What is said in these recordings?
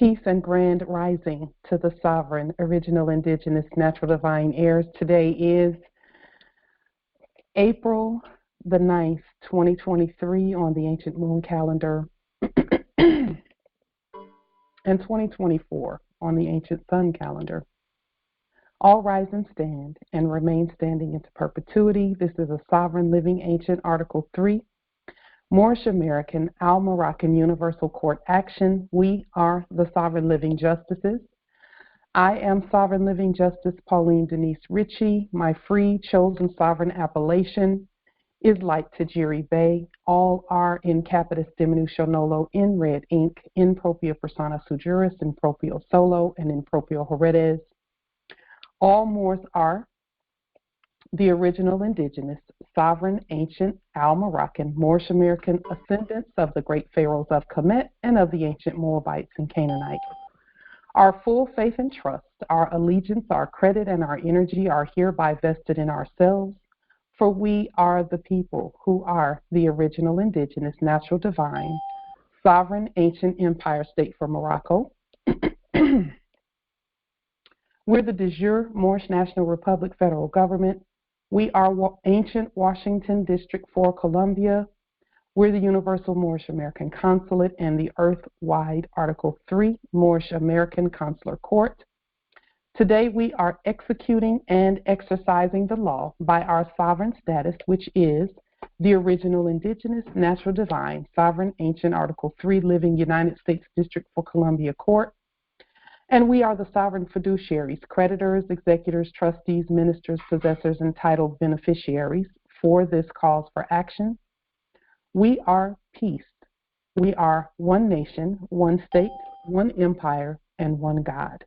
Peace and grand rising to the sovereign, original, indigenous, natural, divine heirs. Today is April the 9th, 2023 on the ancient moon calendar and 2024 on the ancient sun calendar. All rise and stand and remain standing into perpetuity. This is a sovereign living ancient Article 3. Moorish American, Al-Moroccan Universal Court action. We are the Sovereign Living Justices. I am Sovereign Living Justice Pauline Denise Ritchie. My free chosen sovereign appellation is Light Tajiri Bay. All are in capitis diminution nolo in red ink, in propria persona sui juris, in proprio solo, and in proprio heredes. All Moors are the original indigenous, sovereign, ancient, Al-Moroccan, Moorish American ascendants of the great pharaohs of Kemet and of the ancient Moabites and Canaanites. Our full faith and trust, our allegiance, our credit, and our energy are hereby vested in ourselves, for we are the people who are the original indigenous, natural, divine, sovereign, ancient empire state for Morocco. We're the de jure Moorish National Republic federal government. We are ancient Washington District for Columbia. We're the Universal Moorish American Consulate and the Earth-wide Article 3 Moorish American Consular Court. Today we are executing and exercising the law by our sovereign status, which is the original indigenous, natural, divine, sovereign, ancient Article 3 living United States District for Columbia Court. And we are the sovereign fiduciaries, creditors, executors, trustees, ministers, possessors, and titled beneficiaries for this cause for action. We are peace. We are one nation, one state, one empire, and one God.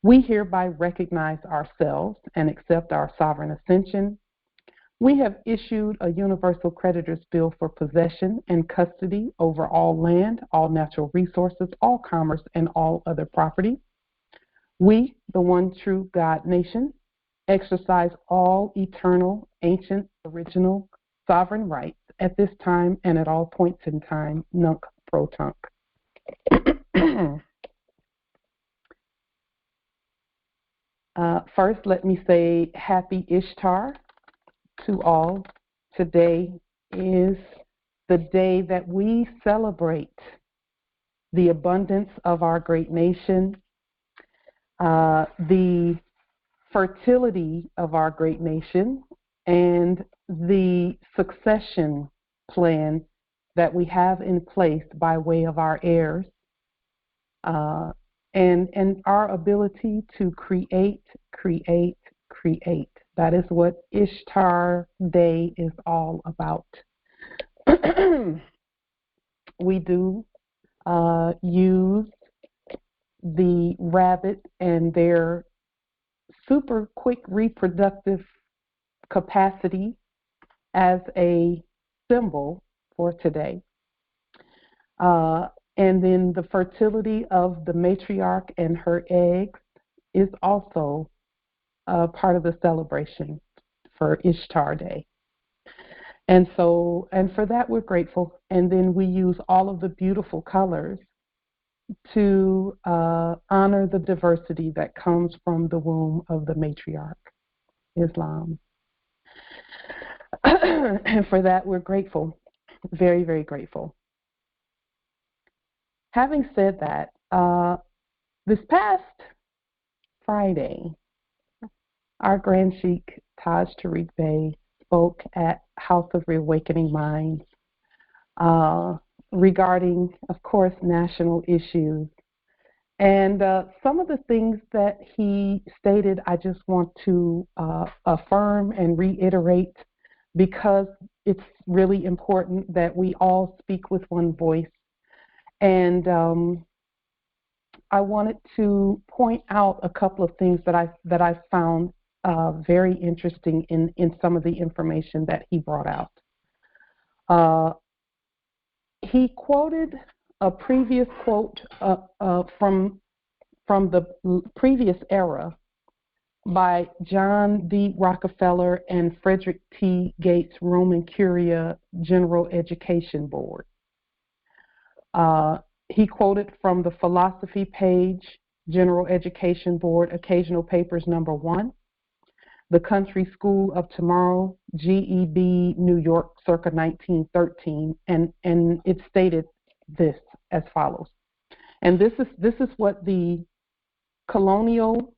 We hereby recognize ourselves and accept our sovereign ascension. We have issued a universal creditor's bill for possession and custody over all land, all natural resources, all commerce, and all other property. We, the one true God nation, exercise all eternal, ancient, original, sovereign rights at this time and at all points in time, nunc pro tunc. First, let me say Happy Ishtar to all. Today is the day that we celebrate the abundance of our great nation, the fertility of our great nation, and the succession plan that we have in place by way of our heirs, and our ability to create. That is what Ishtar Day is all about. We do use the rabbit and their super quick reproductive capacity as a symbol for today. And then the fertility of the matriarch and her eggs is also part of the celebration for Ishtar Day. And for that we're grateful. And then we use all of the beautiful colors to honor the diversity that comes from the womb of the matriarch, Islam. And for that we're grateful, very, very grateful. Having said that, this past Friday, our Grand Sheikh Taj Tariq Bey spoke at House of Reawakening Minds regarding, of course, national issues. And some of the things that he stated, I just want to affirm and reiterate, because it's really important that we all speak with one voice. And I wanted to point out a couple of things that I found very interesting in some of the information that he brought out. He quoted a previous quote from the previous era by John D. Rockefeller and Frederick T. Gates Roman Curia General Education Board. He quoted from the philosophy page, General Education Board, Occasional Papers #1, The Country School of Tomorrow, GEB, New York, circa 1913, and it stated this as follows. And this is what the colonial,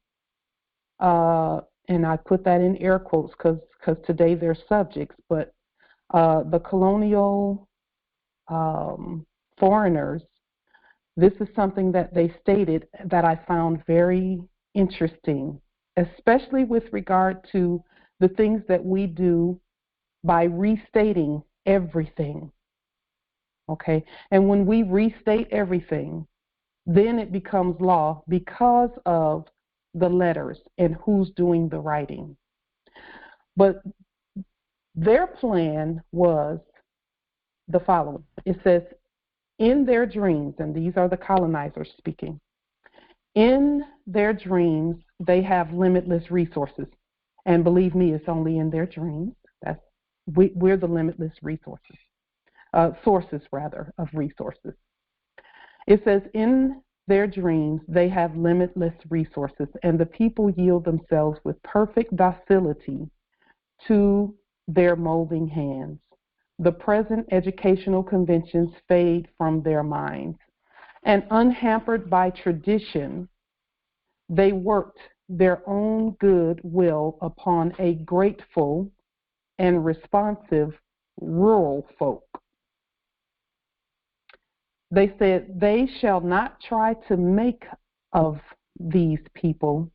and I put that in air quotes because today they're subjects, but the colonial foreigners, this is something that they stated that I found very interesting, especially with regard to the things that we do by restating everything. Okay? And when we restate everything, then it becomes law because of the letters and who's doing the writing. But their plan was the following. It says, in their dreams, and these are the colonizers speaking, in their dreams, they have limitless resources. And believe me, it's only in their dreams. We're the limitless resources, sources rather, of resources. It says, in their dreams, they have limitless resources, and the people yield themselves with perfect docility to their molding hands. The present educational conventions fade from their minds, and unhampered by tradition, they worked their own good will upon a grateful and responsive rural folk. They said, they shall not try to make of these people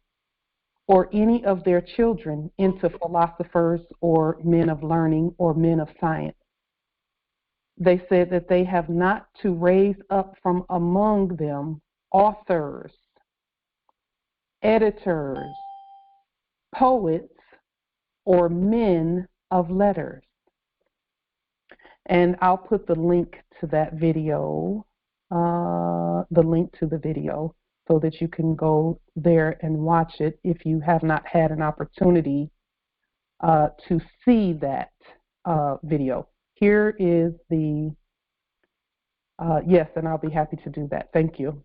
or any of their children into philosophers or men of learning or men of science. They said that they have not to raise up from among them authors, editors, poets, or men of letters. And I'll put the link to that video, so that you can go there and watch it if you have not had an opportunity to see that video. Here is the, yes, and I'll be happy to do that. Thank you.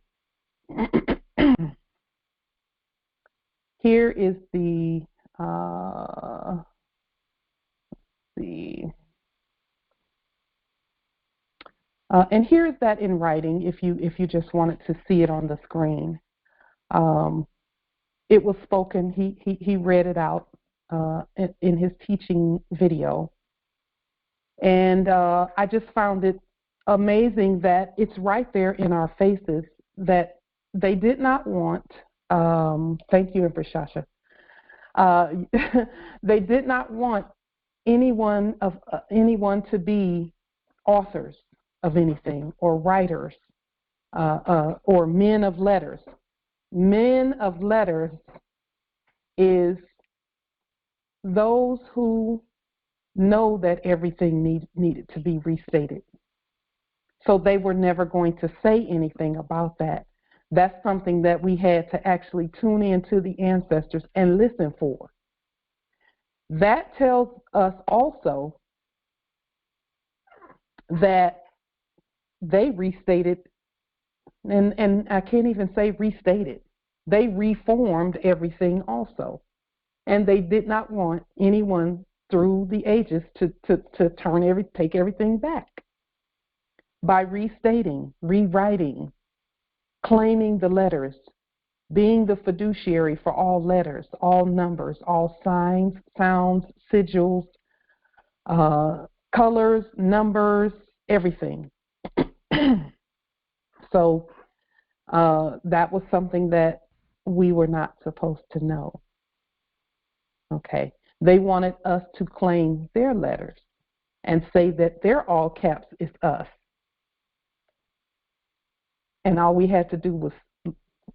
Here is the, and here's that in writing if you just wanted to see it on the screen. It was spoken. He read it out in his teaching video, and I just found it amazing that it's right there in our faces that they did not want. Thank you, Empress Shasha. They did not want anyone to be authors of anything or writers or men of letters. Men of letters is those who know that everything needed to be restated. So they were never going to say anything about that. That's something that we had to actually tune into the ancestors and listen for. That tells us also that they restated, and I can't even say restated, they reformed everything also. And they did not want anyone through the ages to take everything back by restating, rewriting, claiming the letters, being the fiduciary for all letters, all numbers, all signs, sounds, sigils, colors, numbers, everything. So that was something that we were not supposed to know. Okay. They wanted us to claim their letters and say that their all caps is us. And all we had to do was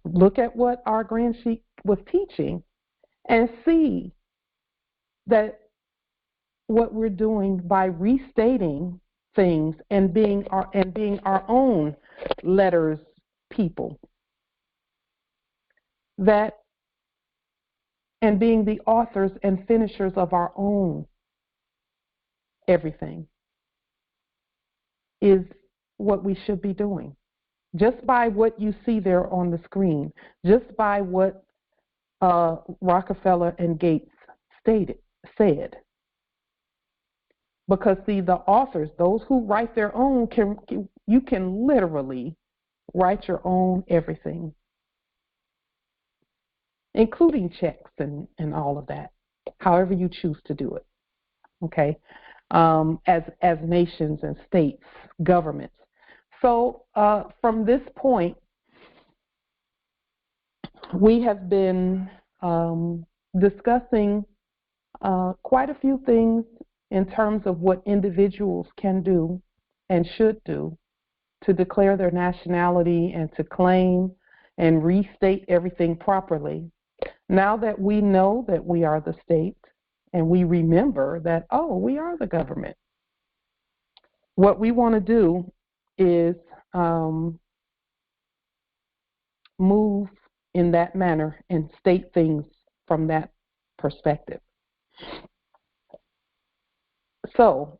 look at what our grand sheik was teaching and see that what we're doing by restating things and being our own letters people, that and being the authors and finishers of our own everything is what we should be doing. just by what you see there on the screen, just by what Rockefeller and Gates said. Because see, the authors, those who write their own, you can literally write your own everything, including checks and all of that, however you choose to do it. Okay, as nations and states, governments. So from this point, we have been discussing quite a few things in terms of what individuals can do and should do to declare their nationality and to claim and restate everything properly. Now that we know that we are the state and we remember that, oh, we are the government, what we want to do is move in that manner and state things from that perspective. So,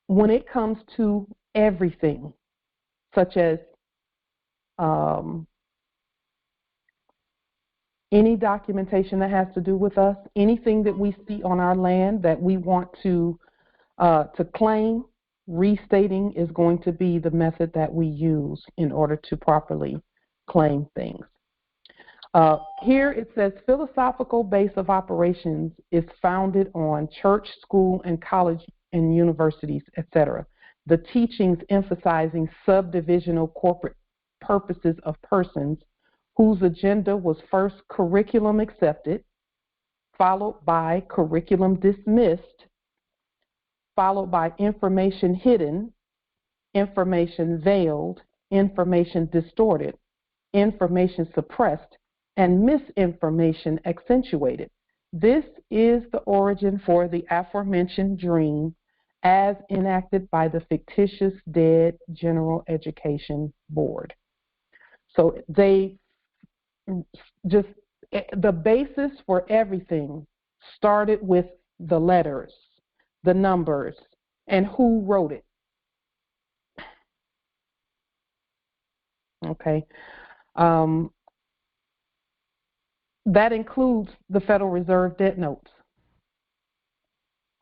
when it comes to everything, such as any documentation that has to do with us, anything that we see on our land that we want to claim, restating is going to be the method that we use in order to properly claim things. Here it says philosophical base of operations is founded on church, school, and college and universities, etc. The teachings emphasizing subdivisional corporate purposes of persons whose agenda was first curriculum accepted, followed by curriculum dismissed, followed by information hidden, information veiled, information distorted, information suppressed, and misinformation accentuated. This is the origin for the aforementioned dream as enacted by the fictitious dead General Education Board. So they just, the basis for everything started with the letters, the numbers, and who wrote it. Okay. That includes the Federal Reserve debt notes.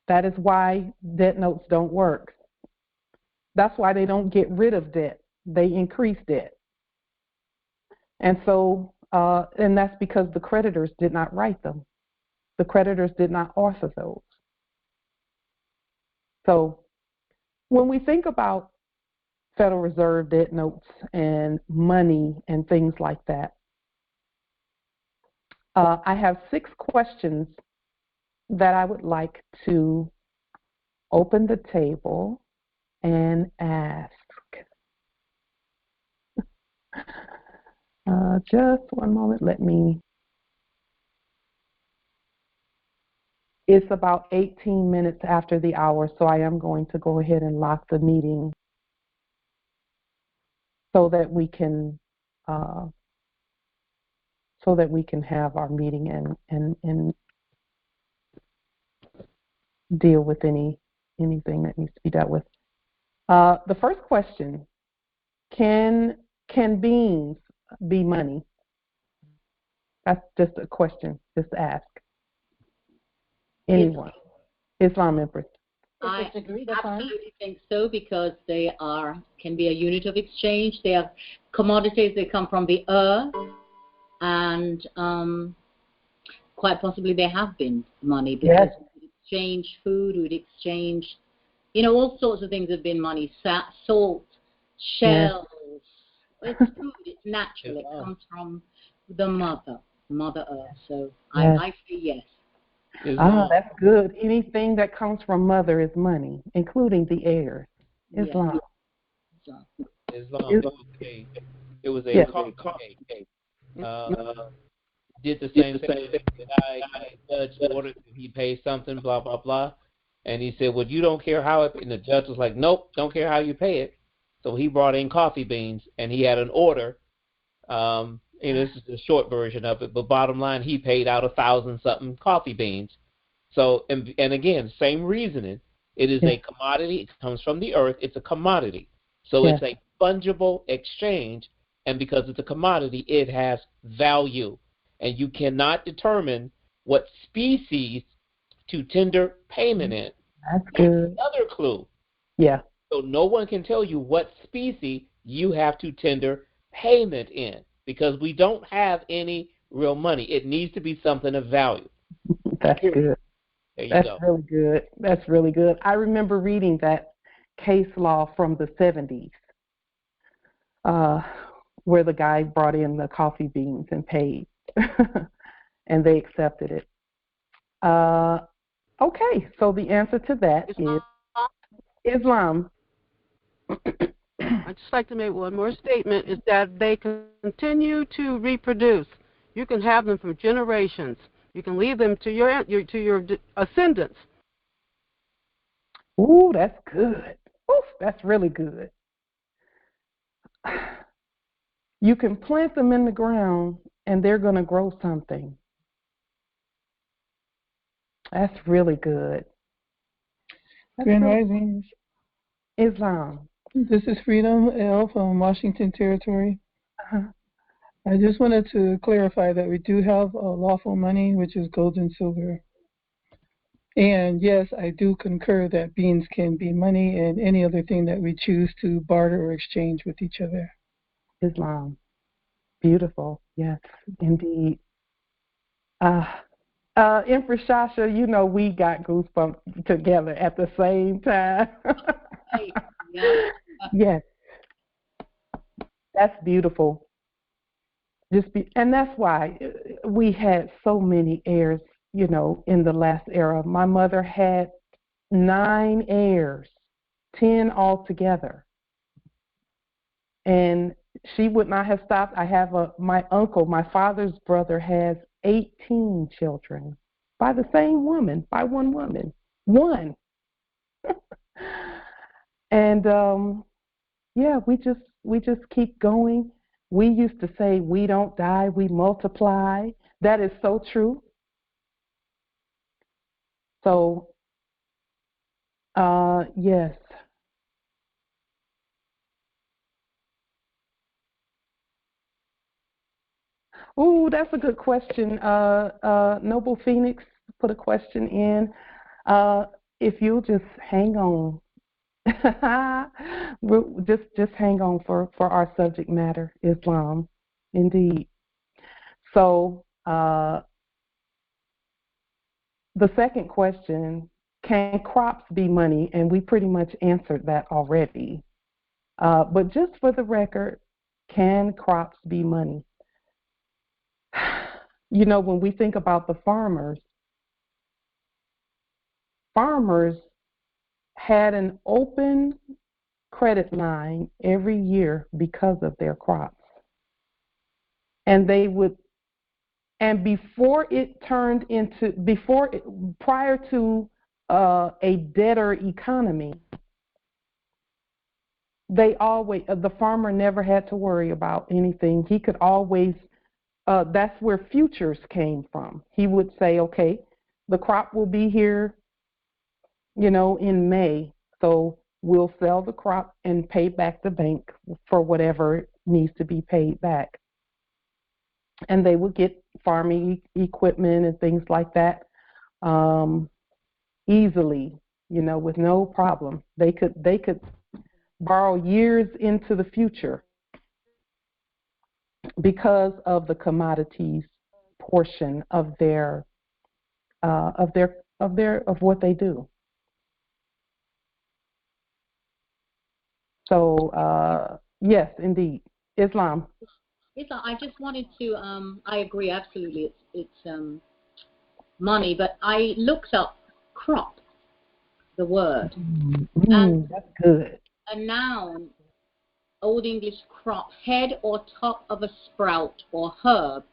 That is why debt notes don't work. That's why they don't get rid of debt. They increase debt. And so, and that's because the creditors did not write them. The creditors did not author those. So when we think about Federal Reserve debt notes and money and things like that, I have 6 questions that I would like to open the table and ask. Just one moment, It's about 18 minutes after the hour, so I am going to go ahead and lock the meeting so that we can have our meeting and deal with anything that needs to be dealt with. The first question: Can beans be money? That's just a question. Just ask anyone. Islam Empress. I absolutely think so, because they can be a unit of exchange. They are commodities. They come from the earth, and quite possibly they have been money, because we would exchange food, we would exchange, all sorts of things have been money. Salt, shells. It's food. It's natural. It comes from the Mother Earth. So I say yes. That's good. Anything that comes from mother is money, including the heirs. Islam. Islam. Okay. It was a coffee cake. Did the same thing. The guy, judge ordered that he pay something, blah, blah, blah. And he said, well, you don't care how it, and the judge was like, nope, don't care how you pay it. So he brought in coffee beans, and he had an order. This is the short version of it, but bottom line, he paid out 1,000-something coffee beans. So, and again, same reasoning. It is a commodity. It comes from the earth. It's a commodity. So it's a fungible exchange, and because it's a commodity, it has value. And you cannot determine what species to tender payment in. That's good. Another clue. Yeah. So no one can tell you what species you have to tender payment in because we don't have any real money. It needs to be something of value. That's good. There you That's go. really good. That's really good. I remember reading that case law from the 70s where the guy brought in the coffee beans and paid, and they accepted it. Okay, so the answer to that is Islam. I'd just like to make one more statement, is that they continue to reproduce. You can have them for generations. You can leave them to your ascendants. Ooh, that's good. Ooh, that's really good. You can plant them in the ground and they're going to grow something. That's really good. Grand Risings. Islam. This is Freedom L from Washington Territory. Uh-huh. I just wanted to clarify that we do have lawful money, which is gold and silver. And yes, I do concur that beans can be money and any other thing that we choose to barter or exchange with each other. Islam. Beautiful. Yes, indeed. Empress Shasha, you know we got goosebumps together at the same time. Yeah. Yes. That's beautiful. And that's why we had so many heirs, you know, in the last era. My mother had 9 heirs, 10 altogether. And she would not have stopped. I have my uncle, my father's brother, has 18 children by the same woman, by one woman. One. And yeah, we just keep going. We used to say we don't die, we multiply. That is so true. So yes. Ooh, that's a good question. Noble Phoenix put a question in. If you'll just hang on. just hang on for our subject matter, Islam. Indeed. So the second question, can crops be money? And we pretty much answered that already. But just for the record, can crops be money? You know, when we think about the farmers had an open credit line every year because of their crops. And they would, and prior to a debtor economy, the farmer never had to worry about anything. He could always, that's where futures came from. He would say, okay, the crop will be here, you know, in May, so we'll sell the crop and pay back the bank for whatever needs to be paid back. And they would get farming equipment and things like that easily, you know, with no problem. They could borrow years into the future because of the commodities portion of what they do. So yes, indeed, Islam. I just wanted to. I agree absolutely. It's money, but I looked up crop, the word, and That's good. a noun. Old English crop, head or top of a sprout or herb,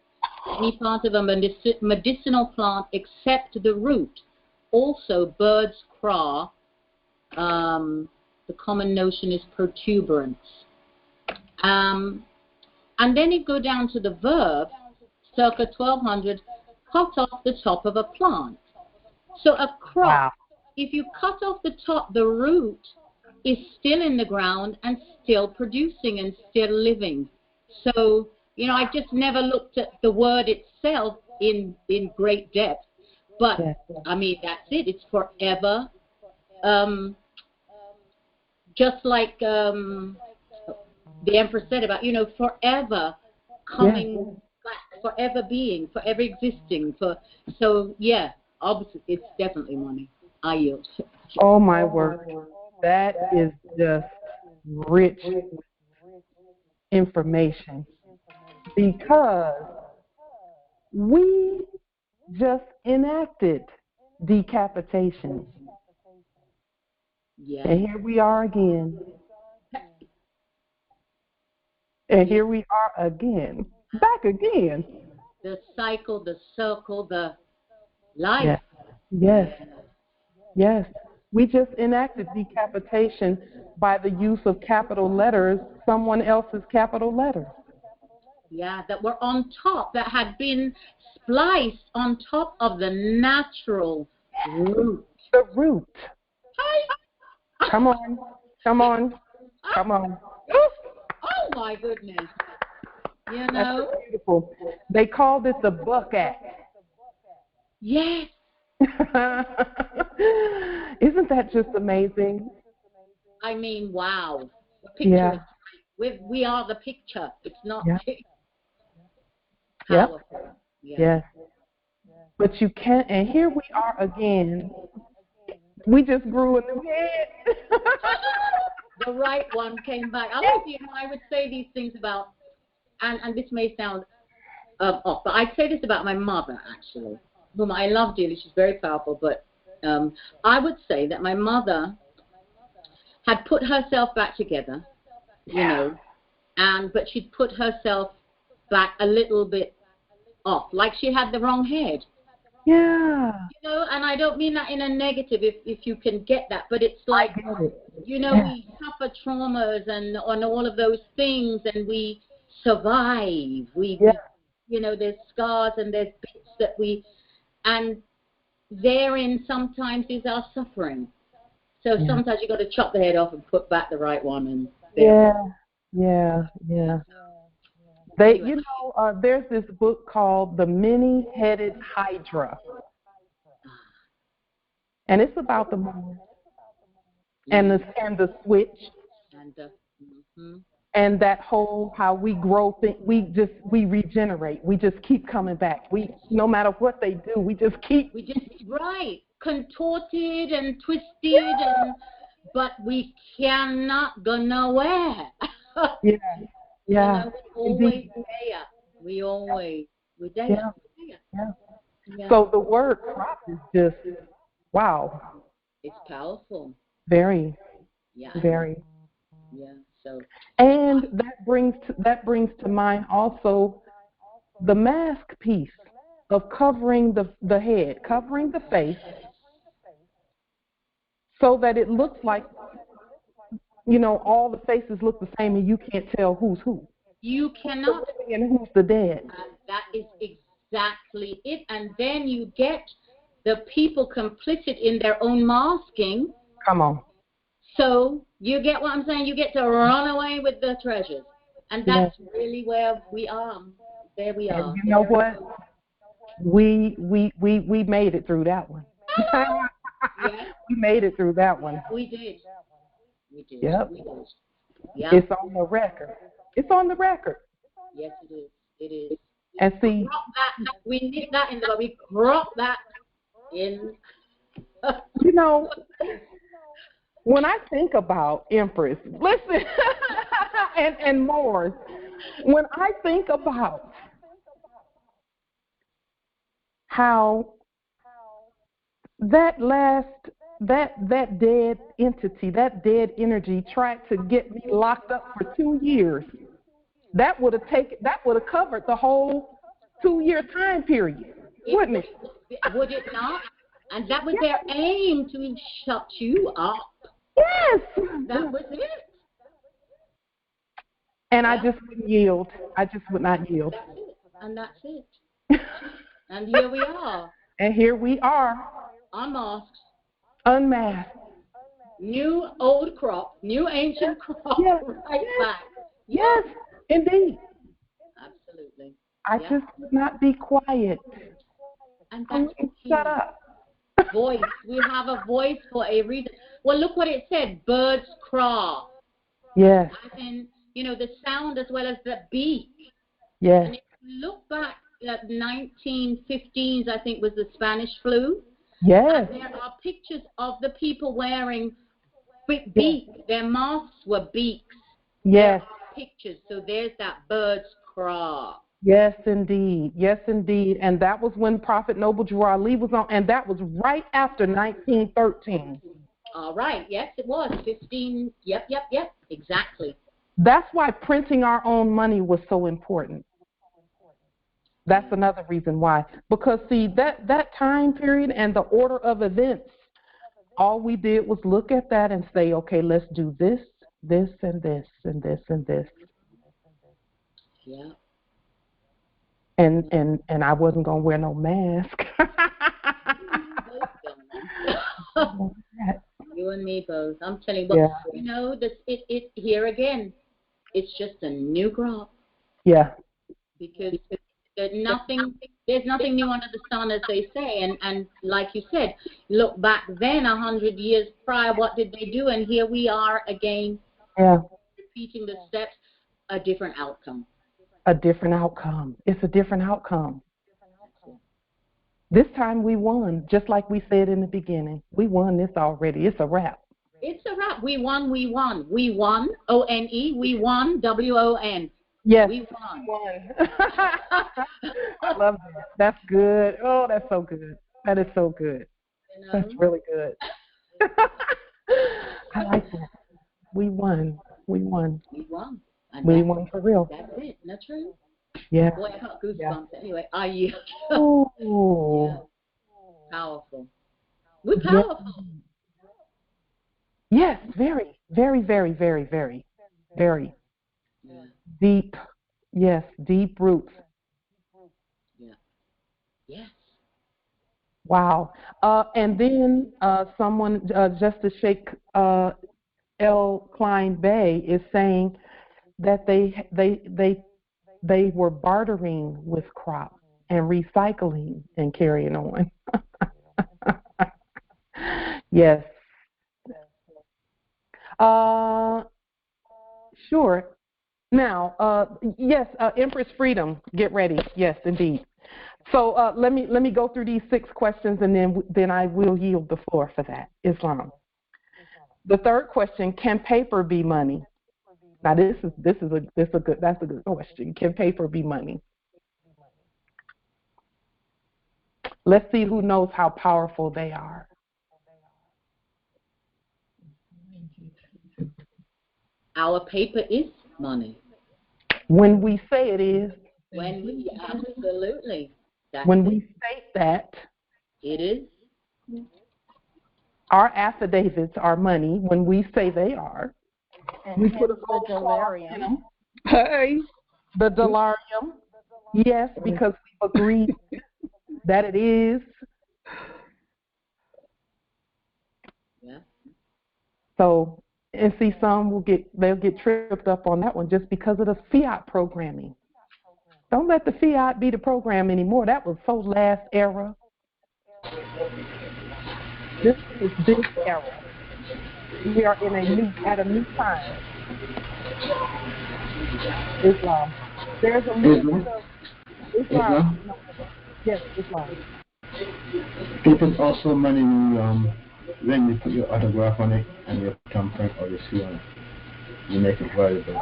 any part of a medicinal plant except the root. Also, bird's craw, the common notion is protuberance. And then you go down to the verb, circa 1200, cut off the top of a plant. So a crop, if you cut off the top, the root, is still in the ground and still producing and still living. So, you know, I just never looked at the word itself in great depth. But, I mean, that's it. It's forever. Just like the Empress said about, you know, forever coming back, forever being, forever existing. So, yeah, obviously, it's definitely money. I yield. Oh, my word. That is just rich information, because we just enacted decapitation. Yeah. And here we are again. And here we are again. Back again. The cycle, the circle, the life. Yes. Yes. We just enacted decapitation by the use of capital letters, someone else's capital letters. Yeah, that were on top, that had been spliced on top of the natural root. The root. Come on. Come on. Come on. Oh, my goodness. You know? That's beautiful. They called it the Buck Act. Yes. Isn't that just amazing? I mean, wow. The picture is, we are the picture. It's not powerful. Yes. But you can't, and here we are again. We just grew a new head. The right one came back. You know, I would say these things about, and this may sound off, but I'd say this about my mother, actually, whom I love dearly. She's very powerful, but I would say that my mother had put herself back together, you know, but she'd put herself back a little bit off, like she had the wrong head. Yeah. You know, and I don't mean that in a negative, if you can get that, but it's like, you know, we suffer traumas and all of those things, and we survive. We you know, there's scars and there's bits that and therein sometimes is our suffering. So sometimes you got to chop the head off and put back the right one. And They, you know, there's this book called The Many-Headed Hydra, and it's about the Moors and the switch, and that whole how we grow, we regenerate, we just keep coming back. We, no matter what they do, we just contorted and twisted, but we cannot go nowhere. Yeah. We there. So the word crop is just, wow. It's powerful. Very. Yeah. Very. Yeah. So. And that brings to mind also the mask piece of covering the head, covering the face, so that it looks like, you know, all the faces look the same and you can't tell who's who. You cannot. And who's the dead. That is exactly it. And then you get the people complicit in their own masking. Come on. So you get what I'm saying? You get to run away with the treasures. And that's really where we are. There we are. And you know what? We made it through that one. We made it through that one. We did. Yep. We did. Yep. It's on the record. It's on the record. Yes, it is. It is. And see, we need that in the book. We crop that in. You know, when I think about Empress, listen, and Moors, when I think about how that dead entity, that dead energy tried to get me locked up for 2 years, that would have covered the whole 2-year time period, wouldn't it? Would it not? And that was their aim, to shut you up. Yes. That was it. And I just wouldn't yield. I just would not yield. That's it. And that's it. And here we are. And here we are. Unmasked. Unmasked. New old crop, new ancient crop, Yes. right back. Yes, indeed. Absolutely. I just would not be quiet. And I that's wouldn't key. shut up. Voice. We have a voice for a reason. Well, look what it said. Birds cry. Yes. As in, the sound as well as the beak. Yes. And if you look back at 1915s, I think was the Spanish flu. Yes. And there are pictures of the people wearing beaks. Their masks were beaks. Yes. There are pictures. So there's that bird's cry. Yes, indeed. Yes, indeed. And that was when Prophet Noble Drew Ali was on, and that was right after 1913. All right. Yes, it was. 15. Yep. Exactly. That's why printing our own money was so important. That's another reason why. Because, see, that time period and the order of events, all we did was look at that and say, okay, let's do this, this, and this, and this, and this. Yeah. And I wasn't going to wear no mask. You and me both. I'm telling you, it here again, it's just a new crop. Yeah. Because there's nothing new under the sun, as they say. And like you said, look back then, 100 years prior, what did they do? And here we are again, repeating the steps, a different outcome. A different outcome. It's a different outcome. This time we won, just like we said in the beginning. We won this already. It's a wrap. It's a wrap. We won. We won. We won. O-N-E. We won. W-O-N. Yes. We won. I love that. That's good. Oh, that's so good. That is so good. That's really good. I like that. We won. We won. We won. We won for real. That's it. Not true? Yeah. Boy, I got goosebumps. Anyway, are you? Oh. Powerful. We're powerful. Yes, very, very, very, very, very, very deep. Yes, deep roots. Yeah. Yes. Wow. And then someone, Justice Sheikh L. Klein Bey, is saying that they were bartering with crops and recycling and carrying on. Yes. Sure. Now, yes, Empress Freedom, get ready. Yes, indeed. So let me go through these 6 questions, and then I will yield the floor for that. Islam. The third question: can paper be money? Now, that's a good question. Can paper be money? Let's see who knows how powerful they are. Our paper is money. When we say it is. Absolutely. When we state that. It is. Our affidavits are money when we say they are. And we put a gold delarium in them. Hi. The delarium. Yes, because we've agreed that it is. Yeah. So, and see, they'll get tripped up on that one just because of the fiat programming. Don't let the fiat be the program anymore. That was so last era. This is this era. We are at a new time. Islam. There's a little bit of Islam. Yes, Islam. It is also money when you put your autograph on it and your thumbprint or your seal on it. You make it valuable.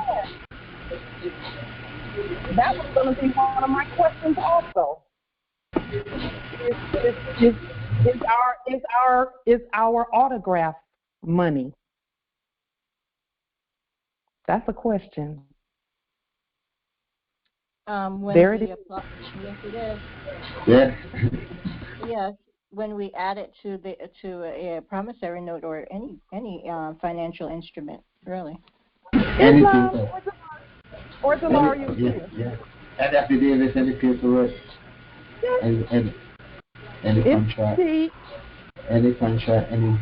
That was going to be one of my questions also. Is our autograph money? That's a question. There it is. Yes, it is. Yeah. Yes, when we add it to a promissory note or any financial instrument, really. Anything. Or delarium. Yeah. And affidavits, any paperwork, any contract, any.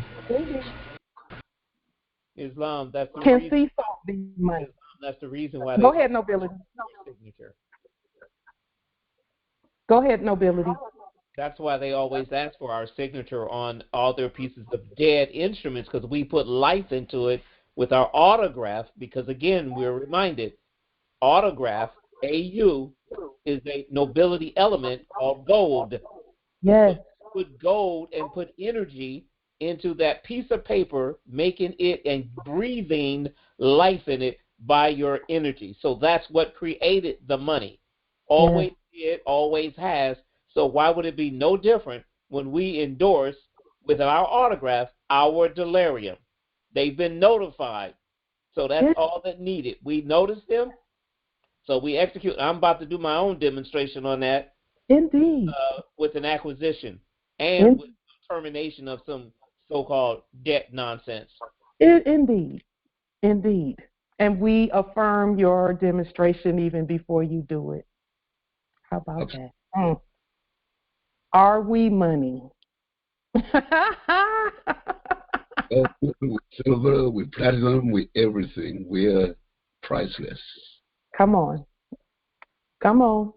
Islam, that's the Can reason. sea salt be money? Islam, that's the reason why they Go ahead, Nobility. signature. Go ahead, Nobility. That's why they always ask for our signature on all their pieces of dead instruments, because we put life into it with our autograph, because again, we're reminded, autograph, AU, is a nobility element called gold. Yes. So put gold and put energy into that piece of paper, making it and breathing life in it by your energy. So that's what created the money. Always did, always has. So why would it be no different when we endorse with our autograph our delirium? They've been notified. So that's all that needed. We noticed them, so we execute. I'm about to do my own demonstration on that. Indeed. With an acquisition and with termination of some so-called debt nonsense. Indeed. Indeed. And we affirm your demonstration even before you do it. How about that? Are we money? With silver, with platinum, with everything. We're priceless. Come on. Come on.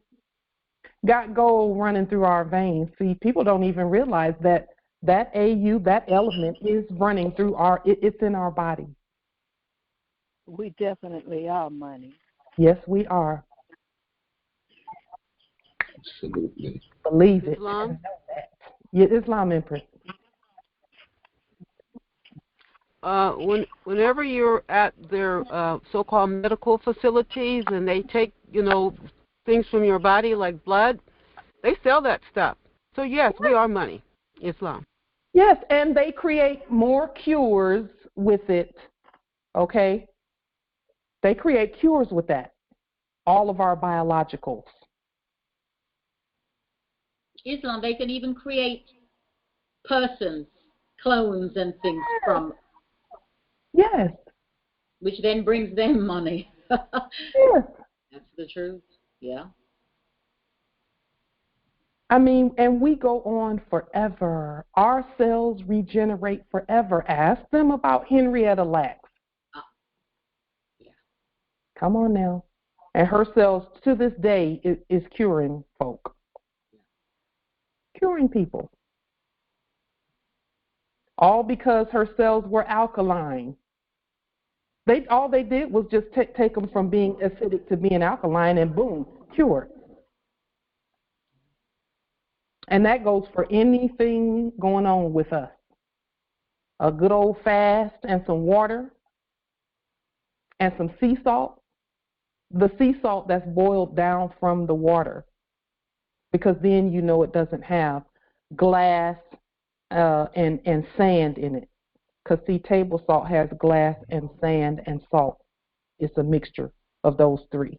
Got gold running through our veins. See, people don't even realize that AU, that element is running through it's in our body. We definitely are money. Yes, we are. Absolutely. Believe it. Islam? Yeah, Islam Empress. Whenever you're at their so-called medical facilities and they take, things from your body like blood, they sell that stuff. So yes, we are money, Islam. Yes, and they create more cures with it, okay? They create cures with that, all of our biologicals. Islam, they can even create persons, clones and things from. Yes. Which then brings them money. Yes. That's the truth. Yeah. I mean, and we go on forever. Our cells regenerate forever. Ask them about Henrietta Lacks. Yeah. Come on now. And her cells, to this day, is curing folk. Yeah. Curing people. All because her cells were alkaline. All they did was just take them from being acidic to being alkaline, and boom, cured. And that goes for anything going on with us. A good old fast and some water and some sea salt. The sea salt that's boiled down from the water, because then you know it doesn't have glass and sand in it. Because, see, table salt has glass and sand and salt. It's a mixture of those three.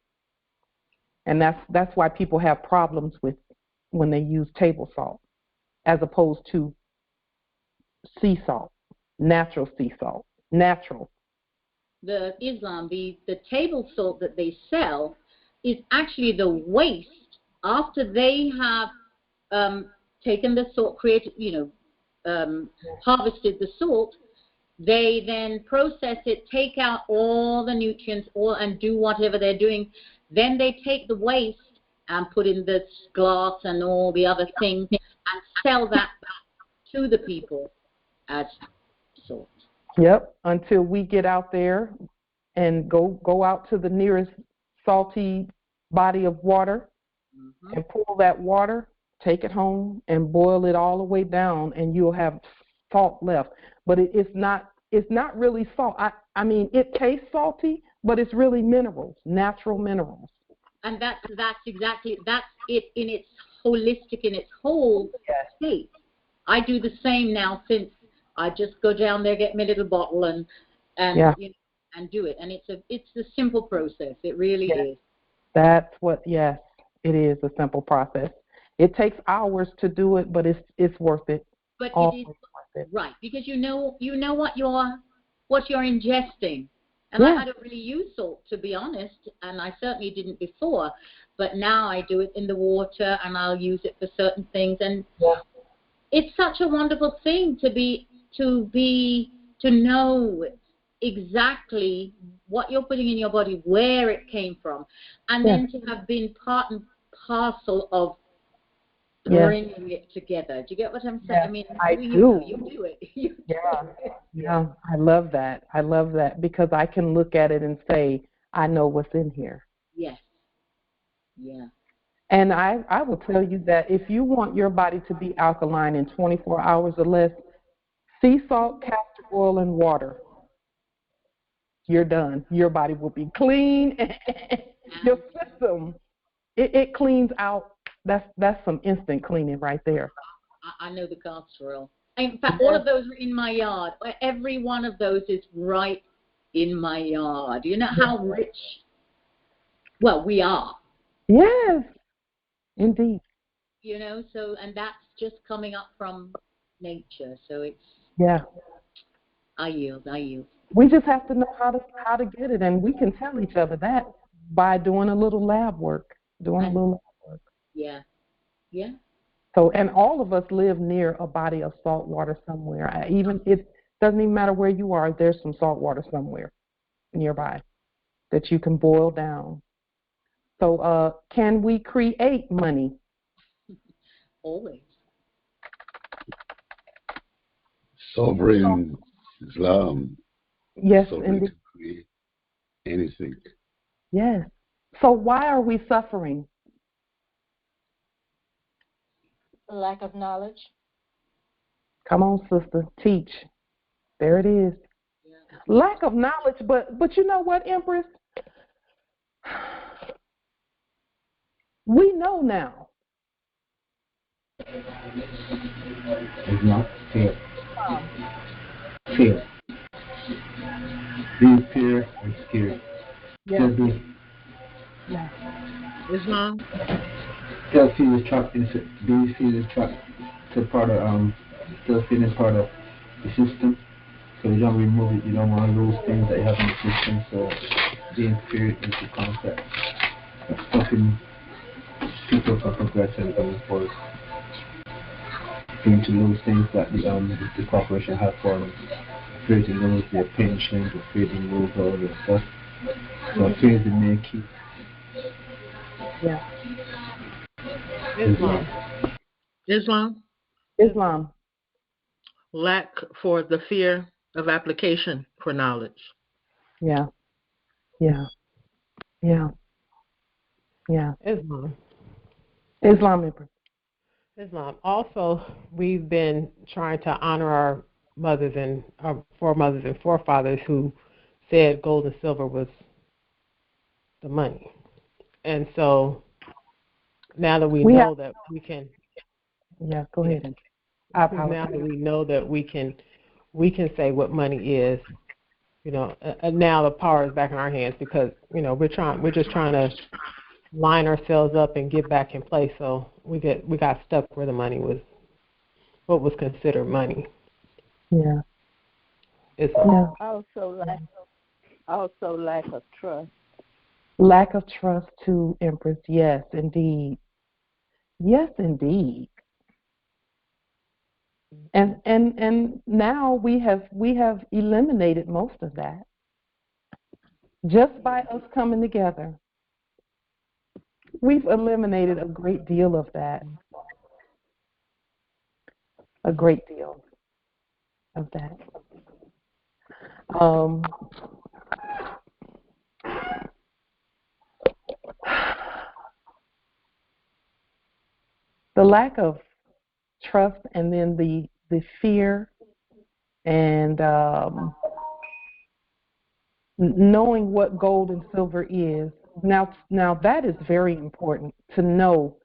And that's why people have problems with when they use table salt as opposed to sea salt, natural sea salt, natural. The Islam, the table salt that they sell is actually the waste after they have taken the salt, created, harvested the salt. They then process it, take out all the nutrients, and do whatever they're doing. Then they take the waste and put in this glass and all the other things and sell that back to the people as salt. Yep, until we get out there and go out to the nearest salty body of water and pull that water, take it home and boil it all the way down, and you'll have salt left. But it's not really salt. I mean, it tastes salty, but it's really minerals, natural minerals. And that's it in its holistic, in its whole state. I do the same now, since I just go down there, get my little bottle and do it. And it's a simple process. It really is. That's what. Yes, it is a simple process. It takes hours to do it, but it's worth it. But it is worth it. Right, because you know what you're ingesting. And I don't really use salt, to be honest, and I certainly didn't before. But now I do it in the water, and I'll use it for certain things. And it's such a wonderful thing to know exactly what you're putting in your body, where it came from, and then to have been part and parcel of bringing it together. Do you get what I'm saying? I mean, you do it. You do it. Yeah, I love that. I love that because I can look at it and say, I know what's in here. Yes. Yeah. And I will tell you that if you want your body to be alkaline in 24 hours or less, sea salt, castor oil, and water. You're done. Your body will be clean. Your system, it cleans out. That's some instant cleaning right there. I know the castor oil. In fact, all of those are in my yard. Every one of those is right in my yard. You know how rich, well, we are. Yes, indeed. You know, so, and that's just coming up from nature. So it's, I yield. We just have to know how to get it, and we can tell each other that by doing a little lab work, Yeah. So, and all of us live near a body of salt water somewhere. It doesn't even matter where you are. There's some salt water somewhere nearby that you can boil down. So, can we create money? Always. Sovereign Islam. Yes, sovereign to create anything. Yes. So why are we suffering? Lack of knowledge. Come on, sister, teach. There it is. Yeah. Lack of knowledge, but you know what, Empress? We know now. It's not fear. Fear. Being fear and scared. Yeah. Islam. Still feeling trapped being feeling trapped to part of still feeling part of the system. So you don't remove it, you don't want to lose things that you have in the system, so being feared is the concept of stopping people from progressing going forward. Fearing to lose things that the corporation have for them. Fear to lose their pension, fear to lose all this stuff. So fear is the main key. Yeah. Islam. Lack for the fear of application for knowledge. Yeah. Islam. Also, we've been trying to honor our mothers and our foremothers and forefathers who said gold and silver was the money. And so now that we know that we can. Yeah, go ahead. Now that we know that we can say what money is, you know, now the power is back in our hands because, you know, we're just trying to line ourselves up and get back in place. So we got stuck where the money was, what was considered money. Yeah. Also lack of trust. Lack of trust too, Empress. Yes, indeed. Yes, indeed. And now we have eliminated most of that just by us coming together. We've eliminated a great deal of that. A great deal of that. The lack of trust, and then the fear, and knowing what gold and silver is. Now that is very important to know.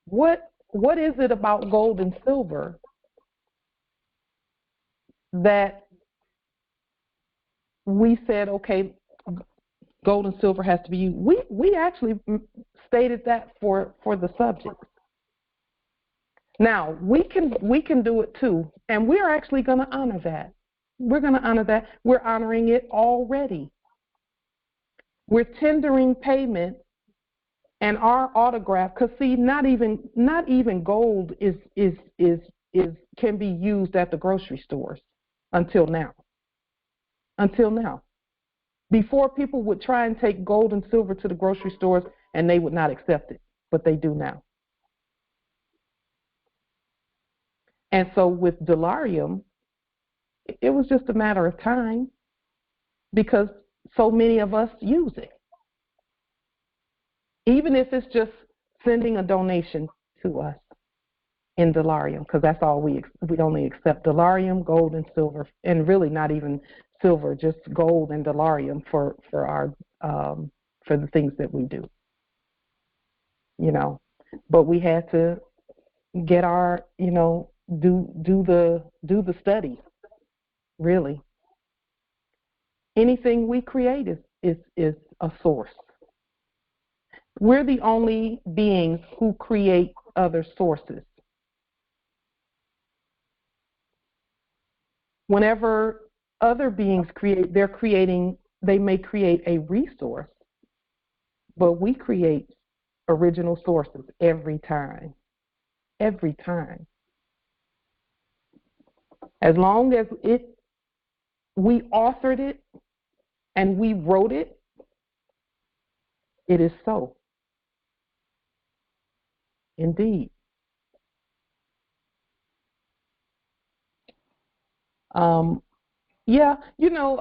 What is it about gold and silver that we said, okay, gold and silver has to be used? We actually stated that for the subjects. Now we can do it too, and we're actually going to honor that. We're going to honor that. We're honoring it already. We're tendering payment and our autograph, because see, not even gold is can be used at the grocery stores until now. until now. Before, people would try and take gold and silver to the grocery stores and they would not accept it, but they do now. And so with Dolarium, it was just a matter of time because so many of us use it. Even if it's just sending a donation to us in Dolarium, because that's all we only accept Dolarium, gold, and silver, and really not even silver, just gold and Dolarium for our for the things that we do. You know, but we had to get our, you know, do the study. Really, anything we create is a source. We're the only beings who create other sources. Whenever other beings create, they may create a resource, but we create original sources every time. Every time. As long as we authored it and we wrote it, it is so. Indeed. Yeah, you know,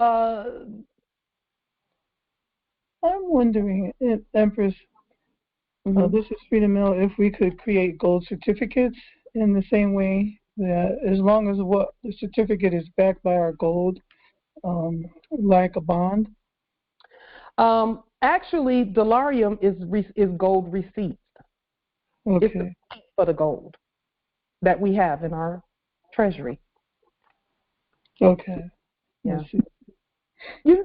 I'm wondering, Empress, this is Freedom Mill, if we could create gold certificates in the same way that as long as what the certificate is backed by our gold, like a bond? Actually, Dolarium is gold receipts. Okay. It's the receipt for the gold that we have in our treasury. Okay. Yeah. You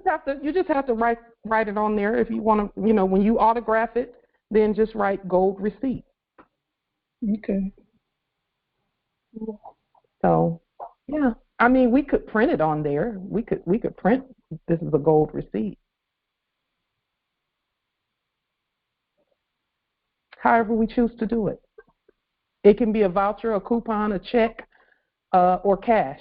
just have to write it on there if you want to. You know, when you autograph it, then just write gold receipt. Okay. So, yeah. I mean, we could print it on there. We could print this is a gold receipt. However we choose to do it. It can be a voucher, a coupon, a check, or cash.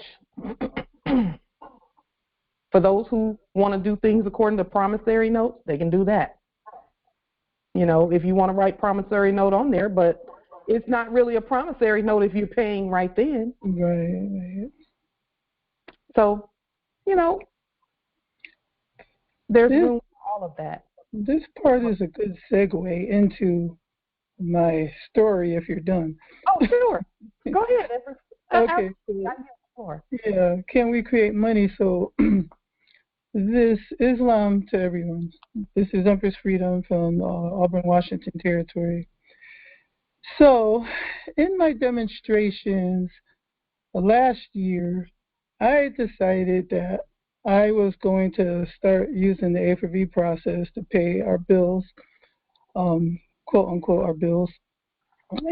For those who want to do things according to promissory notes, they can do that. You know, if you want to write promissory note on there, but it's not really a promissory note if you're paying right then. Right. So, you know, there's room for all of that. This part is a good segue into my story if you're done. Oh, sure. Go ahead. Okay. Yeah. Can we create money? So this Islam to everyone. This is Empress Freedom from Auburn, Washington Territory. So in my demonstrations last year, I decided that I was going to start using the A4V process to pay our bills, quote unquote, our bills.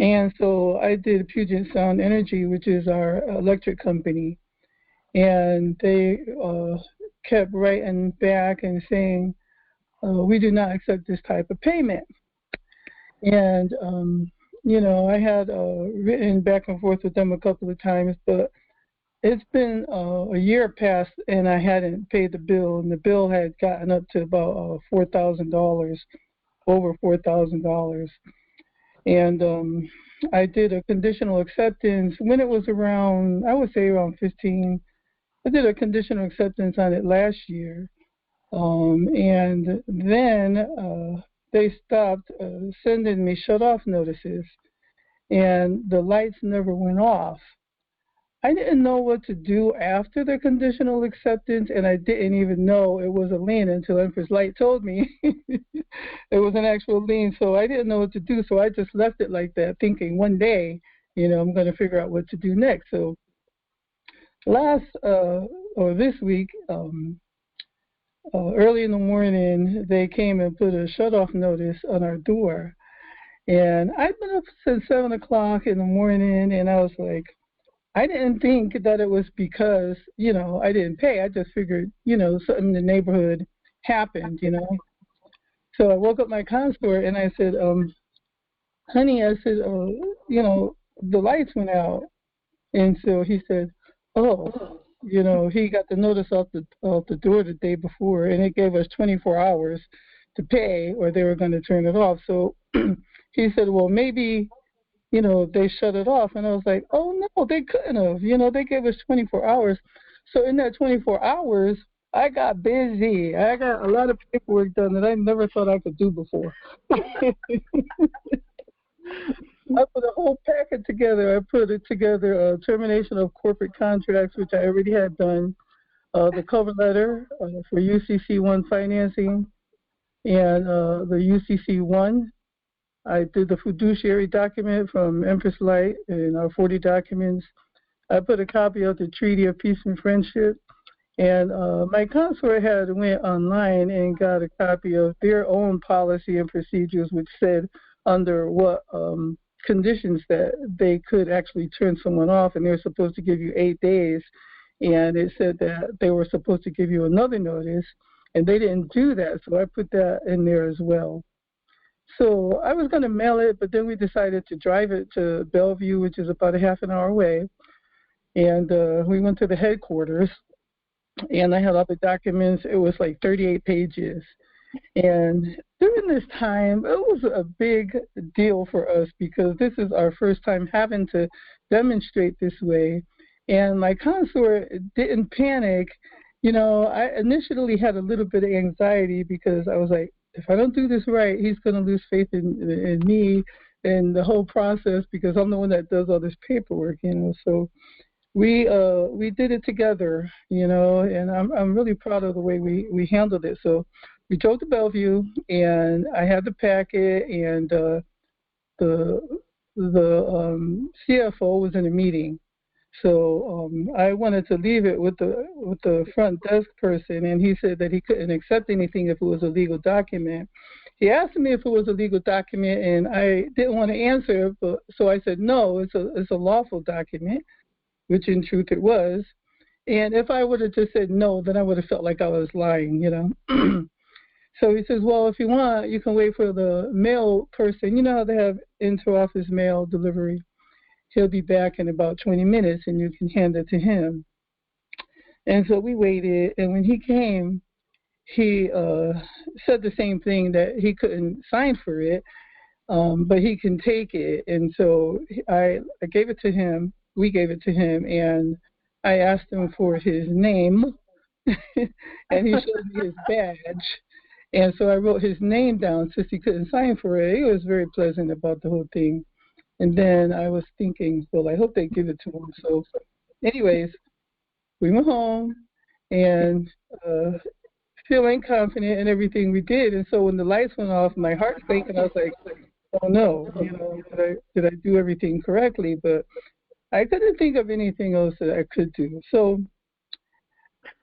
And so I did Puget Sound Energy, which is our electric company, and they kept writing back and saying, we do not accept this type of payment. And, you know, I had written back and forth with them a couple of times, but it's been a year past and I hadn't paid the bill, and the bill had gotten up to about $4,000, over $4,000. And I did a conditional acceptance when it was around, I would say around 15. I did a conditional acceptance on it last year. And then they stopped sending me shut-off notices, and the lights never went off. I didn't know what to do after the conditional acceptance, and I didn't even know it was a lien until Empress Light told me it was an actual lien. So I didn't know what to do, so I just left it like that, thinking one day, you know, I'm going to figure out what to do next. So this week, early in the morning, they came and put a shut-off notice on our door. And I've been up since 7 o'clock in the morning, and I was like, I didn't think that it was because, you know, I didn't pay. I just figured, you know, something in the neighborhood happened, you know. So I woke up my consort and I said, honey, I said, you know, the lights went out. And so he said, oh, he got the notice off the door the day before, and it gave us 24 hours to pay, or they were going to turn it off. So he said, well, maybe, they shut it off. And I was like, oh, no, they couldn't have. They gave us 24 hours. So in that 24 hours, I got busy. I got a lot of paperwork done that I never thought I could do before. I put a whole packet together. I put it together, termination of corporate contracts, which I already had done, the cover letter for UCC1 financing, and the UCC1. I did the fiduciary document from Empress Light and our 40 documents. I put a copy of the Treaty of Peace and Friendship. And my consort had went online and got a copy of their own policy and procedures, which said under what conditions that they could actually turn someone off, and they were supposed to give you 8 days. And it said that they were supposed to give you another notice, and they didn't do that, so I put that in there as well. So I was going to mail it, but then we decided to drive it to Bellevue, which is about a half an hour away, and we went to the headquarters, and I had all the documents. It was like 38 pages. And during this time, it was a big deal for us because this is our first time having to demonstrate this way. And my consort didn't panic. I initially had a little bit of anxiety because I was like, if I don't do this right, he's going to lose faith in me and the whole process because I'm the one that does all this paperwork, So we did it together, and I'm really proud of the way we handled it. So we drove to Bellevue, and I had the packet, and the CFO was in a meeting. So I wanted to leave it with the front desk person, and he said that he couldn't accept anything if it was a legal document. He asked me if it was a legal document, and I didn't want to answer, but so I said no, it's a lawful document, which in truth it was. And if I would have just said no, then I would have felt like I was lying, So he says, well, if you want, you can wait for the mail person. You know how they have inter-office mail delivery. He'll be back in about 20 minutes, and you can hand it to him. And so we waited, and when he came, he said the same thing, that he couldn't sign for it, but he can take it. And so I gave it to him. We gave it to him, and I asked him for his name, and he showed me his badge. And so I wrote his name down since he couldn't sign for it. He was very pleasant about the whole thing. And then I was thinking, well, I hope they give it to him. So anyways, we went home and feeling confident in everything we did. And so when the lights went off, my heart sank, and I was like, oh, no, did I do everything correctly? But I couldn't think of anything else that I could do. So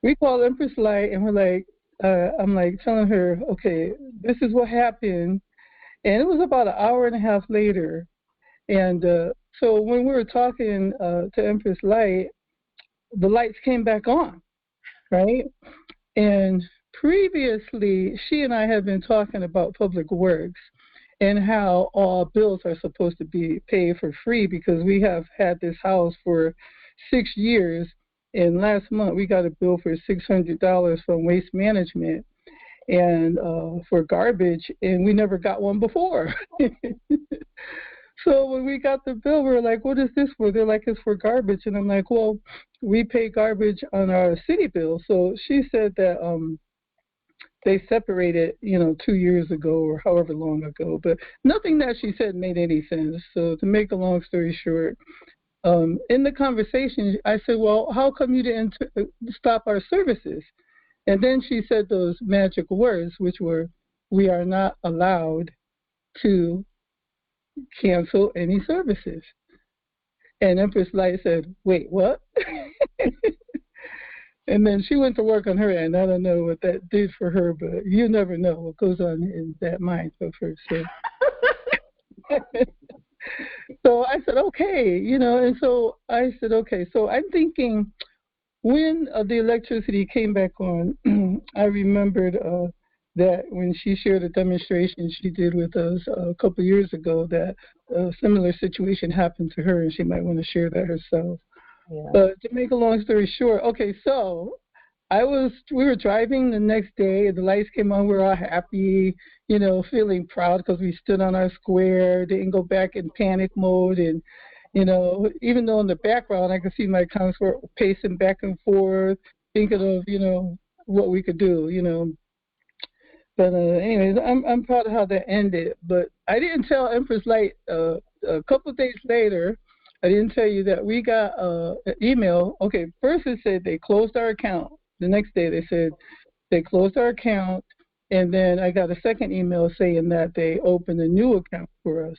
we called Empress Light, and we're like, I'm like telling her, okay, this is what happened. And it was about an hour and a half later. And so when we were talking to Empress Light, the lights came back on, right? And previously, she and I had been talking about public works and how all bills are supposed to be paid for free because we have had this house for 6 years. And last month, we got a bill for $600 from Waste Management and for garbage, and we never got one before. So when we got the bill, we were like, what is this for? They're like, it's for garbage. And I'm like, well, we pay garbage on our city bill. So she said that they separated, 2 years ago or however long ago. But nothing that she said made any sense. So to make a long story short, in the conversation, I said, well, how come you didn't stop our services? And then she said those magic words, which were, we are not allowed to cancel any services. And Empress Light said, wait, what? And then she went to work on her end. I don't know what that did for her, but you never know what goes on in that mind of hers. So. So I said, okay, and so I said, okay. So I'm thinking when the electricity came back on, I remembered that when she shared a demonstration she did with us a couple of years ago, that a similar situation happened to her, and she might want to share that herself. Yeah. But to make a long story short, okay, so we were driving the next day, and the lights came on. We were all happy, feeling proud because we stood on our square, didn't go back in panic mode. And, even though in the background I could see my counselor pacing back and forth, thinking of, what we could do. But anyways, I'm proud of how that ended. But I didn't tell Empress Light a couple of days later. I didn't tell you that we got an email. Okay, first it said they closed our account. The next day they said they closed our account, and then I got a second email saying that they opened a new account for us.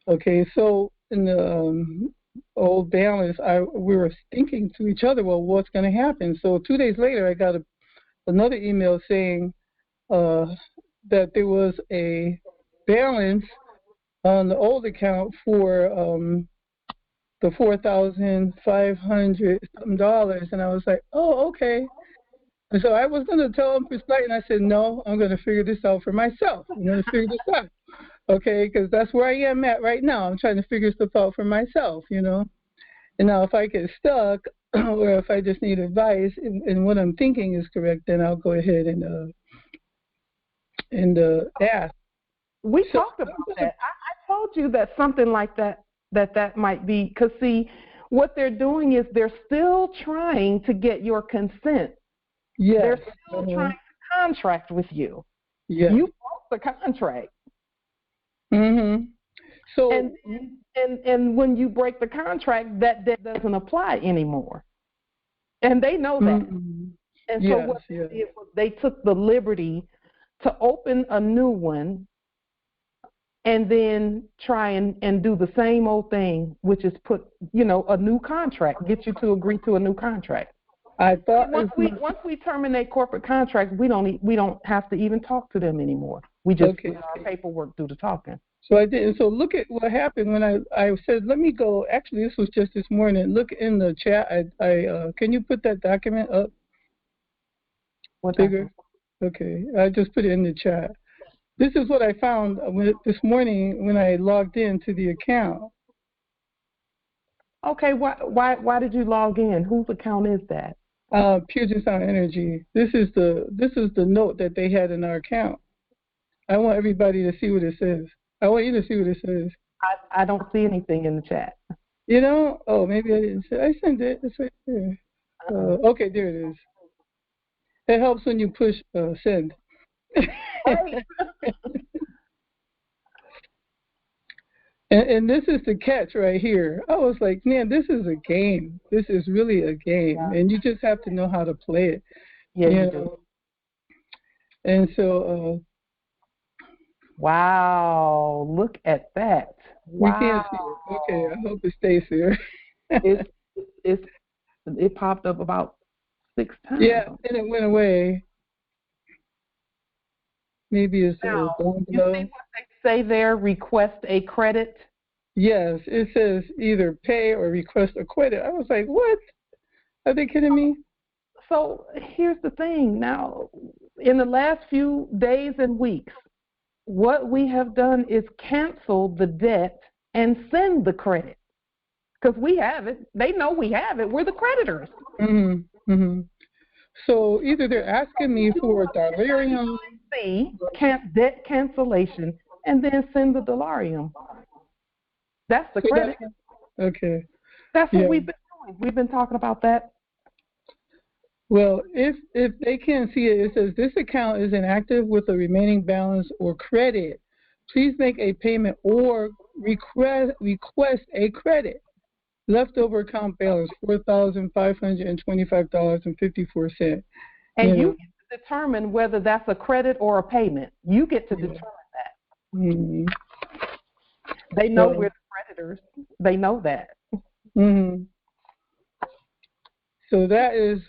Okay, so in the old balance, we were thinking to each other, well, what's going to happen? So 2 days later, I got another email saying that there was a balance on the old account for the $4,500 and I was like, oh, okay. And so I was going to tell Empress Light, and I said, no, I'm going to figure this out for myself. I'm going to figure this out, okay, because that's where I am at right now. I'm trying to figure stuff out for myself, And now if I get stuck or if I just need advice and what I'm thinking is correct, then I'll go ahead and ask. We talked about that. I told you that something like that might be, because see, what they're doing is they're still trying to get your consent. Yes. They're still trying to contract with you. Yes. You broke the contract. Mm-hmm. So and when you break the contract, that debt doesn't apply anymore. And they know that. Mm-hmm. And so what they did was they took the liberty to open a new one and then try and do the same old thing, which is put, a new contract, get you to agree to a new contract. I thought once we terminate corporate contracts, we don't have to even talk to them anymore. We just put our paperwork through the talking. So I did. So look at what happened when I said, let me go. Actually, this was just this morning. Look in the chat. Can you put that document up? What bigger? document? Okay, I just put it in the chat. This is what I found this morning when I logged into the account. Okay, why did you log in? Whose account is that? Puget Sound Energy. This is the note that they had in our account. I want everybody to see what it says. I want you to see what it says. I don't see anything in the chat. Oh, maybe I didn't I sent it. It's right there. Okay, there it is. It helps when you push send. And this is the catch right here. I was like, man, this is a game. This is really a game. Yeah. And you just have to know how to play it. Yeah, you do. And so... wow, look at that. Wow. We can't see it. Okay, I hope it stays there. It popped up about 6 times. Yeah, and it went away. Maybe it's down below. You see what they say there, request a credit? Yes, it says either pay or request a credit. I was like, what? Are they kidding me? So here's the thing. Now, in the last few days and weeks, what we have done is cancel the debt and send the credit. Because we have it. They know we have it. We're the creditors. Mm-hmm. Mm-hmm. So either they're asking me for a delirium, debt cancellation, and then send the delirium. That's the credit. Okay. That's what we've been doing. We've been talking about that. Well, if they can't see it, it says this account is inactive with a remaining balance or credit. Please make a payment or request a credit. Leftover account balance $4,525.54. And you get to determine whether that's a credit or a payment. You get to determine that. Mm-hmm. They know we're the creditors. They know that. Mm-hmm. So that is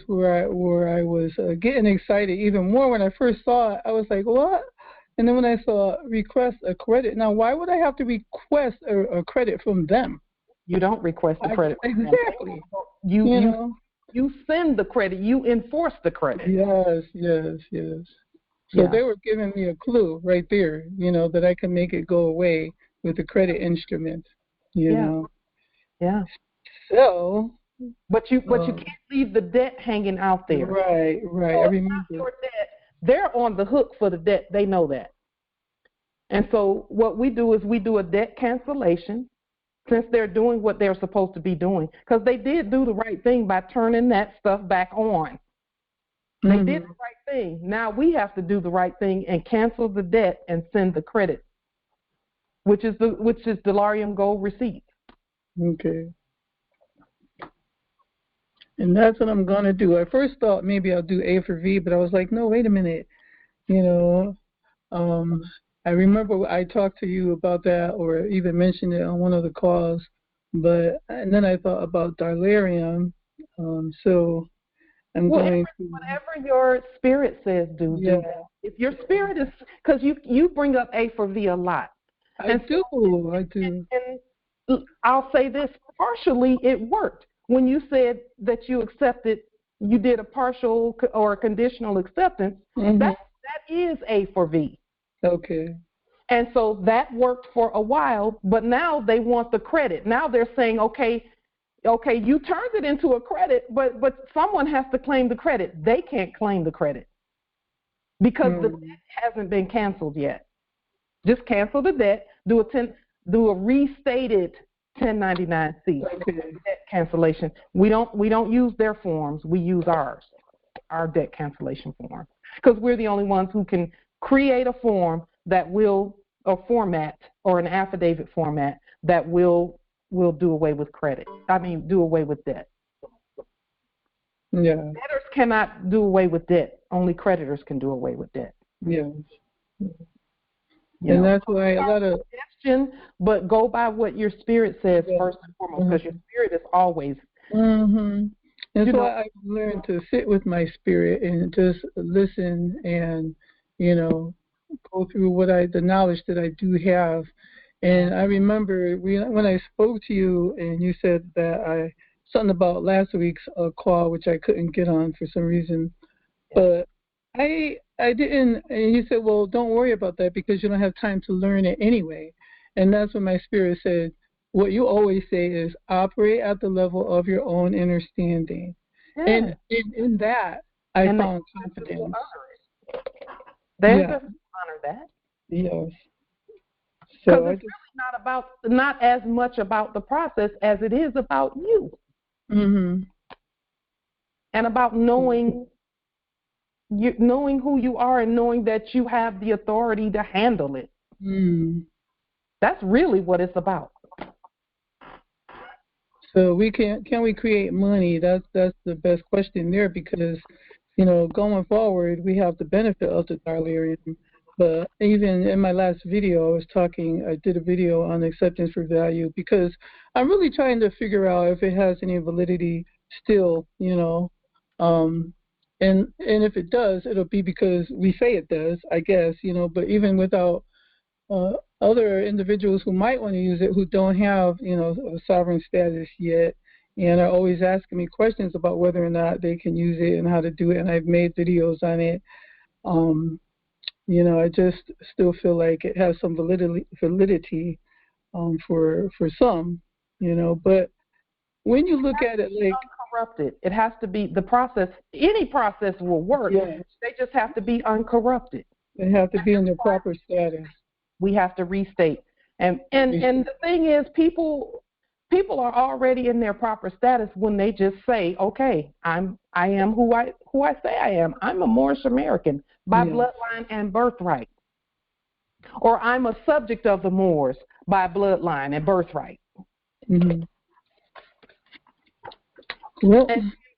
where I was getting excited even more. When I first saw it, I was like, what? And then when I saw request a credit, now why would I have to request a credit from them? You don't request the credit. Exactly. You send the credit. You enforce the credit. Yes. So they were giving me a clue right there, that I can make it go away with the credit instrument, know. Yeah. So, but you can't leave the debt hanging out there. Right. So I remember. your debt. They're on the hook for the debt. They know that. And so what we do is we do a debt cancellation since they're doing what they're supposed to be doing, because they did do the right thing by turning that stuff back on. They did the right thing. Now we have to do the right thing and cancel the debt and send the credit, which is Delarium Gold receipt. Okay. And that's what I'm going to do. I first thought maybe I'll do A for V, but I was like, no, wait a minute. I remember I talked to you about that or even mentioned it on one of the calls, and then I thought about Darlarium. So I'm going to... Whatever your spirit says, do that. If your spirit is, because you bring up A for V a lot. I do. And I'll say this, partially it worked. When you said that you accepted, you did a partial or a conditional acceptance, that is A for V. Okay. And so that worked for a while, but now they want the credit. Now they're saying, okay, you turned it into a credit, but someone has to claim the credit. They can't claim the credit because the debt hasn't been canceled yet. Just cancel the debt, do a restated 1099-C debt cancellation. We don't use their forms. We use ours, our debt cancellation form, because we're the only ones who can create a form that will, or format, or an affidavit format that will do away with credit. Do away with debt. Yeah. Debtors cannot do away with debt. Only creditors can do away with debt. Yes. And that's why a lot of... But go by what your spirit says first and foremost, because your spirit is always... And so I've learned to sit with my spirit and just listen and, go through the knowledge that I do have. And I remember when I spoke to you and you said that something about last week's call, which I couldn't get on for some reason, but I didn't, and you said, well, don't worry about that because you don't have time to learn it anyway. And that's when my spirit said, what you always say is operate at the level of your own understanding. And in that, I found confidence. There's a honor that. Yes. Because it's really not as much about the process as it is about you. And about knowing who you are and knowing that you have the authority to handle it. That's really what it's about. So can we create money? That's the best question there because, going forward, we have the benefit of the Darlarium. But even in my last video, I did a video on acceptance for value because I'm really trying to figure out if it has any validity still, and if it does, it'll be because we say it does, I guess, but even without other individuals who might want to use it who don't have, a sovereign status yet and are always asking me questions about whether or not they can use it and how to do it, and I've made videos on it. I just still feel like it has some validity for some, but when you look at it like uncorrupted, it has to be the process. Any process will work. Yes. They just have to be uncorrupted. They have to be in their proper status. We have to restate. And the thing is, people are already in their proper status when they just say, okay, I am who I say I am. I'm a Moorish American by bloodline and birthright. Or I'm a subject of the Moors by bloodline and birthright. And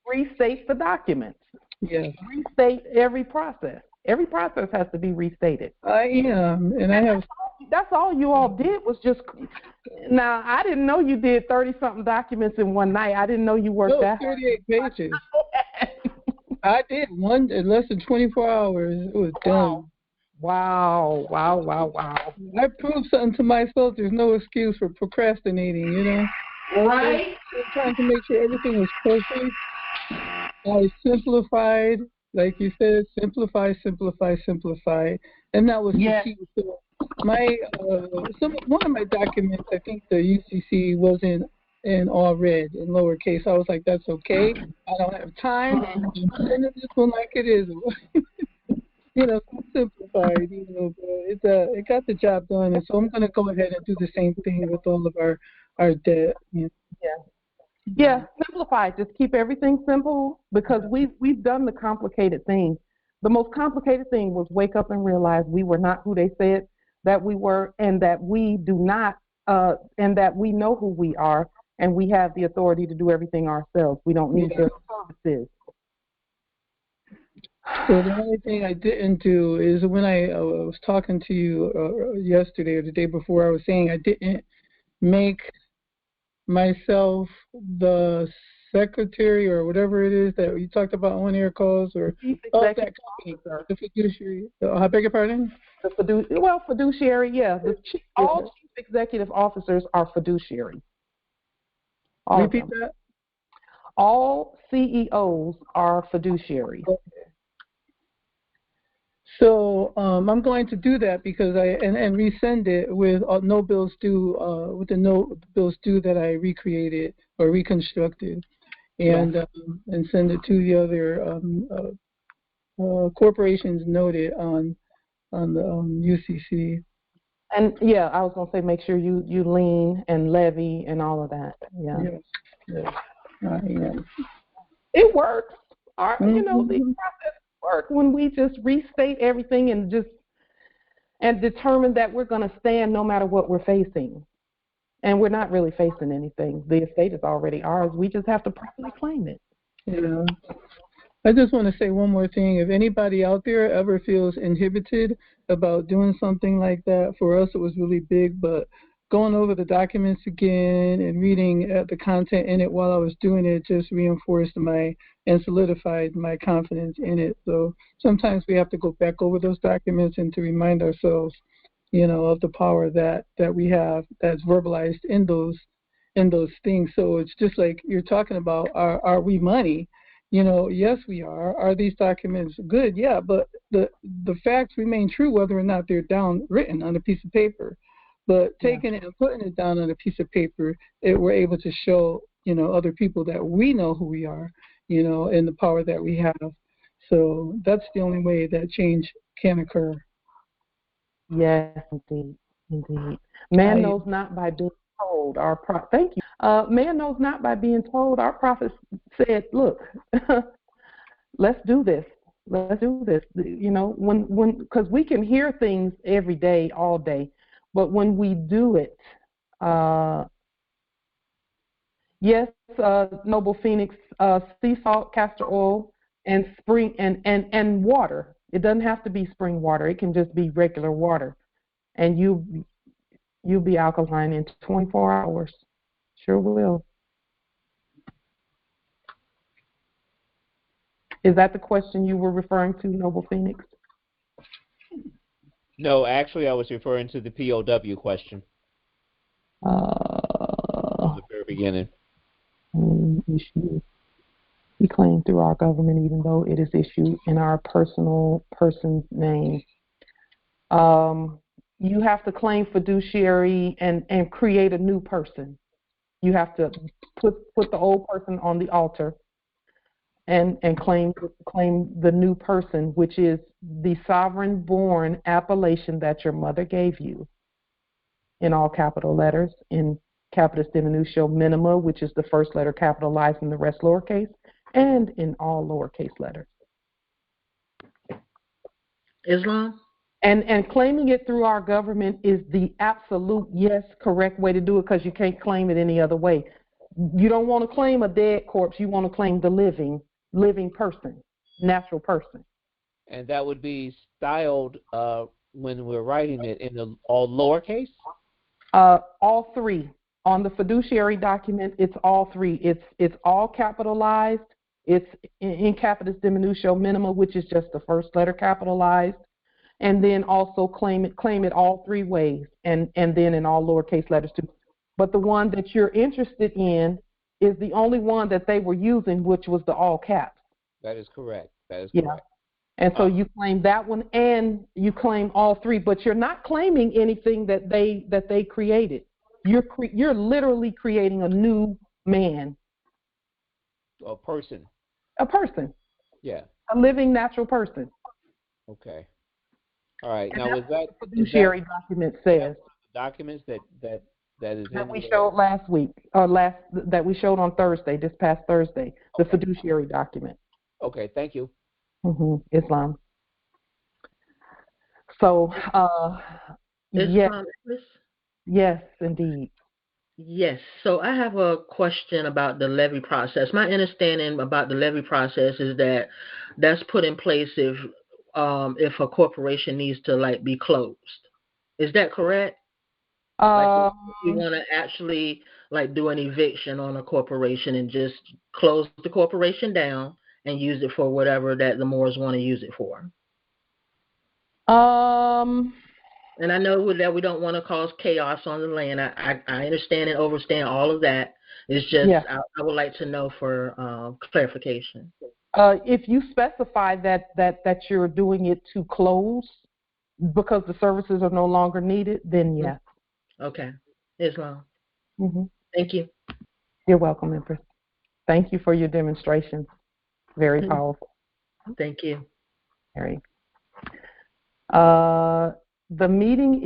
restate the documents. Yes. Restate every process. Every process has to be restated. I am, and I have. That's all you all did was just. Now I didn't know you did 30-something documents in one night. I didn't know you worked that. 38 pages. I did one in less than 24 hours. It was done. Wow! I proved something to myself. There's no excuse for procrastinating. Right. I was trying to make sure everything was perfect. I simplified. Like you said, simplify, and that was the key. So one of my documents, I think the UCC wasn't and all red in lowercase. I was like, that's okay. I don't have time. I'm sending this one like it is. Simplified, but it got the job done. And so I'm going to go ahead and do the same thing with all of our debt. Yeah, simplify it. Just keep everything simple because we've done the complicated thing. The most complicated thing was wake up and realize we were not who they said that we were, and that we do not, and that we know who we are, and we have the authority to do everything ourselves. We don't need their services. So the only thing I didn't do is when I was talking to you yesterday or the day before, I was saying I didn't make myself the secretary or whatever it is that you talked about on air calls or of that company, the fiduciary. I beg your pardon? Fiduciary, yeah. All chief executive officers are fiduciary. Repeat that? All CEOs are fiduciaries. Okay. So I'm going to do that because and resend it with no bills due, with the no bills due that I recreated or reconstructed, and send it to the other corporations noted on the UCC. And yeah, I was gonna say make sure you lien and levy and all of that. Yeah. Yes. I am. It works. The process works when we just restate everything and determine that we're going to stand no matter what we're facing. And we're not really facing anything. The estate is already ours. We just have to properly claim it. Yeah. I just want to say one more thing. If anybody out there ever feels inhibited about doing something like that, for us it was really big, but going over the documents again and reading the content in it while I was doing it just reinforced and solidified my confidence in it. So sometimes we have to go back over those documents and to remind ourselves, of the power that we have that's verbalized in those things. So it's just like you're talking about, are we money? Yes, we are. Are these documents good? Yeah, but the facts remain true whether or not they're down written on a piece of paper. But taking it and putting it down on a piece of paper, we're able to show, other people that we know who we are, and the power that we have. So that's the only way that change can occur. Yes, indeed. Man knows not by being told. Thank you. Man knows not by being told. Our prophet said, "Look, let's do this. Let's do this." Because we can hear things every day, all day. But when we do it, yes, Noble Phoenix, sea salt, castor oil, and spring and water. It doesn't have to be spring water. It can just be regular water, and you'll be alkaline in 24 hours. Sure will. Is that the question you were referring to, Noble Phoenix? No, actually, I was referring to the POW question. From the very beginning. Issue. We claim through our government, even though it is issued in our person's name. You have to claim fiduciary and create a new person. You have to put the old person on the altar and claim the new person, which is the sovereign-born appellation that your mother gave you, in all capital letters, in capitis diminutio minima, which is the first letter capitalized and the rest lowercase, and in all lowercase letters. Islam? And claiming it through our government is the absolute, yes, correct way to do it, because you can't claim it any other way. You don't want to claim a dead corpse. You want to claim the living person, natural person. And that would be styled when we're writing it in all lowercase? All three. On the fiduciary document, it's all three. It's all capitalized. It's in capitis diminutio minima, which is just the first letter capitalized. And then also claim it all three ways, and then in all lowercase letters too. But the one that you're interested in is the only one that they were using, which was the all caps. That is correct. Correct. And so you claim that one, and you claim all three, but you're not claiming anything that they created. you're literally creating a new man, a person. Yeah. A living, natural person. Okay. All right. And now, was that the fiduciary document says? Documents that is that in we the, showed last week, or that we showed on Thursday, this past Thursday, the fiduciary document. Okay. Thank you. Islam. So, yes, indeed. Yes. So I have a question about the levy process. My understanding about the levy process is that that's put in place if a corporation needs to be closed. Is that correct? If we want to actually do an eviction on a corporation and just close the corporation down and use it for whatever that the Moors want to use it for. And I know that we don't want to cause chaos on the land. I understand and understand all of that. It's just I would like to know for clarification. If you specify that you're doing it to close because the services are no longer needed, then yes. Okay. Islam. Thank you. You're welcome, Empress. Thank you for your demonstration. Very powerful. Thank you. Mary. The meeting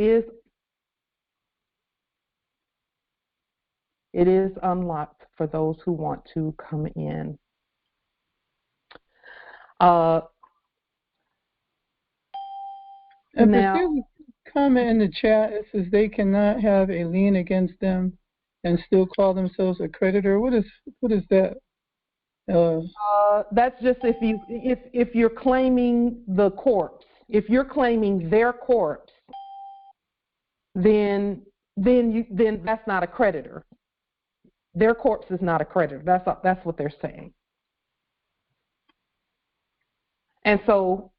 is unlocked for those who want to come in. If there's a comment in the chat, it says they cannot have a lien against them and still call themselves a creditor. What is that? That's just if you're claiming the corpse. If you're claiming their corpse, then that's not a creditor. Their corpse is not a creditor. That's what they're saying. And so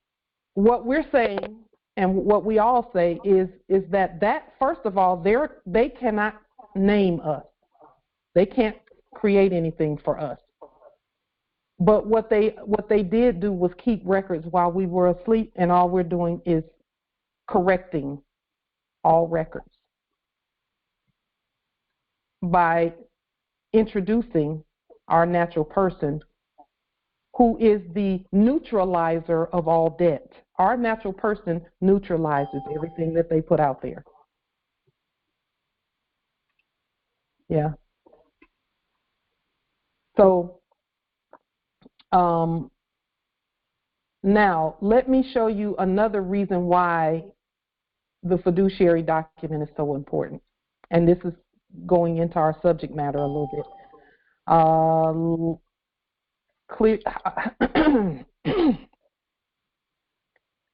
what we're saying and what we all say is that first of all, they cannot name us. They can't create anything for us. But what they did do was keep records while we were asleep, and all we're doing is correcting all records by introducing our natural person, who is the neutralizer of all debt. Our natural person neutralizes everything that they put out there. Yeah. So now let me show you another reason why the fiduciary document is so important. And this is going into our subject matter a little bit.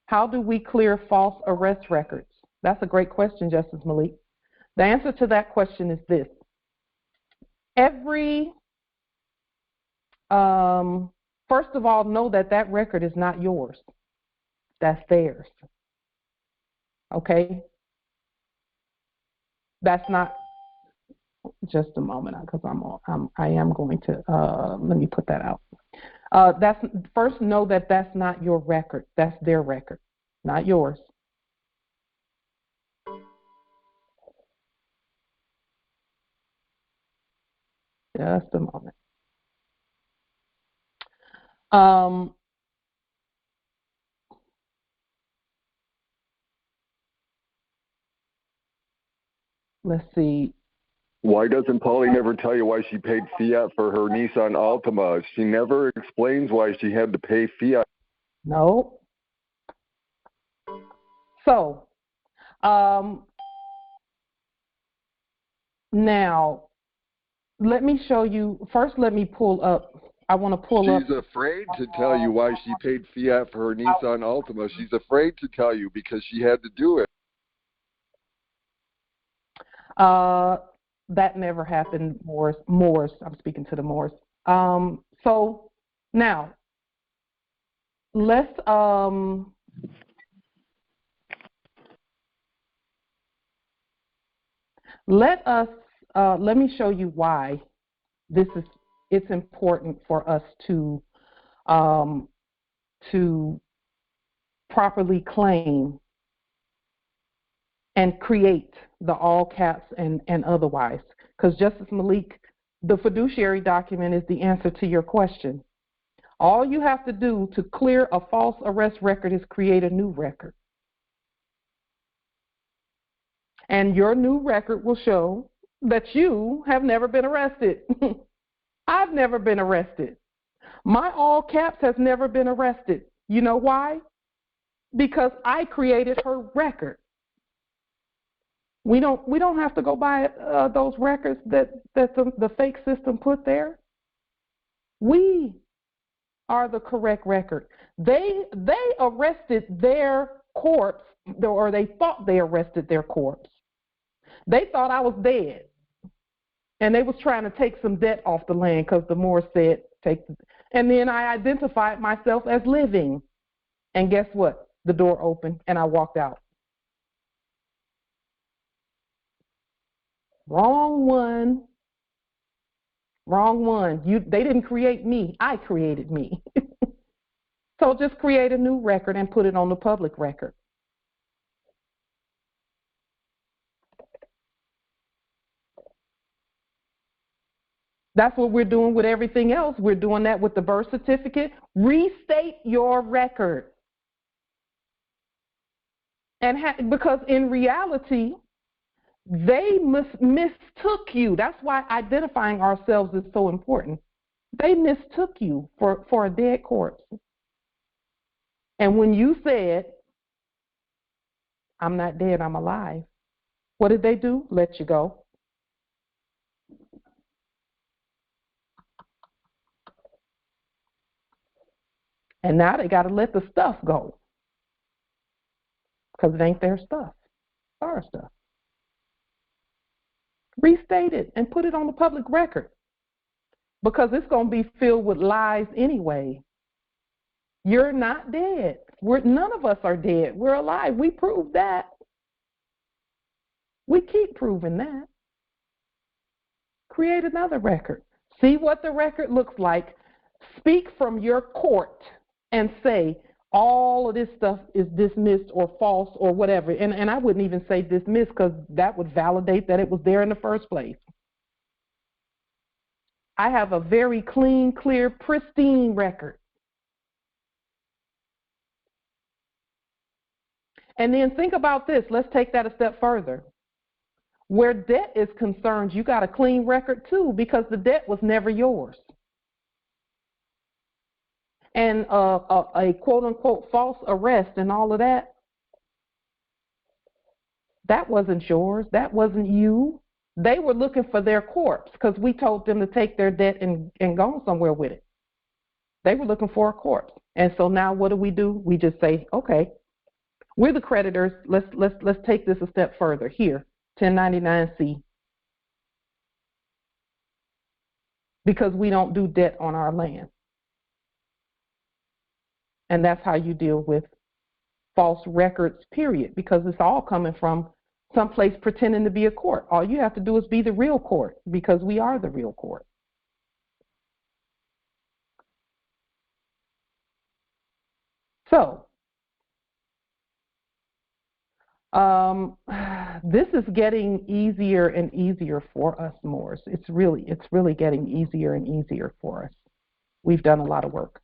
How do we clear false arrest records? That's a great question, Justice Malik. The answer to that question is this. First of all, know that record is not yours. That's theirs. Okay? That's not, just a moment, because I am going to, let me put that out. First know that that's not your record. That's their record, not yours. Just a moment. Let's see. Why doesn't Pauline ever tell you why she paid fiat for her Nissan Altima? She never explains why she had to pay fiat. No. So, now, let me show you. First, let me pull up. I want to pull up. She's afraid to tell you why she paid fiat for her Nissan Altima. She's afraid to tell you because she had to do it. That never happened, Moors. I'm speaking to the Moors. So now let's let me show you why it's important for us to properly claim and create the all caps and otherwise. Because Justice Malik, the fiduciary document is the answer to your question. All you have to do to clear a false arrest record is create a new record. And your new record will show that you have never been arrested. I've never been arrested. My all caps has never been arrested. You know why? Because I created her record. We don't have to go by those records that the fake system put there. We are the correct record. They arrested their corpse, or they thought they arrested their corpse. They thought I was dead, and they was trying to take some debt off the land because the Moors said take. And then I identified myself as living, and guess what? The door opened, and I walked out. Wrong one. Wrong one. They didn't create me. I created me. So just create a new record and put it on the public record. That's what we're doing with everything else. We're doing that with the birth certificate. Restate your record. And because in reality, they mistook you. That's why identifying ourselves is so important. They mistook you for a dead corpse. And when you said, I'm not dead, I'm alive, what did they do? Let you go. And now they got to let the stuff go. Because it ain't their stuff. It's our stuff. Restate it and put it on the public record. Because it's going to be filled with lies anyway. You're not dead. None of us are dead. We're alive. We proved that. We keep proving that. Create another record. See what the record looks like. Speak from your court and say, all of this stuff is dismissed or false or whatever. And I wouldn't even say dismissed because that would validate that it was there in the first place. I have a very clean, clear, pristine record. And then think about this. Let's take that a step further. Where debt is concerned, you got a clean record too because the debt was never yours. And a quote-unquote false arrest and all of that, that wasn't yours. That wasn't you. They were looking for their corpse because we told them to take their debt and go somewhere with it. They were looking for a corpse. And so now what do? We just say, okay, we're the creditors. Let's take this a step further. Here, 1099-C. Because we don't do debt on our land. And that's how you deal with false records, period, because it's all coming from someplace pretending to be a court. All you have to do is be the real court because we are the real court. So, this is getting easier and easier for us, Moors. It's really getting easier and easier for us. We've done a lot of work.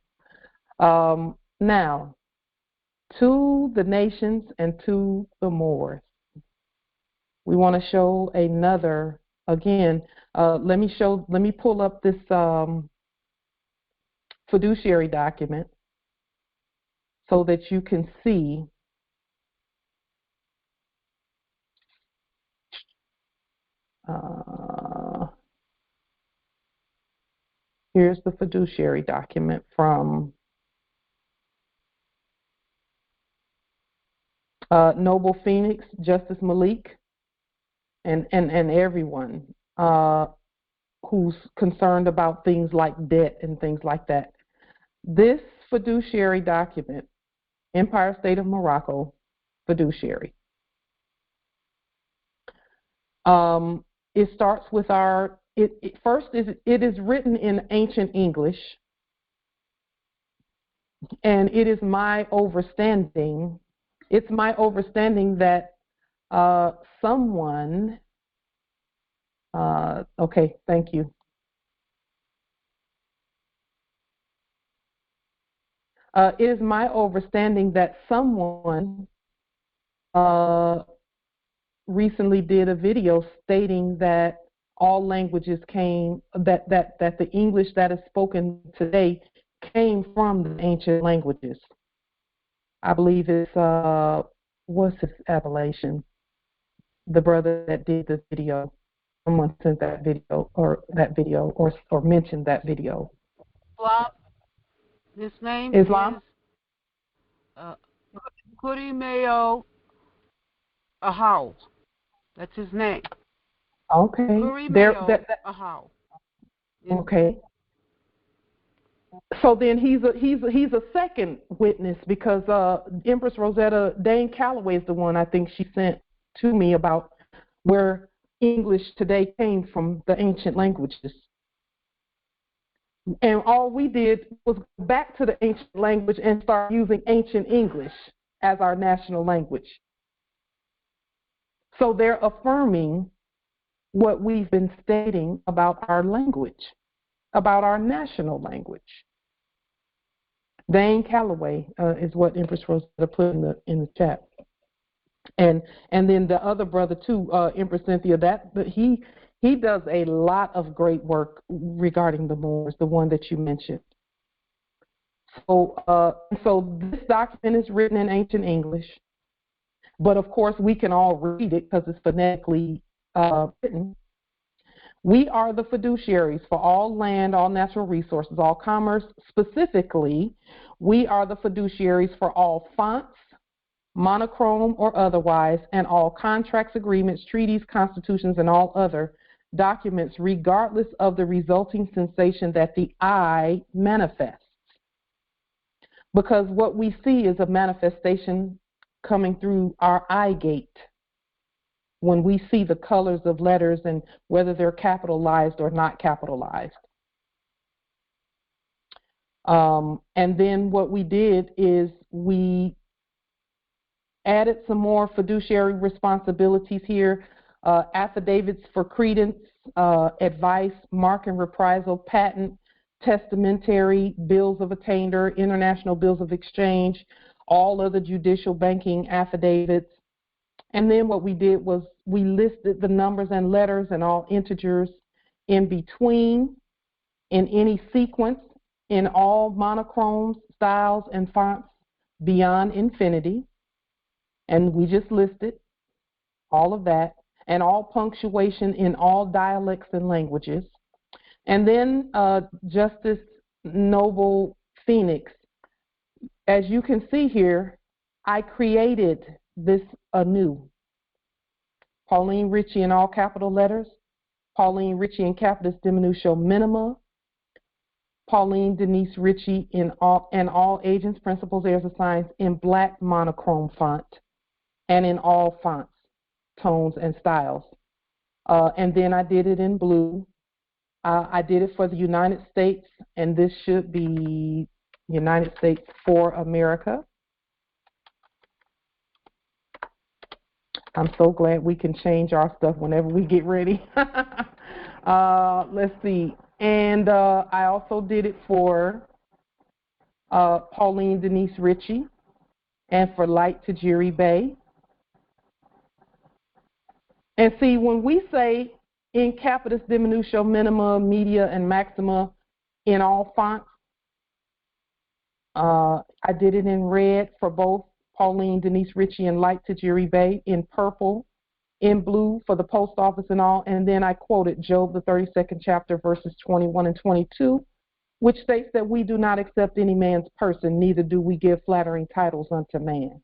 Now, to the nations and to the Moors, we want to show another. Again, let me pull up this fiduciary document so that you can see. Here's the fiduciary document from Noble Phoenix, Justice Malik, and everyone who's concerned about things like debt and things like that. This fiduciary document, Empire State of Morocco fiduciary, it starts with it is written in ancient English, and it's my understanding that Someone, okay, thank you. It is my understanding that someone recently did a video stating that all languages came, that the English that is spoken today came from the ancient languages. I believe it's, what's his appellation? The brother that did the video. Someone sent that video or mentioned that video. Islam. His name Islam? is Kurimeo Ahau. That's his name. Okay. Kurimeo Ahau. Okay. So then he's a second witness, because Empress Rosetta Dane Calloway is the one I think she sent to me about where English today came from the ancient languages. And all we did was go back to the ancient language and start using ancient English as our national language. So they're affirming what we've been stating about our language, about our national language. Dane Calloway is what Empress Rosetta put in the chat. And then the other brother too, Empress Cynthia, he does a lot of great work regarding the Moors, the one that you mentioned. So this document is written in ancient English, but of course we can all read it because it's phonetically written. We are the fiduciaries for all land, all natural resources, all commerce. Specifically, we are the fiduciaries for all fonts, monochrome or otherwise, and all contracts, agreements, treaties, constitutions, and all other documents, regardless of the resulting sensation that the eye manifests. Because what we see is a manifestation coming through our eye gate when we see the colors of letters and whether they're capitalized or not capitalized. And then what we did is we added some more fiduciary responsibilities here, affidavits for credence, advice, mark and reprisal, patent, testamentary, bills of attainder, international bills of exchange, all other judicial banking affidavits. And then what we did was we listed the numbers and letters and all integers in between, in any sequence, in all monochromes, styles, and fonts beyond infinity. And we just listed all of that, and all punctuation in all dialects and languages. And then Justice Noble Phoenix, as you can see here, I created this anew. Pauline Ritchie in all capital letters, Pauline Ritchie in capitis diminution minima, Pauline Denise Ritchie in all agents, principals, heirs, and signs in black monochrome font and in all fonts, tones, and styles. And then I did it in blue. I did it for the United States, and this should be United States for America. I'm so glad we can change our stuff whenever we get ready. Let's see. And I also did it for Pauline Denise Ritchie and for Light Tajiri Bay. And see, when we say in capitis diminution minima, media, and maxima in all fonts, I did it in red for both Pauline Denise Ritchie and Light Tajiri Bay, in purple, in blue for the post office and all, and then I quoted Job, the 32nd chapter, verses 21 and 22, which states that we do not accept any man's person, neither do we give flattering titles unto man.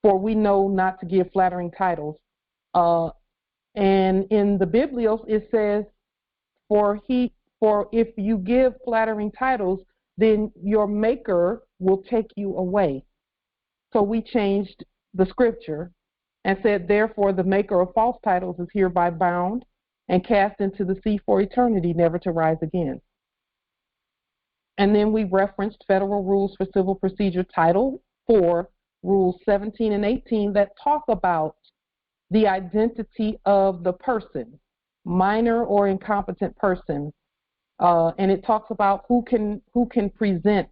For we know not to give flattering titles. And in the Biblios, it says, for if you give flattering titles, then your maker will take you away. So we changed the scripture and said, therefore the maker of false titles is hereby bound and cast into the sea for eternity, never to rise again. And then we referenced Federal Rules for Civil Procedure Title 4, Rules 17 and 18 that talk about the identity of the person, minor or incompetent person, and it talks about who can present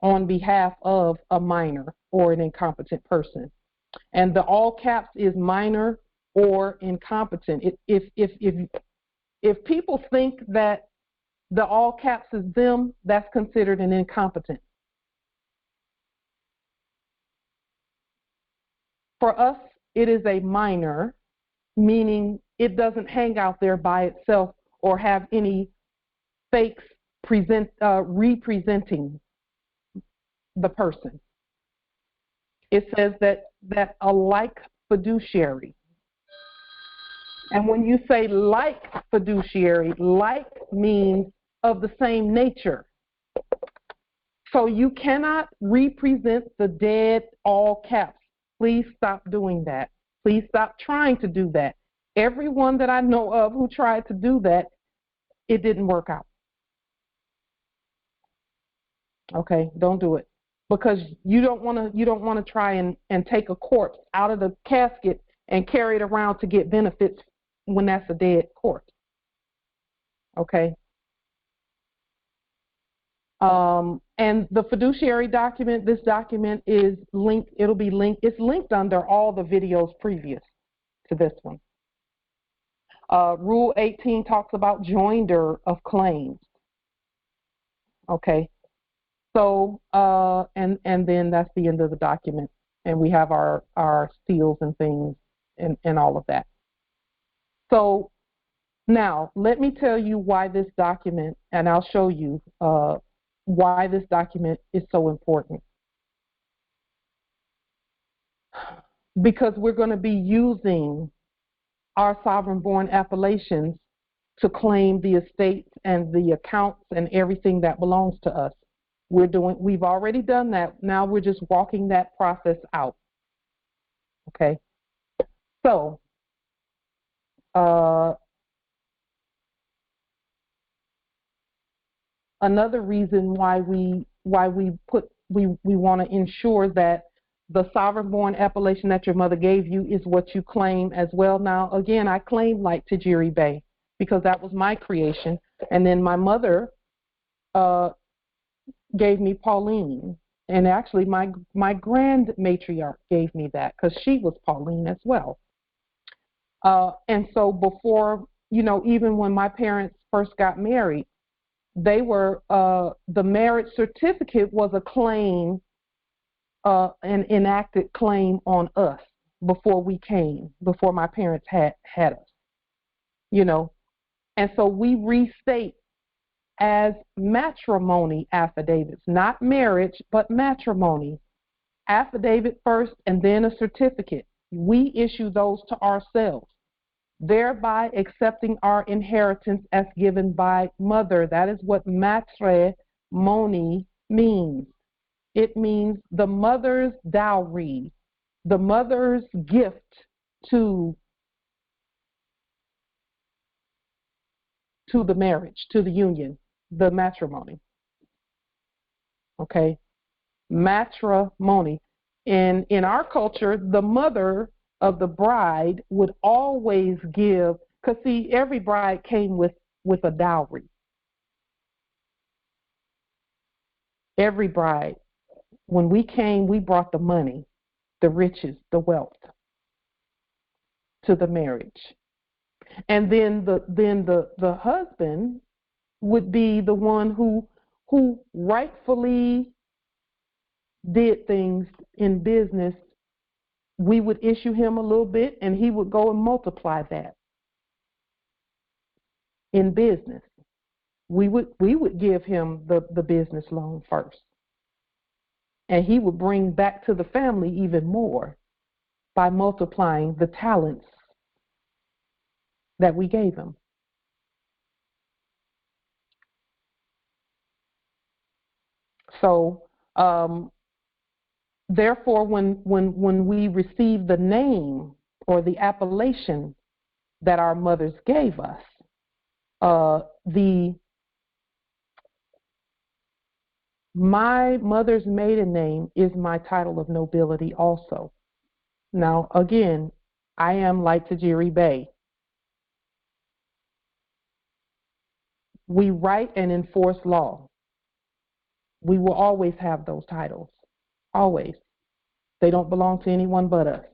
on behalf of a minor or an incompetent person. And the all caps is minor or incompetent. If people think that the all caps is them, that's considered an incompetent. For us, it is a minor, meaning it doesn't hang out there by itself or have any fakes representing the person. It says that a like fiduciary. And when you say like fiduciary, like means of the same nature. So you cannot represent the dead all caps. Please stop doing that. Please stop trying to do that. Everyone that I know of who tried to do that, it didn't work out. Okay, don't do it. Because you don't want to try and take a corpse out of the casket and carry it around to get benefits when that's a dead corpse. Okay. And the fiduciary document, this document is linked, it'll be linked, it's linked under all the videos previous to this one. Rule 18 talks about joinder of claims. Okay. So, and then that's the end of the document. And we have our seals and things and all of that. So now let me tell you why this document, and I'll show you why this document is so important. Because we're going to be using our sovereign-born appellations to claim the estates and the accounts and everything that belongs to us. We've already done that. Now we're just walking that process out. Okay. So, another reason why we want to ensure that the sovereign-born appellation that your mother gave you is what you claim as well. Now, again, I claim like Tajiri Bay because that was my creation, and then my mother gave me Pauline, and actually my grand matriarch gave me that because she was Pauline as well. And so before, even when my parents first got married, they were the marriage certificate was a claim, an enacted claim on us before my parents had us, and so we restate as matrimony affidavits, not marriage, but matrimony. Affidavit first and then a certificate. We issue those to ourselves, thereby accepting our inheritance as given by mother. That is what matrimony means. It means the mother's dowry, the mother's gift to the marriage, to the union, the matrimony. Okay? Matrimony. In our culture, the mother of the bride would always give, because see, every bride came with a dowry. Every bride. When we came, we brought the money, the riches, the wealth to the marriage. And then the husband would be the one who rightfully did things in business. We would issue him a little bit and he would go and multiply that in business. We would give him the business loan first. And he would bring back to the family even more by multiplying the talents that we gave him. So, therefore, when we receive the name or the appellation that our mothers gave us, My mother's maiden name is my title of nobility also. Now, again, I am like Tajiri Bey. We write and enforce law. We will always have those titles. Always. They don't belong to anyone but us.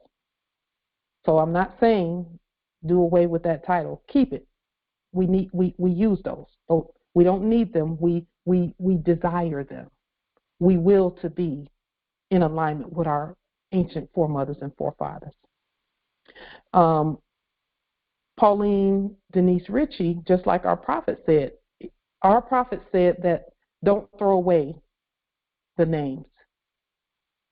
So I'm not saying do away with that title. Keep it. We use those. So we don't need them. We desire them. We will to be in alignment with our ancient foremothers and forefathers. Pauline Denise Ritchie, just like our prophet said that don't throw away the names.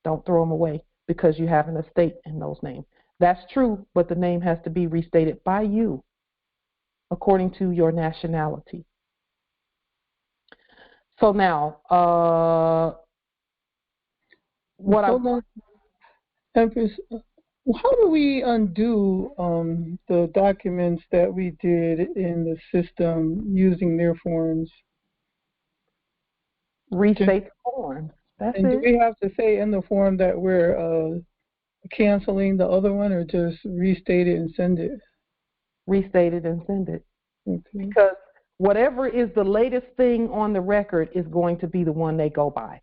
Don't throw them away because you have an estate in those names. That's true, but the name has to be restated by you according to your nationality. So now, Empress, how do we undo the documents that we did in the system using their forms? Restate the forms. That's and it. Do we have to say in the form that we're canceling the other one, or just restate it and send it? Restate it and send it. Okay. Because whatever is the latest thing on the record is going to be the one they go by.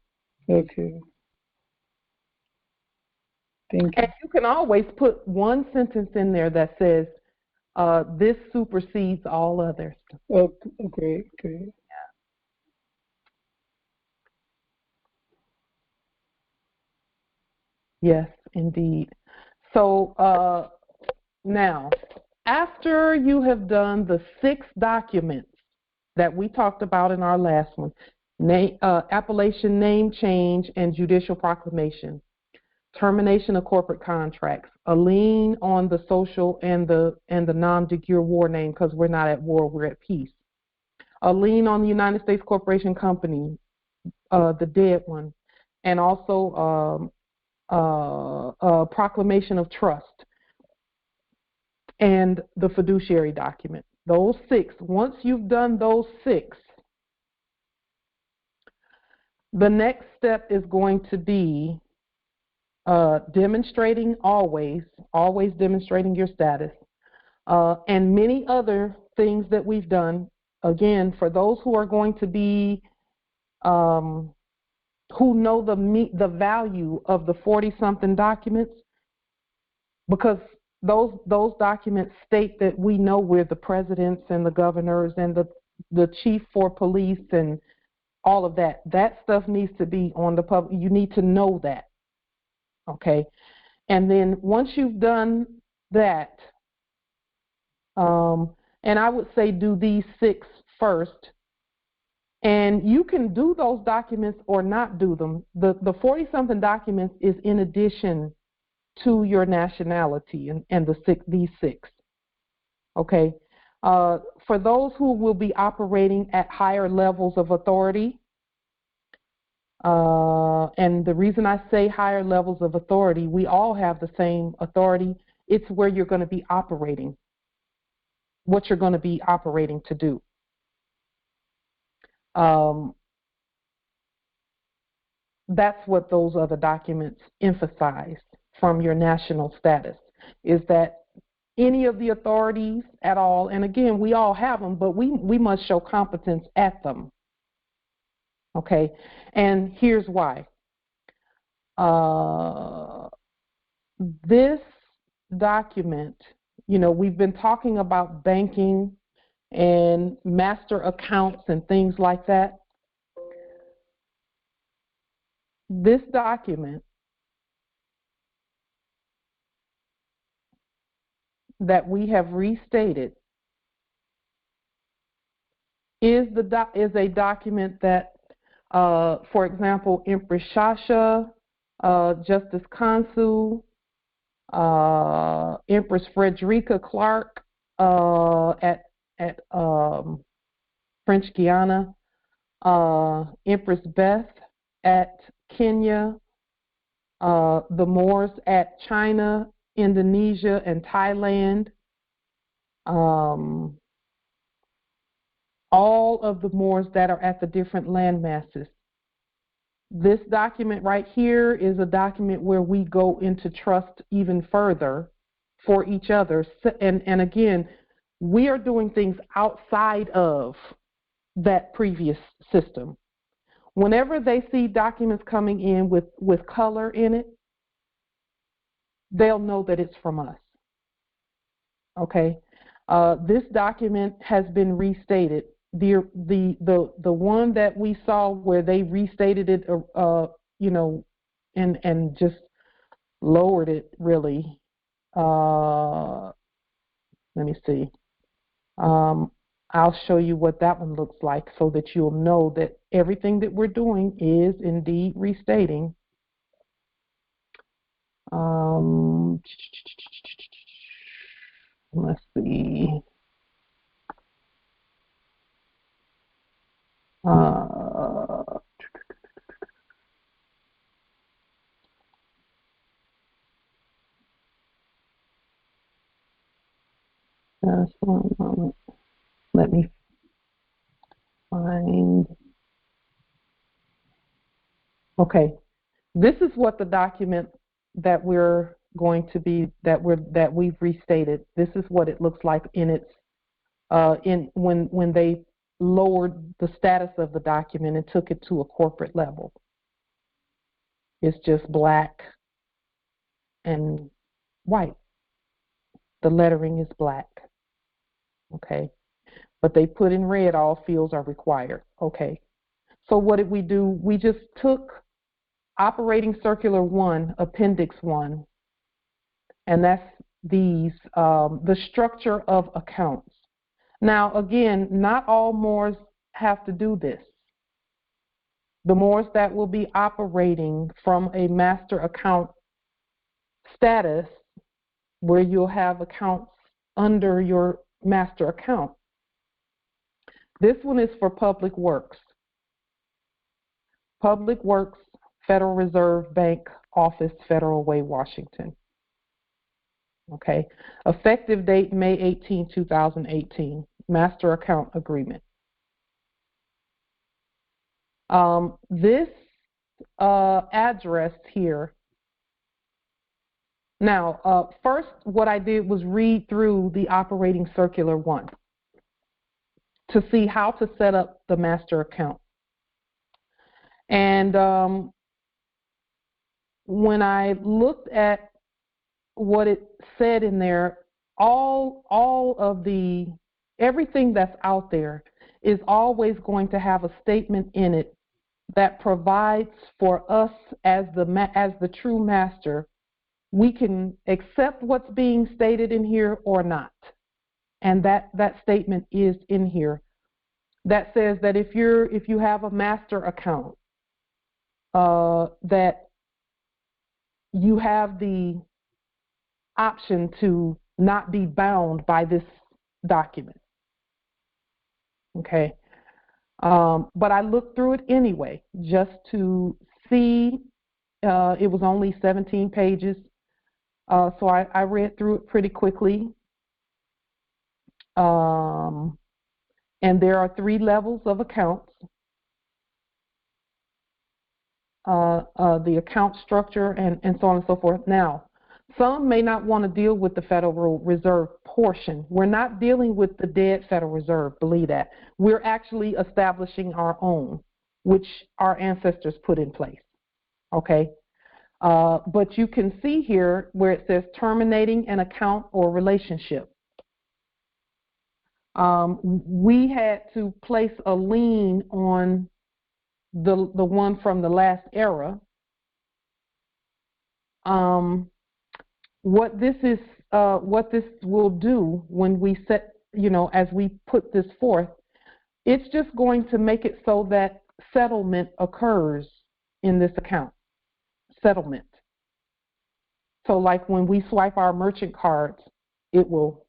Okay. Thank you. And you can always put one sentence in there that says, this supersedes all others. Oh, great. Yes, indeed. So now, after you have done the 6 documents that we talked about in our last one, appellation name change and judicial proclamation, termination of corporate contracts, a lien on the social and the non-de jure war name because we're not at war, we're at peace, a lien on the United States Corporation Company, the dead one, and also a proclamation of trust and the fiduciary document. Those 6, once you've done those 6, the next step is going to be demonstrating always demonstrating your status, and many other things that we've done. Again, for those who are going to be, who know the value of the 40-something documents, because those documents state that we know we're the presidents and the governors and the chief for police and all of that. That stuff needs to be on the public. You need to know that. Okay. And then once you've done that, and I would say do these 6 first, and you can do those documents or not do them. The 40-something documents is in addition to your nationality and these 6. Okay. For those who will be operating at higher levels of authority, and the reason I say higher levels of authority, we all have the same authority. It's where you're going to be operating, what you're going to be operating to do. That's what those other documents emphasize from your national status, is that any of the authorities at all, and again, we all have them, but we must show competence at them. Okay, and here's why. This document, we've been talking about banking and master accounts and things like that. This document that we have restated is a document that, for example, Empress Shasha, Justice Kansu, Empress Frederica Clark at French Guiana, Empress Beth at Kenya, the Moors at China, Indonesia, and Thailand. All of the Moors that are at the different land masses This document right here is a document where we go into trust even further for each other. And again, we are doing things outside of that previous system. Whenever they see documents coming in with color in it, they'll know that it's from us. Okay? This document has been restated. The one that we saw where they restated it, and just lowered it really. Let me see. I'll show you what that one looks like so that you'll know that everything that we're doing is indeed restating. Let's see. Just one moment. Let me find. Okay, this is what the document that we're going to be that we've restated. This is what it looks like in its when they lowered the status of the document and took it to a corporate level. It's just black and white. The lettering is black. Okay, but they put in red all fields are required. Okay, so what did we do? We just took Operating Circular 1, Appendix 1, and that's the structure of accounts. Now, again, not all Moors have to do this. The Moors that will be operating from a master account status, where you'll have accounts under your master account. This one is for Public Works. Public Works, Federal Reserve Bank Office, Federal Way, Washington. Okay. Effective date May 18, 2018. Master Account Agreement. This address here. Now, first, what I did was read through the Operating Circular 1 to see how to set up the master account. And when I looked at what it said in there, everything that's out there is always going to have a statement in it that provides for us as the true master. We can accept what's being stated in here or not. And that statement is in here. That says that if you have a master account, that you have the option to not be bound by this document. Okay. But I looked through it anyway, just to see. It was only 17 pages. So I read through it pretty quickly. And there are 3 levels of accounts. The account structure and so on and so forth. Now, some may not want to deal with the Federal Reserve portion. We're not dealing with the dead Federal Reserve, believe that. We're actually establishing our own, which our ancestors put in place. Okay? But you can see here where it says terminating an account or relationship. We had to place a lien on the one from the last era. What this will do when we set, as we put this forth, it's just going to make it so that settlement occurs in this account. Settlement. So like when we swipe our merchant cards, it will,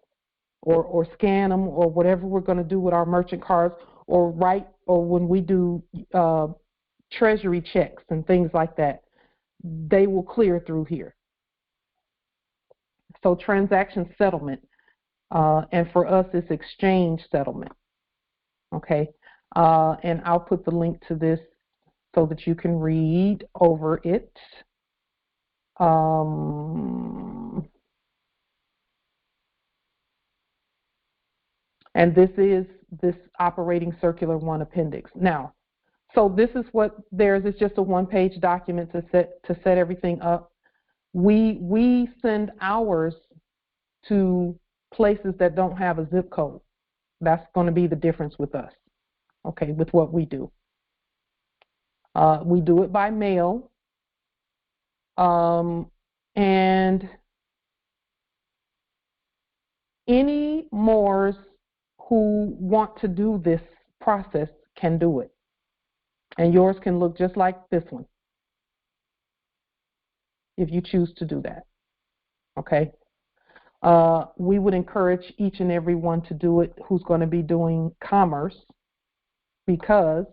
or scan them, or whatever we're going to do with our merchant cards, or when we do treasury checks and things like that, they will clear through here. So transaction settlement, and for us it's exchange settlement. Okay, and I'll put the link to this so that you can read over it. And this is this operating circular 1 appendix. Now, so this is what theirs is, just a one-page document to set everything up. We send ours to places that don't have a zip code. That's going to be the difference with us, okay, with what we do. We do it by mail, and any Moors who want to do this process can do it. And yours can look just like this one, if you choose to do that, okay? We would encourage each and every one to do it who's going to be doing commerce, because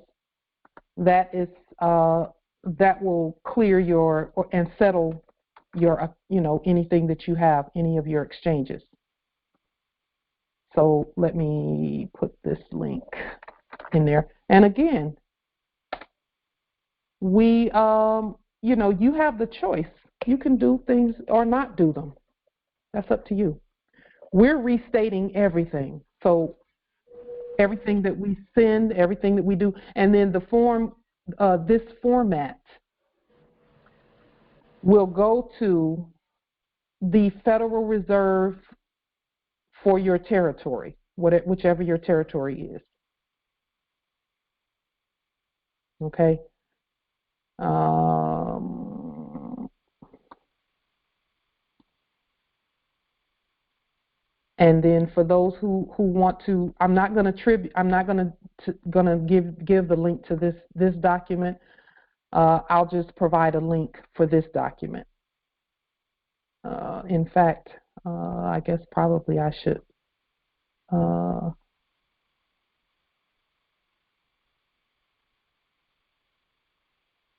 that is that will clear your and settle your anything that you have, any of your exchanges. So let me put this link in there. And again, we you have the choice. You can do things or not do them. That's up to you. We're restating everything. So everything that we send, everything that we do, and then the form, this format will go to the Federal Reserve for your territory, whichever your territory is. Okay. And then for those who want to, I'm not going to give the link to this document. I'll just provide a link for this document. In fact, I guess probably I should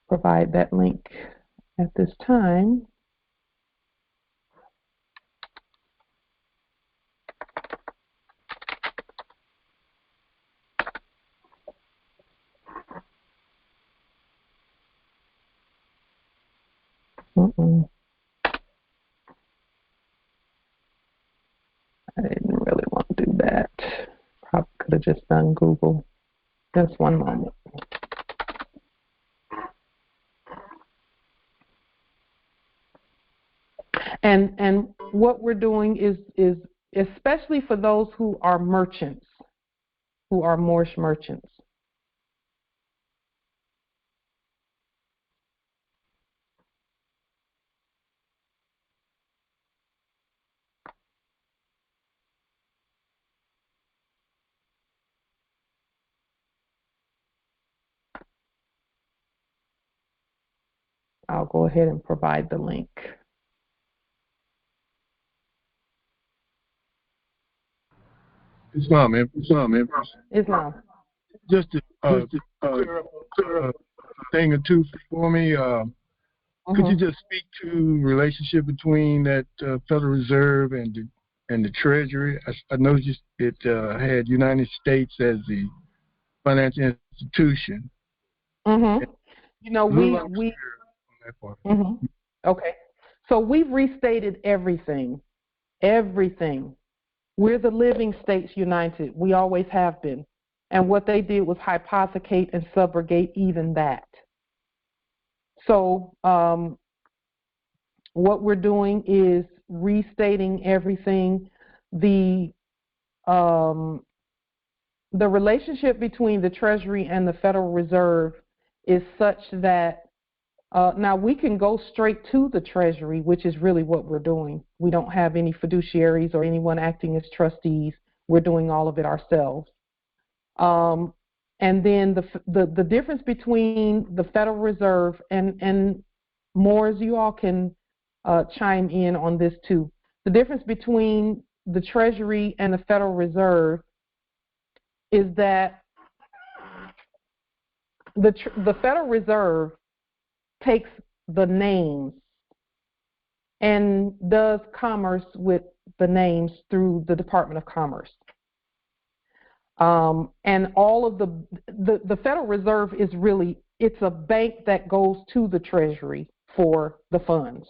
provide that link at this time. I didn't really want to do that. Probably could have just done Google. Just one moment. And what we're doing is especially for those who are merchants, who are Moorish merchants. I'll go ahead and provide the link. Islam. Just to clear up a thing or two for me. Could you just speak to relationship between that Federal Reserve and the Treasury? I noticed it had United States as the financial institution. Okay. So we've restated everything. Everything. We're the living states united. We always have been. And what they did was hypothecate and subrogate even that. So what we're doing is restating everything. The relationship between the Treasury and the Federal Reserve is such that now we can go straight to the Treasury, which is really what we're doing. We don't have any fiduciaries or anyone acting as trustees. We're doing all of it ourselves. And then the difference between the Federal Reserve and Moors, you all can chime in on this too. The difference between the Treasury and the Federal Reserve is that the Federal Reserve takes the names and does commerce with the names through the Department of Commerce. And all of the Federal Reserve is really it's a bank that goes to the Treasury for the funds.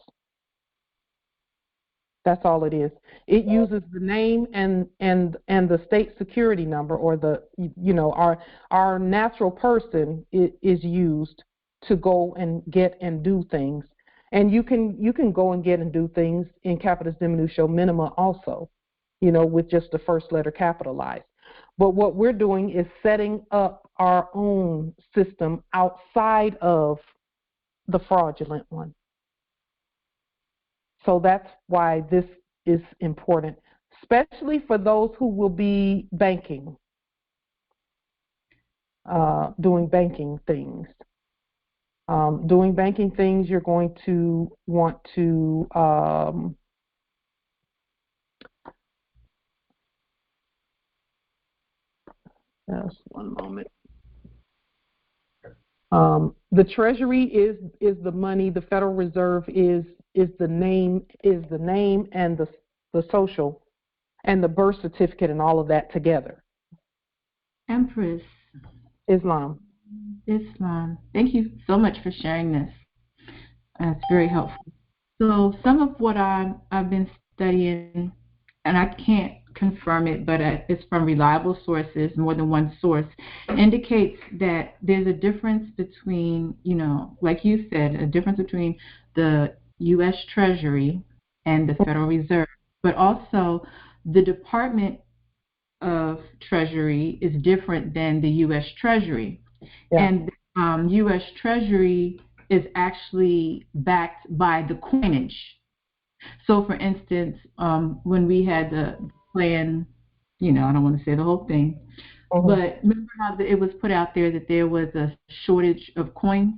That's all it is. It uses the name and the state security number, or the, you know, our natural person is used to go and get and do things. And you can go and get and do things in capitis diminutio minima also, you know, with just the first letter capitalized. But what we're doing is setting up our own system outside of the fraudulent one. So that's why this is important, especially for those who will be banking, doing banking things. Doing banking things, you're going to want to just one moment. The Treasury is the money. The Federal Reserve is the name and the social and the birth certificate and all of that together. Empress. Islam. Thank you so much for sharing this. It's very helpful. So some of what I've been studying, and I can't confirm it, but it's from reliable sources, more than one source, indicates that there's a difference between, you know, like you said, a difference between the U.S. Treasury and the Federal Reserve, but also the Department of Treasury is different than the U.S. Treasury. Yeah. And U.S. Treasury is actually backed by the coinage. So, for instance, when we had the plan, you know, I don't want to say the whole thing, but remember how it was put out there that there was a shortage of coins?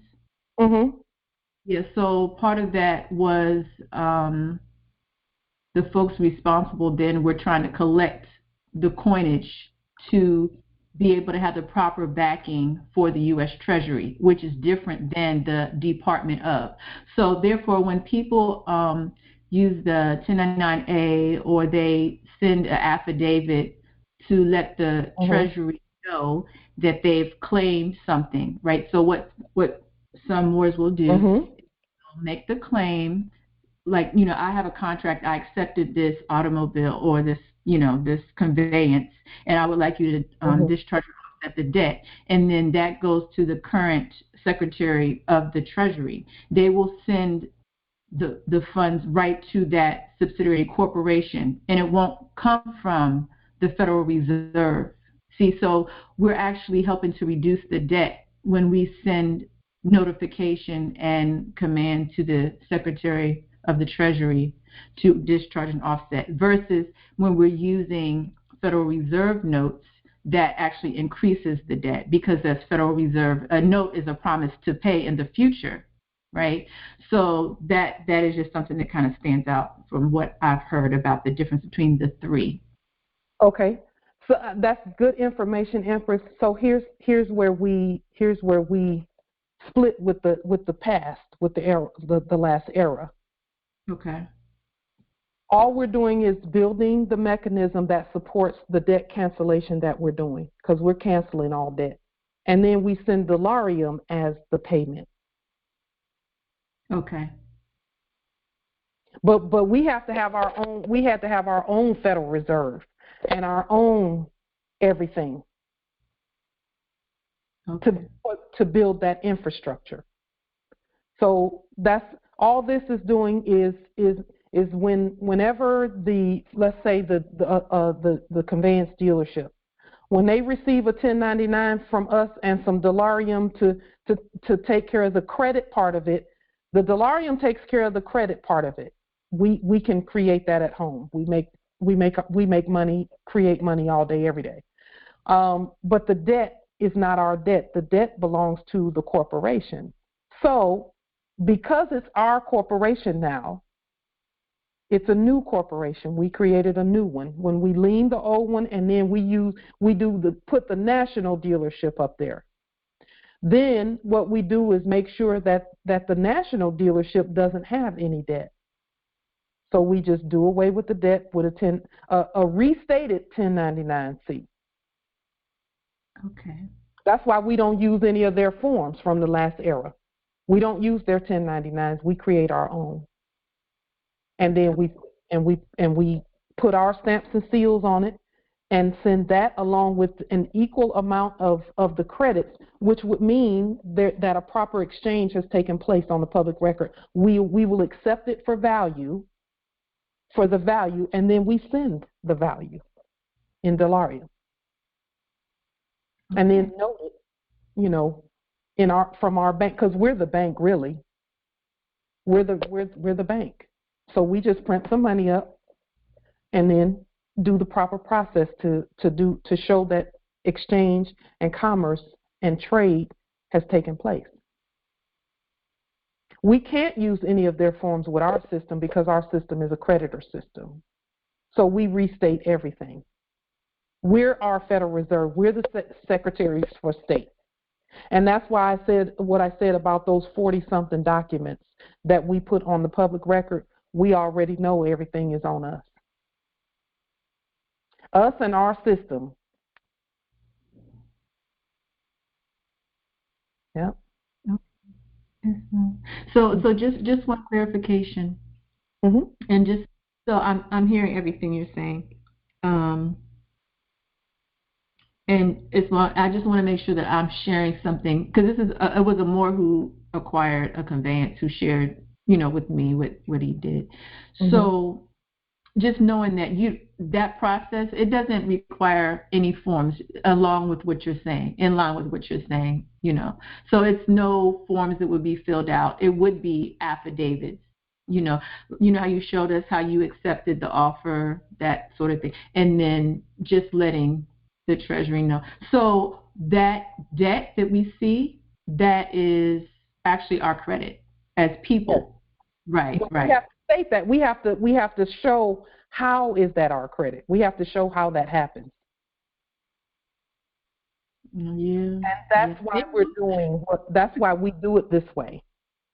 Yeah, so part of that was the folks responsible then were trying to collect the coinage to be able to have the proper backing for the U.S. Treasury, which is different than the Department of. So therefore, when people use the 1099-A or they send an affidavit to let the Treasury know that they've claimed something, right? So what some Moors will do is make the claim, like, you know, I have a contract, I accepted this automobile or this, you know, this conveyance, and I would like you to discharge at the debt. And then that goes to the current Secretary of the Treasury. They will send the funds right to that subsidiary corporation, and it won't come from the Federal Reserve. See, so we're actually helping to reduce the debt when we send notification and command to the Secretary of the Treasury to discharge and offset, versus when we're using Federal Reserve notes, that actually increases the debt, because as Federal Reserve, a note is a promise to pay in the future, right? So that is just something that kind of stands out from what I've heard about the difference between the three. Okay, so that's good information, Empress. So here's where we split with the past, with the era, the last era. Okay. All we're doing is building the mechanism that supports the debt cancellation that we're doing, because we're canceling all debt. And then we send Dolarium as the payment. Okay. But we have to have our own, we had to have our own Federal Reserve and our own everything to build that infrastructure. So that's all this is doing is whenever let's say the conveyance dealership, when they receive a 1099 from us and some Dolarium to take care of the credit part of it, the Dolarium takes care of the credit part of it. We can create that at home. We make money, create money all day, every day. But the debt is not our debt. The debt belongs to the corporation. So because it's our corporation now, it's a new corporation. We created a new one. When we lien the old one, and then put the national dealership up there. Then what we do is make sure that the national dealership doesn't have any debt. So we just do away with the debt with a restated 1099-C. Okay. That's why we don't use any of their forms from the last era. We don't use their 1099s. We create our own, and then we put our stamps and seals on it, and send that along with an equal amount of the credits, which would mean that a proper exchange has taken place on the public record. We will accept it for the value, and then we send the value in dollarium, and then note it, from our bank, because we're the bank, really. We're the bank, so we just print some money up, and then do the proper process to show that exchange and commerce and trade has taken place. We can't use any of their forms with our system because our system is a creditor system. So we restate everything. We're our Federal Reserve. We're the secretaries for state. And that's why I said what I said about those 40-something documents that we put on the public record. We already know everything is on us. Us and our system. Yeah. So just one clarification, and just so I'm hearing everything you're saying, and as long I just want to make sure that I'm sharing something, because this is it was a Moor who acquired a conveyance who shared with me what he did. So just knowing that that process, it doesn't require any forms along with what you're saying, in line with what you're saying, So it's no forms that would be filled out. It would be affidavits, You know how you showed us how you accepted the offer, that sort of thing, and then just letting the Treasury know. So that debt that we see, that is actually our credit as people. Right, well, right. We have to state that. We have to show how is that our credit. We have to show how that happens. Yeah. And that's why we're doing that's why we do it this way.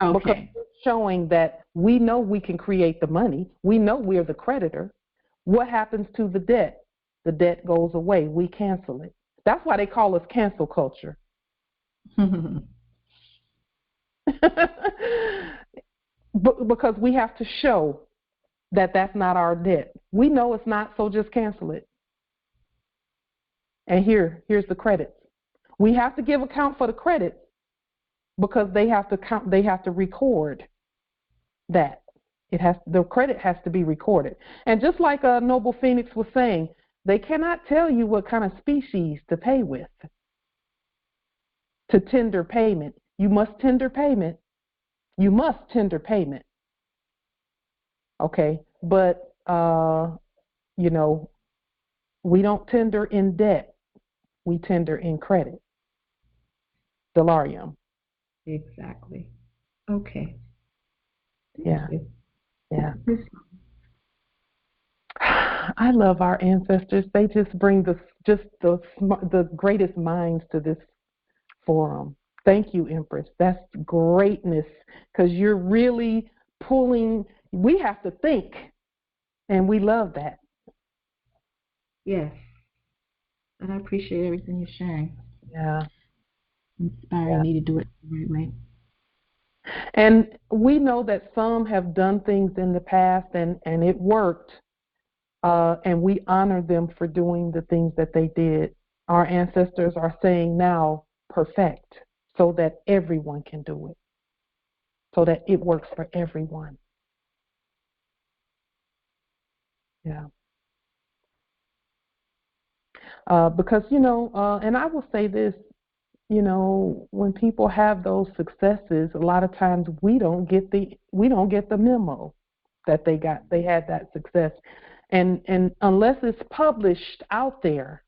Okay. Because we're showing that we know we can create the money. We know we're the creditor. What happens to the debt? The debt goes away. We cancel it. That's why they call us cancel culture. Because we have to show that that's not our debt. We know it's not, so just cancel it. And here's the credits. We have to give account for the credits because they have to record that. The credit has to be recorded. And just like Noble Phoenix was saying, they cannot tell you what kind of species to pay with. To tender payment. You must tender payment. You must tender payment. Okay, but we don't tender in debt. We tender in credit. Dollarium. Exactly. Okay. Yeah. Yeah. I love our ancestors. They just bring the greatest minds to this forum. Thank you, Empress. That's greatness, because you're really pulling. We have to think, and we love that. Yes. And I appreciate everything you're sharing. Yeah. I need to do it the right way. And we know that some have done things in the past and it worked, and we honor them for doing the things that they did. Our ancestors are saying now, perfect, so that everyone can do it, so that it works for everyone. Yeah. Because, and I will say this, when people have those successes, a lot of times we don't get the memo that they had that success, and unless it's published out there.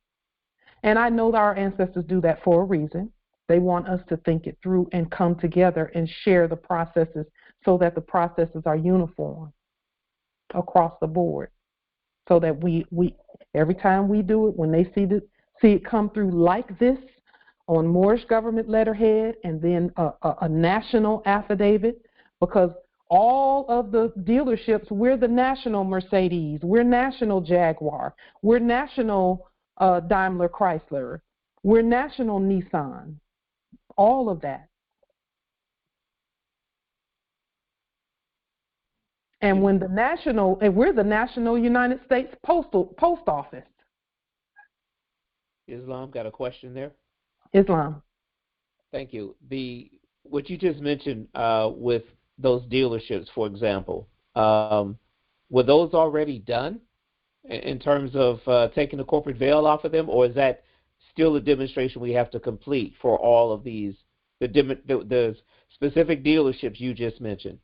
And I know that our ancestors do that for a reason. They want us to think it through and come together and share the processes so that the processes are uniform across the board, so that we every time we do it, when they see it come through like this, on Moorish government letterhead, and then a national affidavit, because all of the dealerships, we're the national Mercedes, we're national Jaguar, we're national Daimler Chrysler, We're national Nissan, all of that. And when the national, and we're the national United States post office. Islam, got a question there? Islam. Thank you. What you just mentioned with those dealerships, for example, were those already done in terms of taking the corporate veil off of them, or is that still a demonstration we have to complete for all of these, the specific dealerships you just mentioned,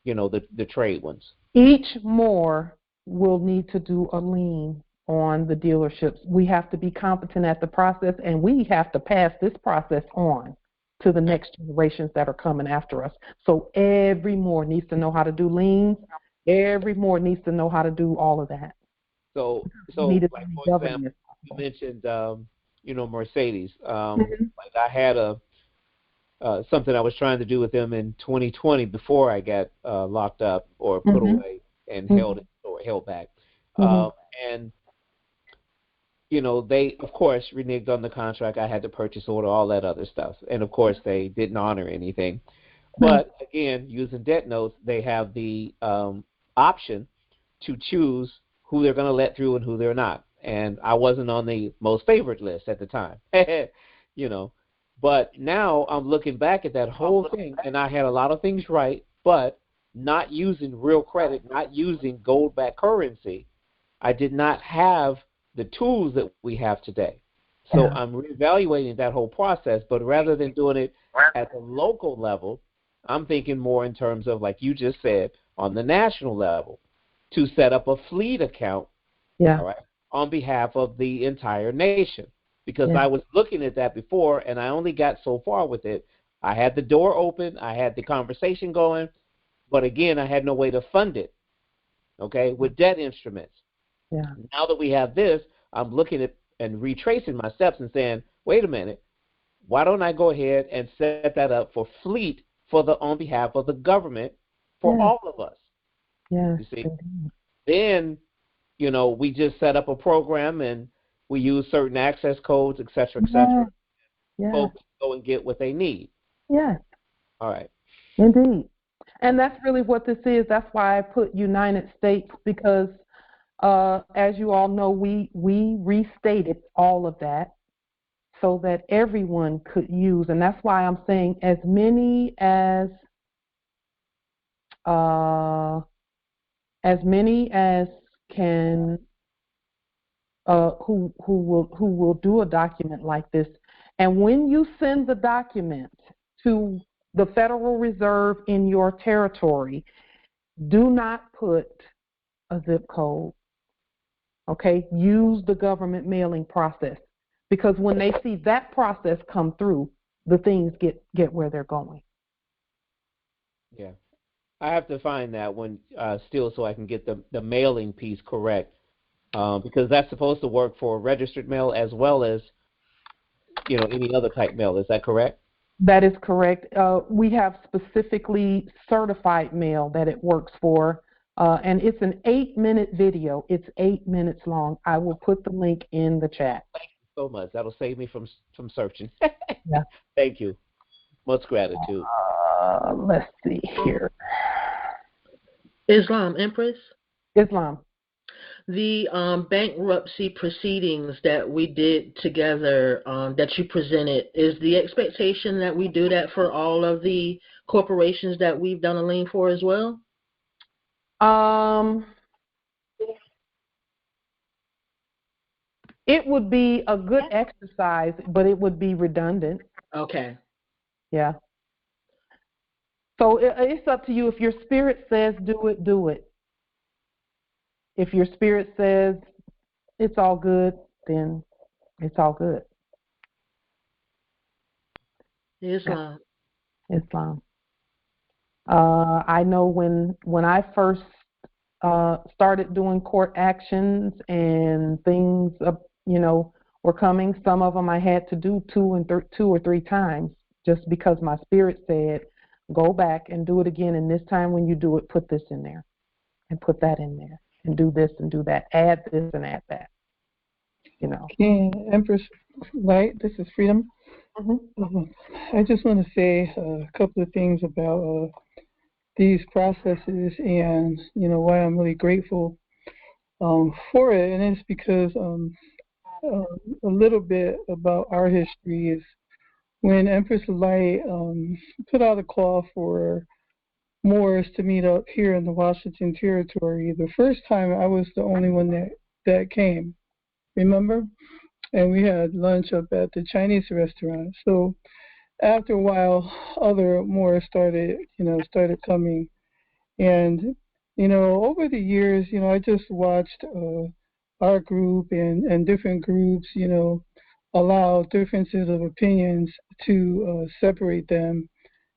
the trade ones? Each more will need to do a lien on the dealerships. We have to be competent at the process, and we have to pass this process on to the next generations that are coming after us. So every more needs to know how to do liens. Every more needs to know how to do all of that. So like, for example, you mentioned, Mercedes. Like I had something I was trying to do with them in 2020 before I got locked up or put away and held back. And they, of course, reneged on the contract. I had the purchase order, all that other stuff. And, of course, they didn't honor anything. But, again, using debt notes, they have the option to choose who they're going to let through and who they're not. And I wasn't on the most favorite list at the time, But now I'm looking back at that whole thing, and I had a lot of things right, but not using real credit, not using gold-backed currency. I did not have the tools that we have today. So I'm reevaluating that whole process, but rather than doing it at the local level, I'm thinking more in terms of, like you just said, on the national level, to set up a fleet account all right, on behalf of the entire nation. Because I was looking at that before, and I only got so far with it. I had the door open, I had the conversation going, but again, I had no way to fund it, with debt instruments. Now that we have this, I'm looking at and retracing my steps and saying, wait a minute, why don't I go ahead and set that up for fleet on behalf of the government for all of us? You see? Then, we just set up a program and we use certain access codes, et cetera, et cetera. Folks go and get what they need. Yes. All right. Indeed. And that's really what this is. That's why I put United States, because as you all know, we restated all of that so that everyone could use. And that's why I'm saying as many as can who will do a document like this. And when you send the document to the Federal Reserve in your territory, do not put a zip code. Use the government mailing process, because when they see that process come through, the things get where they're going. Yeah, I have to find that one still so I can get the mailing piece correct, because that's supposed to work for registered mail as well as any other type mail. Is that correct? That is correct. We have specifically certified mail that it works for. And it's an 8-minute video. It's 8 minutes long. I will put the link in the chat. Thank you so much. That'll save me from searching. Thank you. Much gratitude. Let's see here. Islam, Empress? Islam. The bankruptcy proceedings that we did together, that you presented, is the expectation that we do that for all of the corporations that we've done a lien for as well? It would be a good exercise, but it would be redundant. Okay. Yeah. So it's up to you. If your spirit says do it, do it. If your spirit says it's all good, then it's all good. Islam. Islam. I know when I first started doing court actions and things, were coming. Some of them I had to do two or three times, just because my spirit said, go back and do it again. And this time when you do it, put this in there and put that in there and do this and do that. Add this and add that. you know. Okay, Empress Light, this is Freedom. I just want to say a couple of things about these processes and, you know, why I'm really grateful for it. And it's because a little bit about our history is when Empress Light put out a call for Moors to meet up here in the Washington Territory. The first time I was the only one that came, remember? And we had lunch up at the Chinese restaurant. So after a while, other Moors started coming. And, you know, over the years, you know, I just watched our group and different groups, you know, allow differences of opinions to separate them,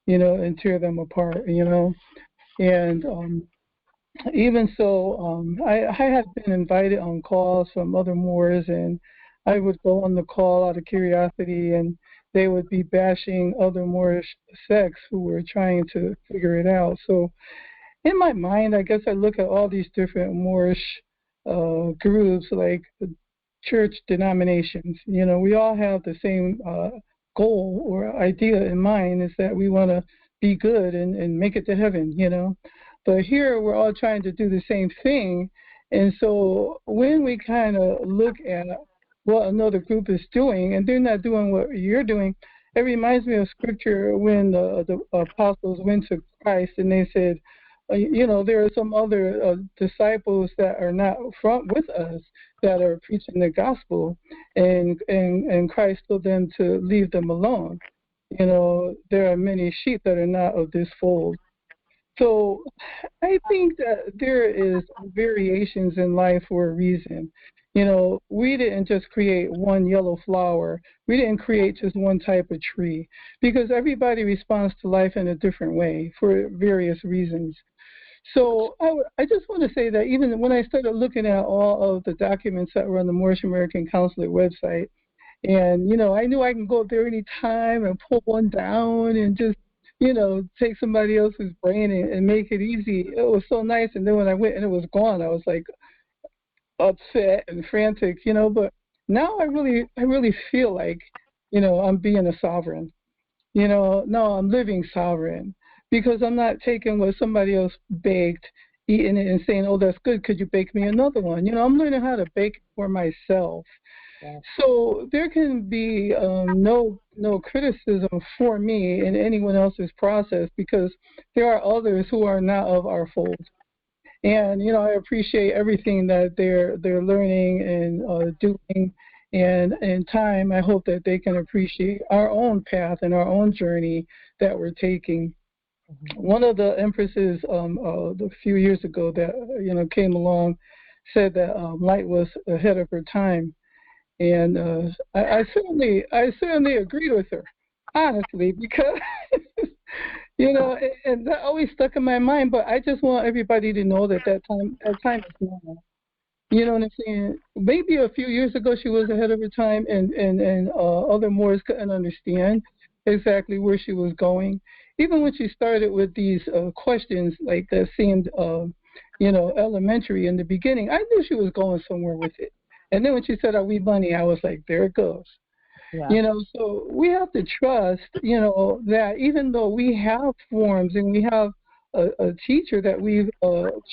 you know, and tear them apart, you know. And even so, I had been invited on calls from other Moors, and I would go on the call out of curiosity, and they would be bashing other Moorish sects who were trying to figure it out. So in my mind, I guess I look at all these different Moorish groups, like church denominations. You know, we all have the same goal or idea in mind, is that we want to be good and make it to heaven, you know. But here we're all trying to do the same thing. And so when we kind of look at what another group is doing, and they're not doing what you're doing, it reminds me of scripture when the apostles went to Christ and they said, you know, there are some other disciples that are not with us that are preaching the gospel, and Christ told them to leave them alone. You know, there are many sheep that are not of this fold. So I think that there is variations in life for a reason. You know, we didn't just create one yellow flower. We didn't create just one type of tree, because everybody responds to life in a different way for various reasons. So I just want to say that even when I started looking at all of the documents that were on the Moorish American Consulate website, and, you know, I knew I can go up there any time and pull one down and just, you know, take somebody else's brain and make it easy. It was so nice. And then when I went and it was gone, I was like upset and frantic, you know. But now I really feel like, you know, I'm being a sovereign. You know, no, I'm living sovereign, because I'm not taking what somebody else baked, eating it, and saying, oh, that's good, could you bake me another one? You know, I'm learning how to bake for myself. Yeah. So there can be no criticism for me in anyone else's process, because there are others who are not of our fold. And, you know, I appreciate everything that they're learning and doing. And in time, I hope that they can appreciate our own path and our own journey that we're taking. One of the empresses a few years ago that, you know, came along said that light was ahead of her time. And I certainly agreed with her, honestly, because you know, and that always stuck in my mind. But I just want everybody to know that that time is now. You know what I'm saying? Maybe a few years ago she was ahead of her time, and other Moors couldn't understand exactly where she was going. Even when she started with these questions, like that seemed, you know, elementary in the beginning, I knew she was going somewhere with it. And then when she said, "Are we money?" I was like, "There it goes." Yeah. You know, so we have to trust, you know, that even though we have forms and we have a teacher that we've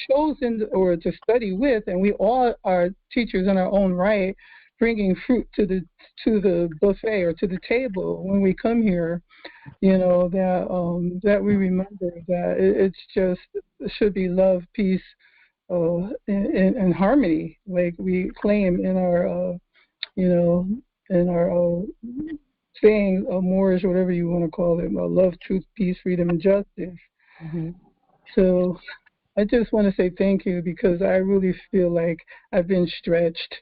chosen or to study with, and we all are teachers in our own right, bringing fruit to the buffet or to the table when we come here, you know, that we remember that it's just, it should be love, peace, and harmony, like we claim in our, you know, in our saying, Moorish, whatever you want to call it, love, truth, peace, freedom, and justice. Mm-hmm. So I just want to say thank you, because I really feel like I've been stretched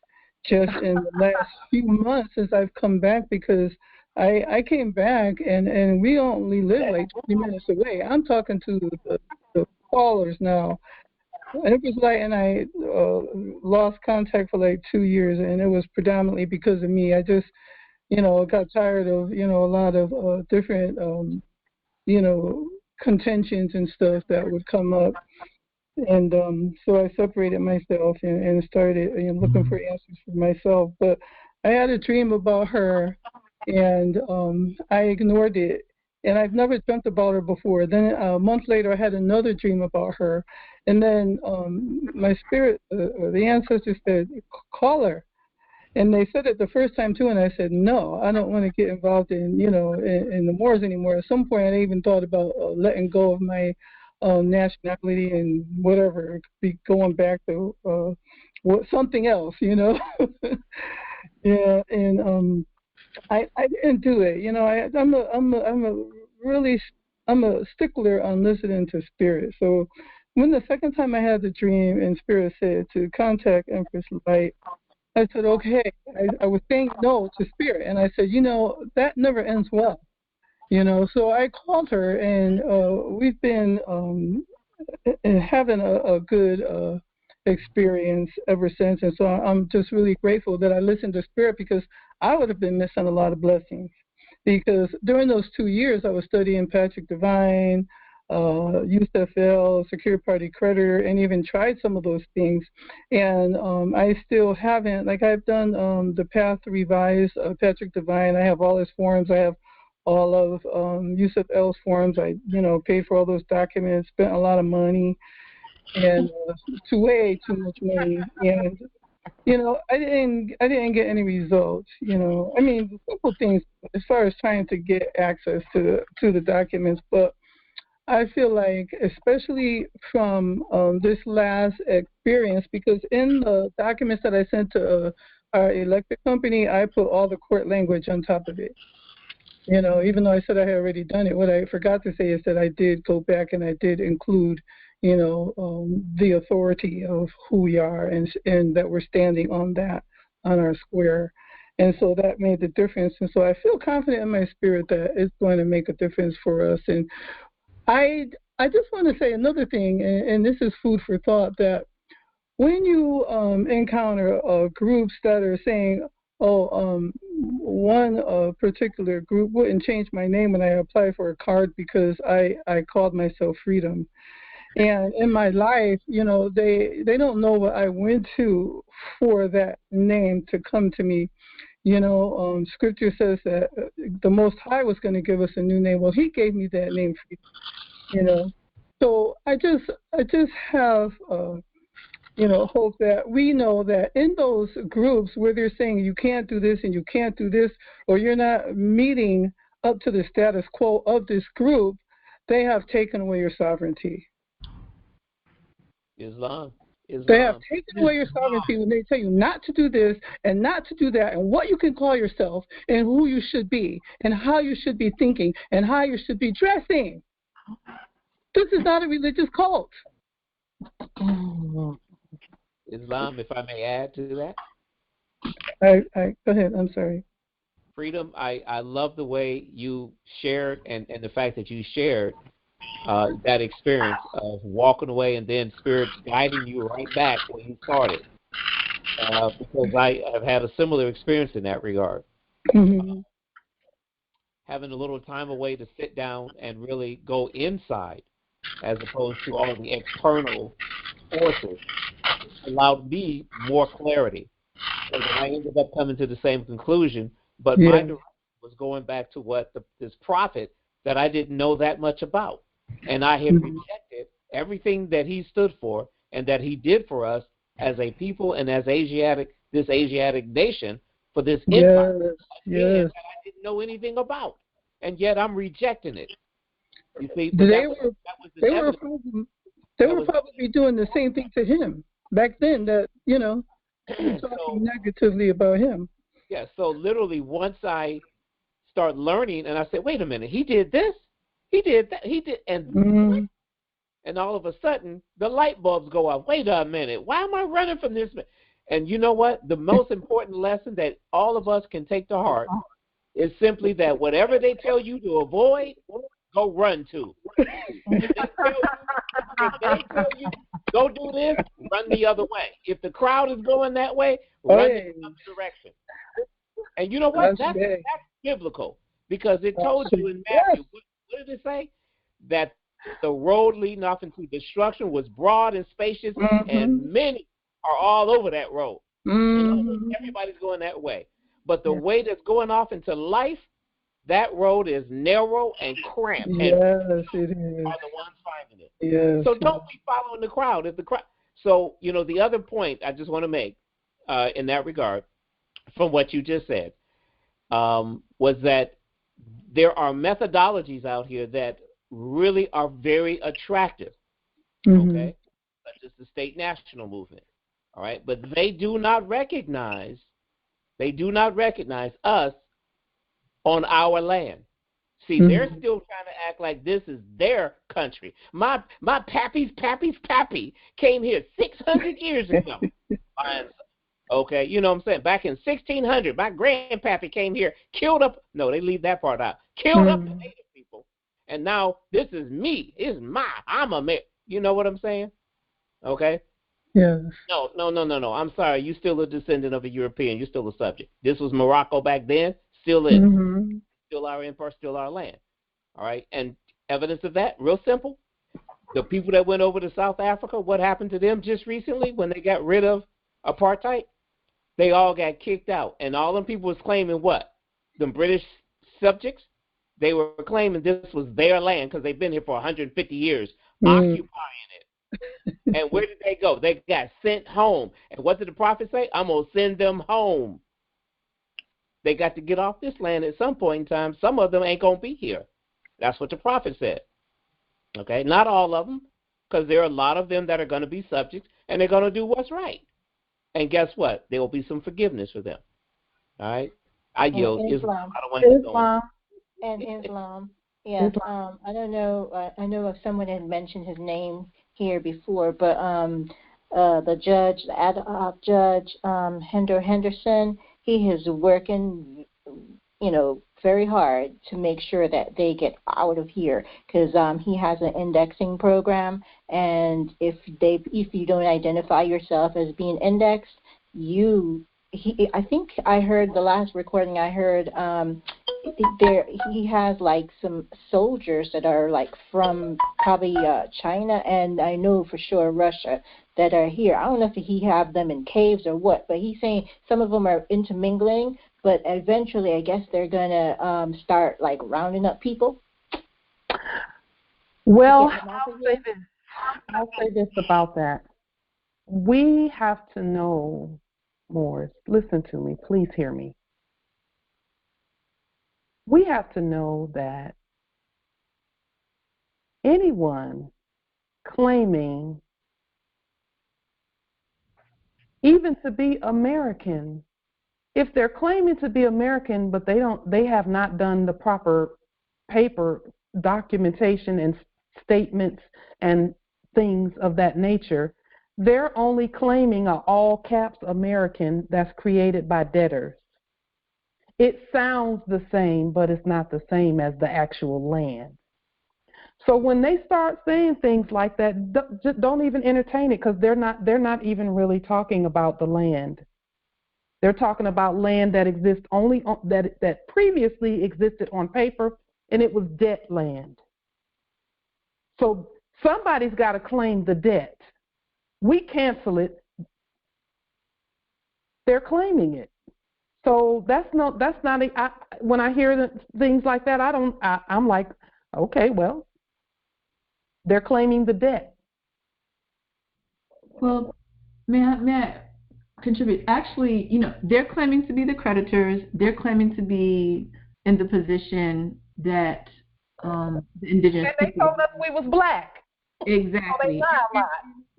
just in the last few months since I've come back, because I came back and we only live like 20 minutes away. I'm talking to the callers now. It was like, and I lost contact for like 2 years, and it was predominantly because of me. I just, you know, got tired of, you know, a lot of different, you know, contentions and stuff that would come up. And so I separated myself and started looking for answers for myself. But I had a dream about her, and I ignored it. And I've never dreamt about her before. Then a month later, I had another dream about her. And then my spirit, the ancestors said, call her. And they said it the first time too, and I said, no, I don't want to get involved in the Moors anymore. At some point, I even thought about letting go of my nationality and whatever, be going back to something else, Yeah, and I didn't do it. I'm a stickler on listening to spirit. So when the second time I had the dream and spirit said to contact Empress Light, I said, okay. I was saying no to spirit, and I said, that never ends well. So I called her, and we've been having a good experience ever since. And so I'm just really grateful that I listened to spirit, because I would have been missing a lot of blessings. Because during those 2 years, I was studying Patrick Divine, USFL, Secure Party Creditor, and even tried some of those things. And I still haven't, I've done the Path Revised, Patrick Divine. I have all his forms. I have all of USFL's forms. I, paid for all those documents, spent a lot of money, and way too much money. And I didn't get any results. I mean, the simple things as far as trying to get access to the documents, but I feel like, especially from this last experience, because in the documents that I sent to our electric company, I put all the court language on top of it. Even though I said I had already done it, what I forgot to say is that I did go back and I did include, the authority of who we are, and that we're standing on that, on our square. And so that made the difference. And so I feel confident in my spirit that it's going to make a difference for us. And I just want to say another thing, and this is food for thought, that when you encounter groups that are saying, one particular group wouldn't change my name when I applied for a card because I called myself Freedom. And in my life, they don't know what I went to for that name to come to me. Scripture says that the Most High was going to give us a new name. Well, He gave me that name, Freedom. So I just have hope that we know that in those groups where they're saying you can't do this and you can't do this, or you're not meeting up to the status quo of this group, they have taken away your sovereignty. Islam. They have taken away your sovereignty when they tell you not to do this and not to do that, and what you can call yourself, and who you should be, and how you should be thinking, and how you should be dressing. This is not a religious cult. Islam, if I may add to that. Go ahead. I'm sorry. Freedom, I love the way you shared and the fact that you shared that experience of walking away and then Spirit guiding you right back where you started. Because I have had a similar experience in that regard. Mm-hmm. Having a little time away to sit down and really go inside as opposed to all the external forces allowed me more clarity. And I ended up coming to the same conclusion, but my direction was going back to what this prophet that I didn't know that much about. And I had rejected everything that he stood for and that he did for us as a people and as this Asiatic nation for this empire that I didn't know anything about. And yet I'm rejecting it. You see, they were probably doing the same thing to him back then, that, talking negatively about him. Yeah, so literally once I start learning and I said, wait a minute, he did this, he did that, he did, and and all of a sudden the light bulbs go off. Wait a minute, why am I running from this? And you know what? The most important lesson that all of us can take to heart is simply that whatever they tell you to avoid, go run to. If they tell you go do this, run the other way. If the crowd is going that way, run the other direction. And you know what? That's biblical, because it told you in Matthew, what did it say? That The road leading off into destruction was broad and spacious, and many are all over that road. And everybody's going that way. But the way that's going off into life, that road is narrow and cramped. Yes, and it is. are the ones finding it. Yes. So don't be following the crowd. If the crowd. So the other point I just want to make in that regard, from what you just said, was that there are methodologies out here that really are very attractive. Okay, such as the state national movement. All right, but they do not recognize us on our land. See, they're still trying to act like this is their country. My pappy's pappy came here 600 years ago. Okay, you know what I'm saying? Back in 1600, my grandpappy came here, killed up. No, they leave that part out. Killed up the native people, and now this is me. I'm a. You know what I'm saying? Okay. Yes. No. I'm sorry. You still a descendant of a European. You're still a subject. This was Morocco back then. Still is. Still our empire. Still our land. All right. And evidence of that, real simple. The people that went over to South Africa, what happened to them just recently when they got rid of apartheid? They all got kicked out. And all them people was claiming what? The British subjects? They were claiming this was their land because they've been here for 150 years, occupying it. And where did they go? They got sent home. And what did the prophet say? I'm going to send them home. They got to get off this land at some point in time. Some of them ain't going to be here. That's what the prophet said. Okay? Not all of them, because there are a lot of them that are going to be subjects, and they're going to do what's right. And guess what? There will be some forgiveness for them. All right? I yield. Islam. I don't want to Islam. And Islam. Yes. I don't know. I know if someone had mentioned his name here before, but the judge, the ad hoc judge, Henderson, he is working, very hard to make sure that they get out of here, because he has an indexing program, and if you don't identify yourself as being indexed, I think I heard the last recording I heard, he has like some soldiers that are like from probably China, and I know for sure Russia, that are here. I don't know if he have them in caves or what, but he's saying some of them are intermingling, but eventually I guess they're gonna start like rounding up people. Well, I'll say this about that. We have to know, Morris, listen to me, please hear me. We have to know that anyone claiming even to be American, if they're claiming to be American but they have not done the proper paper documentation and statements and things of that nature, they're only claiming an all caps American that's created by debtors. It sounds the same, but it's not the same as the actual land. So when they start saying things like that, just don't even entertain it, because they're not even really talking about the land. They're talking about land that exists only that previously existed on paper, and it was debt land. So somebody's got to claim the debt. We cancel it. They're claiming it. So when I hear things like that, I'm like, okay, well, they're claiming the debt. Well, may I contribute? Actually, they're claiming to be the creditors. They're claiming to be in the position that the indigenous and they told us we was black. Exactly. So they lie a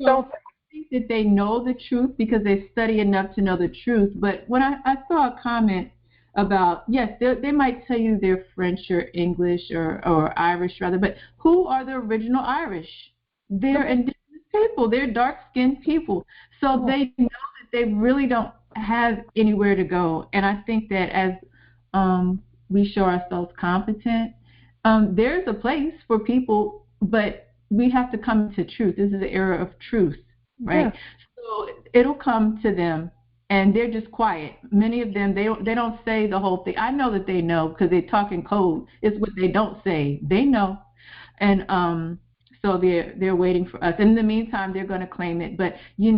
lot. I think that they know the truth because they study enough to know the truth. But when I saw a comment about, yes, they might tell you they're French or English or Irish rather, but who are the original Irish? They're indigenous people. They're dark-skinned people. So they know that they really don't have anywhere to go. And I think that as we show ourselves competent, there's a place for people, but we have to come to truth. This is the era of truth, right? Yeah. So it'll come to them, and they're just quiet. Many of them, they don't say the whole thing. I know that they know because they talk in code. It's what they don't say. They know. And So they're waiting for us. In the meantime, they're going to claim it. But it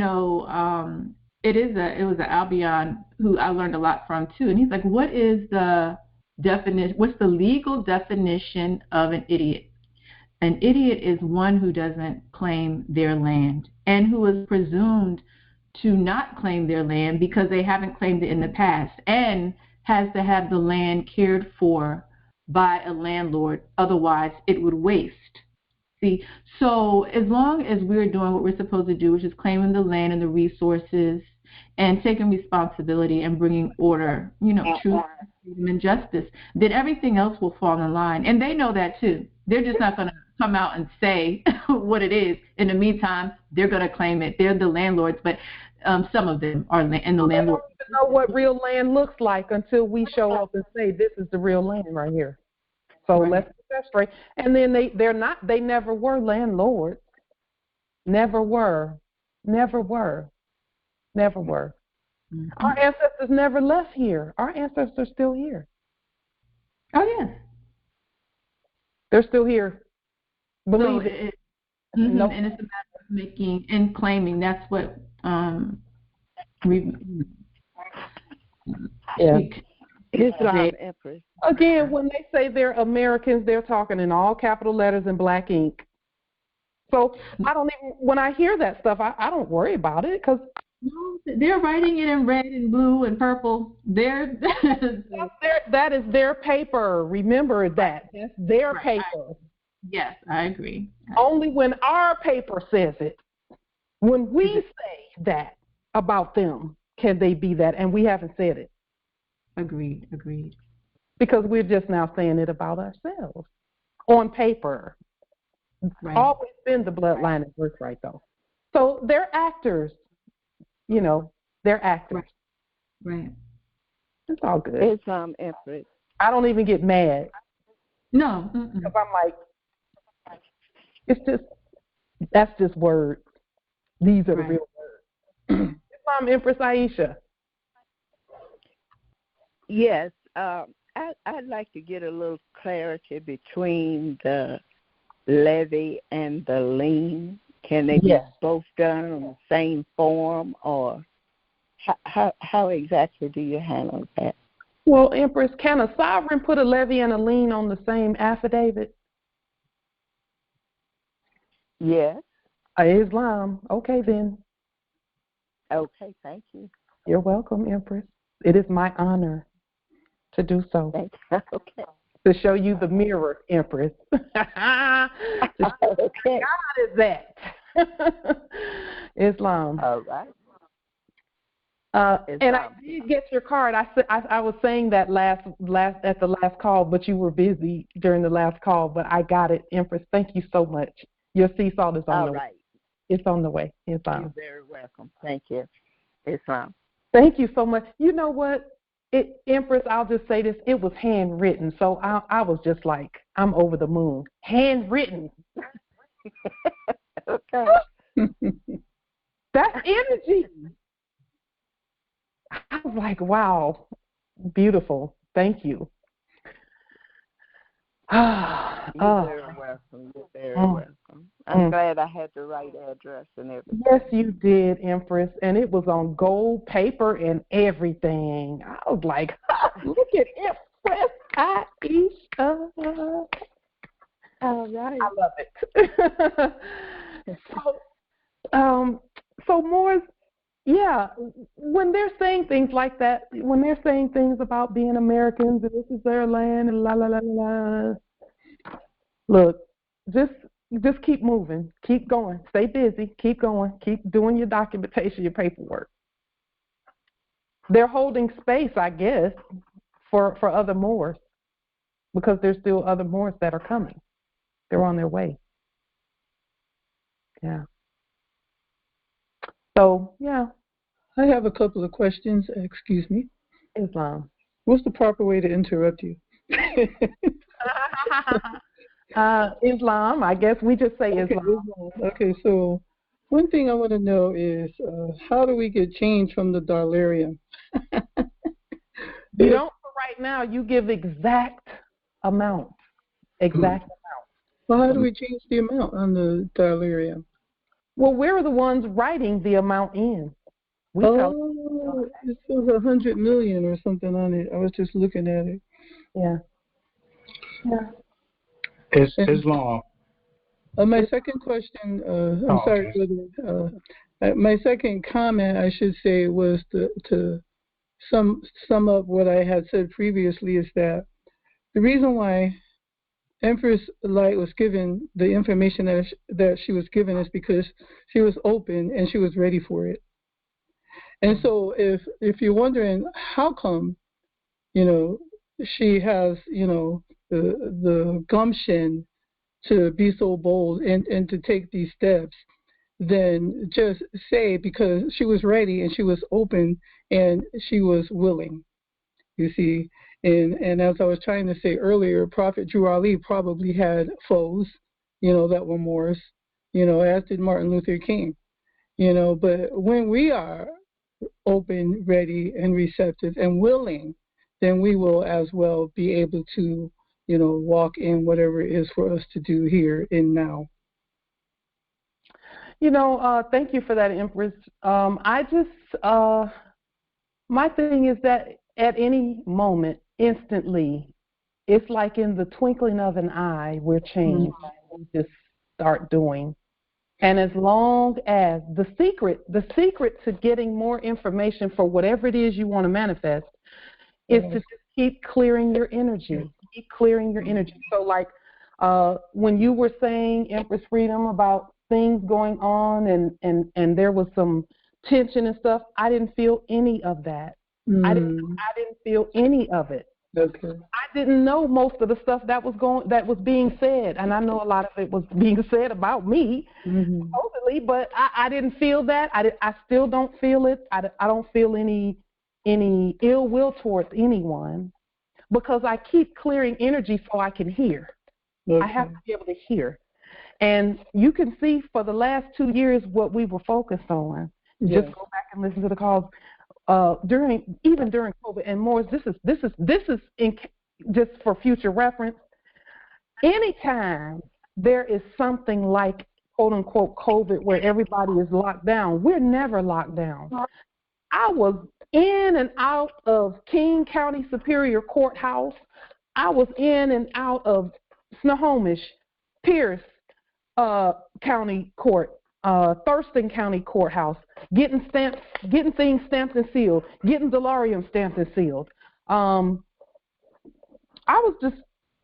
was an Albion who I learned a lot from too. And he's like, what is the definition? What's the legal definition of an idiot? An idiot is one who doesn't claim their land and who is presumed to not claim their land because they haven't claimed it in the past and has to have the land cared for by a landlord. Otherwise, it would waste. See, so as long as we're doing what we're supposed to do, which is claiming the land and the resources and taking responsibility and bringing order, truth, freedom, and justice, then everything else will fall in line. And they know that too. They're just not going to come out and say what it is. In the meantime, they're going to claim it. They're the landlords, but some of them are in the landlord. They don't even know what real land looks like until we show up and say, this is the real land right here. So let's get that straight. And then they never were landlords. Never were. Mm-hmm. Our ancestors never left here. Our ancestors are still here. Oh, yes. They're still here. Believe it. Mm-hmm. Nope. And it's a matter of making and claiming. That's what Islam Empress. Again, when they say they're Americans, they're talking in all capital letters and black ink. So when I hear that stuff, I don't worry about it because they're writing it in red and blue and purple. That is their paper. Remember that. That's their paper. Yes, I agree. Only when our paper says it, when we say that about them, can they be that, and we haven't said it. Agreed. Because we're just now saying it about ourselves on paper. Right. Always been the bloodline and birthright, though. So they're actors. They're actors. Right. It's all good. Islam Empress. I don't even get mad. No. Because I'm like, that's just words. These are the real words. Islam Empress Aisha. Yes. I'd like to get a little clarity between the levy and the lien. Can they be both done on the same form, or how exactly do you handle that? Well, Empress, can a sovereign put a levy and a lien on the same affidavit? Yes. Islam. Okay, then. Okay, thank you. You're welcome, Empress. It is my honor to do so. Thank you. Okay. To show you the mirror, Empress. Okay. God is that. Islam. All right. And I did get your card. I was saying that last at the last call, but you were busy during the last call. But I got it, Empress. Thank you so much. Your sea salt is on the way. It's on the way. Islam. You're very welcome. Thank you. Islam. Thank you so much. You know what? Empress, I'll just say this. It was handwritten. So I was just like, I'm over the moon. Handwritten. Okay. That energy. I was like, wow, beautiful. Thank you. You're very welcome. You're very welcome. I'm glad I had the right address and everything. Yes, you did, Empress. And it was on gold paper and everything. I was like, look at Empress Aisha. All right. I love it. So more, when they're saying things like that, when they're saying things about being Americans and this is their land and la la la la, look, just keep moving, keep going, stay busy, keep going, keep doing your documentation, your paperwork. They're holding space, I guess, for other Moors, because there's still other Moors that are coming. They're on their way. Yeah. So, yeah. I have a couple of questions. Excuse me. Islam. What's the proper way to interrupt you? Islam. I guess we just say Islam. Okay, so one thing I want to know is how do we get change from the dolarium? You don't, for right now, you give exact amount. Exact amount. Well, how do we change the amount on the delirium? Well, we're the ones writing the amount in. It says 100 million or something on it. I was just looking at it. Yeah. Yeah. Islam. My second question, I'm sorry, brother. My second comment, I should say, was to sum up what I had said previously, is that the reason why Empress Light was given the information that she was given is because she was open and she was ready for it. And so if you're wondering how come, she has, the gumption to be so bold and to take these steps, then just say because she was ready and she was open and she was willing, you see. And as I was trying to say earlier, Prophet Drew Ali probably had foes, that were Moors, as did Martin Luther King, but when we are open, ready, and receptive and willing, then we will as well be able to, walk in whatever it is for us to do here and now. Thank you for that, Empress. My thing is that at any moment, instantly, it's like in the twinkling of an eye, we're changed. Mm-hmm. We just start doing. And as long as the secret to getting more information for whatever it is you want to manifest is to just keep clearing your energy. Keep clearing your energy. So like when you were saying, Empress Freedom, about things going on and there was some tension and stuff, I didn't feel any of that. I didn't feel any of it. Okay. I didn't know most of the stuff that was being said, and I know a lot of it was being said about me, supposedly, but I didn't feel that. I still don't feel it. I don't feel any ill will towards anyone because I keep clearing energy so I can hear. Okay. I have to be able to hear. And you can see for the last 2 years what we were focused on. Yes. Just go back and listen to the calls. During COVID and more, this is just for future reference. Anytime there is something like quote unquote COVID where everybody is locked down, we're never locked down. I was in and out of King County Superior Courthouse. I was in and out of Snohomish, Pierce County Court, Thurston County Courthouse, getting things stamped and sealed, getting delirium stamped and sealed. I was just,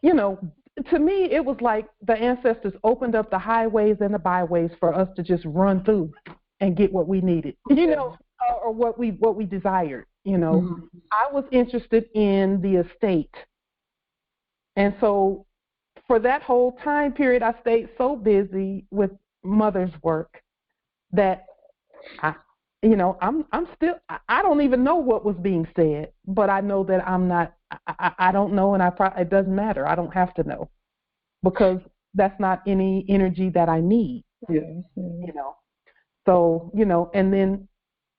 to me, it was like the ancestors opened up the highways and the byways for us to just run through and get what we needed, or what we desired. I was interested in the estate, and so for that whole time period, I stayed so busy with mother's work that I don't even know what was being said, but I know that I don't know, and it doesn't matter. I don't have to know because that's not any energy that I need. Yes. So, and then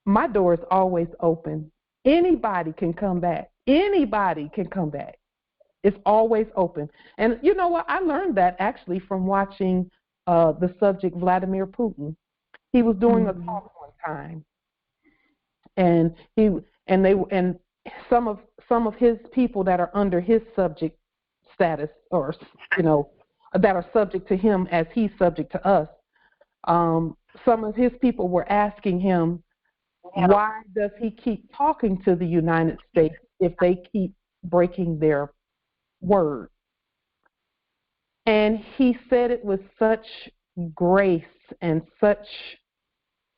my door is always open. Anybody can come back. Anybody can come back. It's always open. And you know what? I learned that actually from watching the subject Vladimir Putin. He was doing a talk one time, and some of his people that are under his subject status, or that are subject to him as he's subject to us. Some of his people were asking him, why does he keep talking to the United States if they keep breaking their word? And he said it with such grace and such.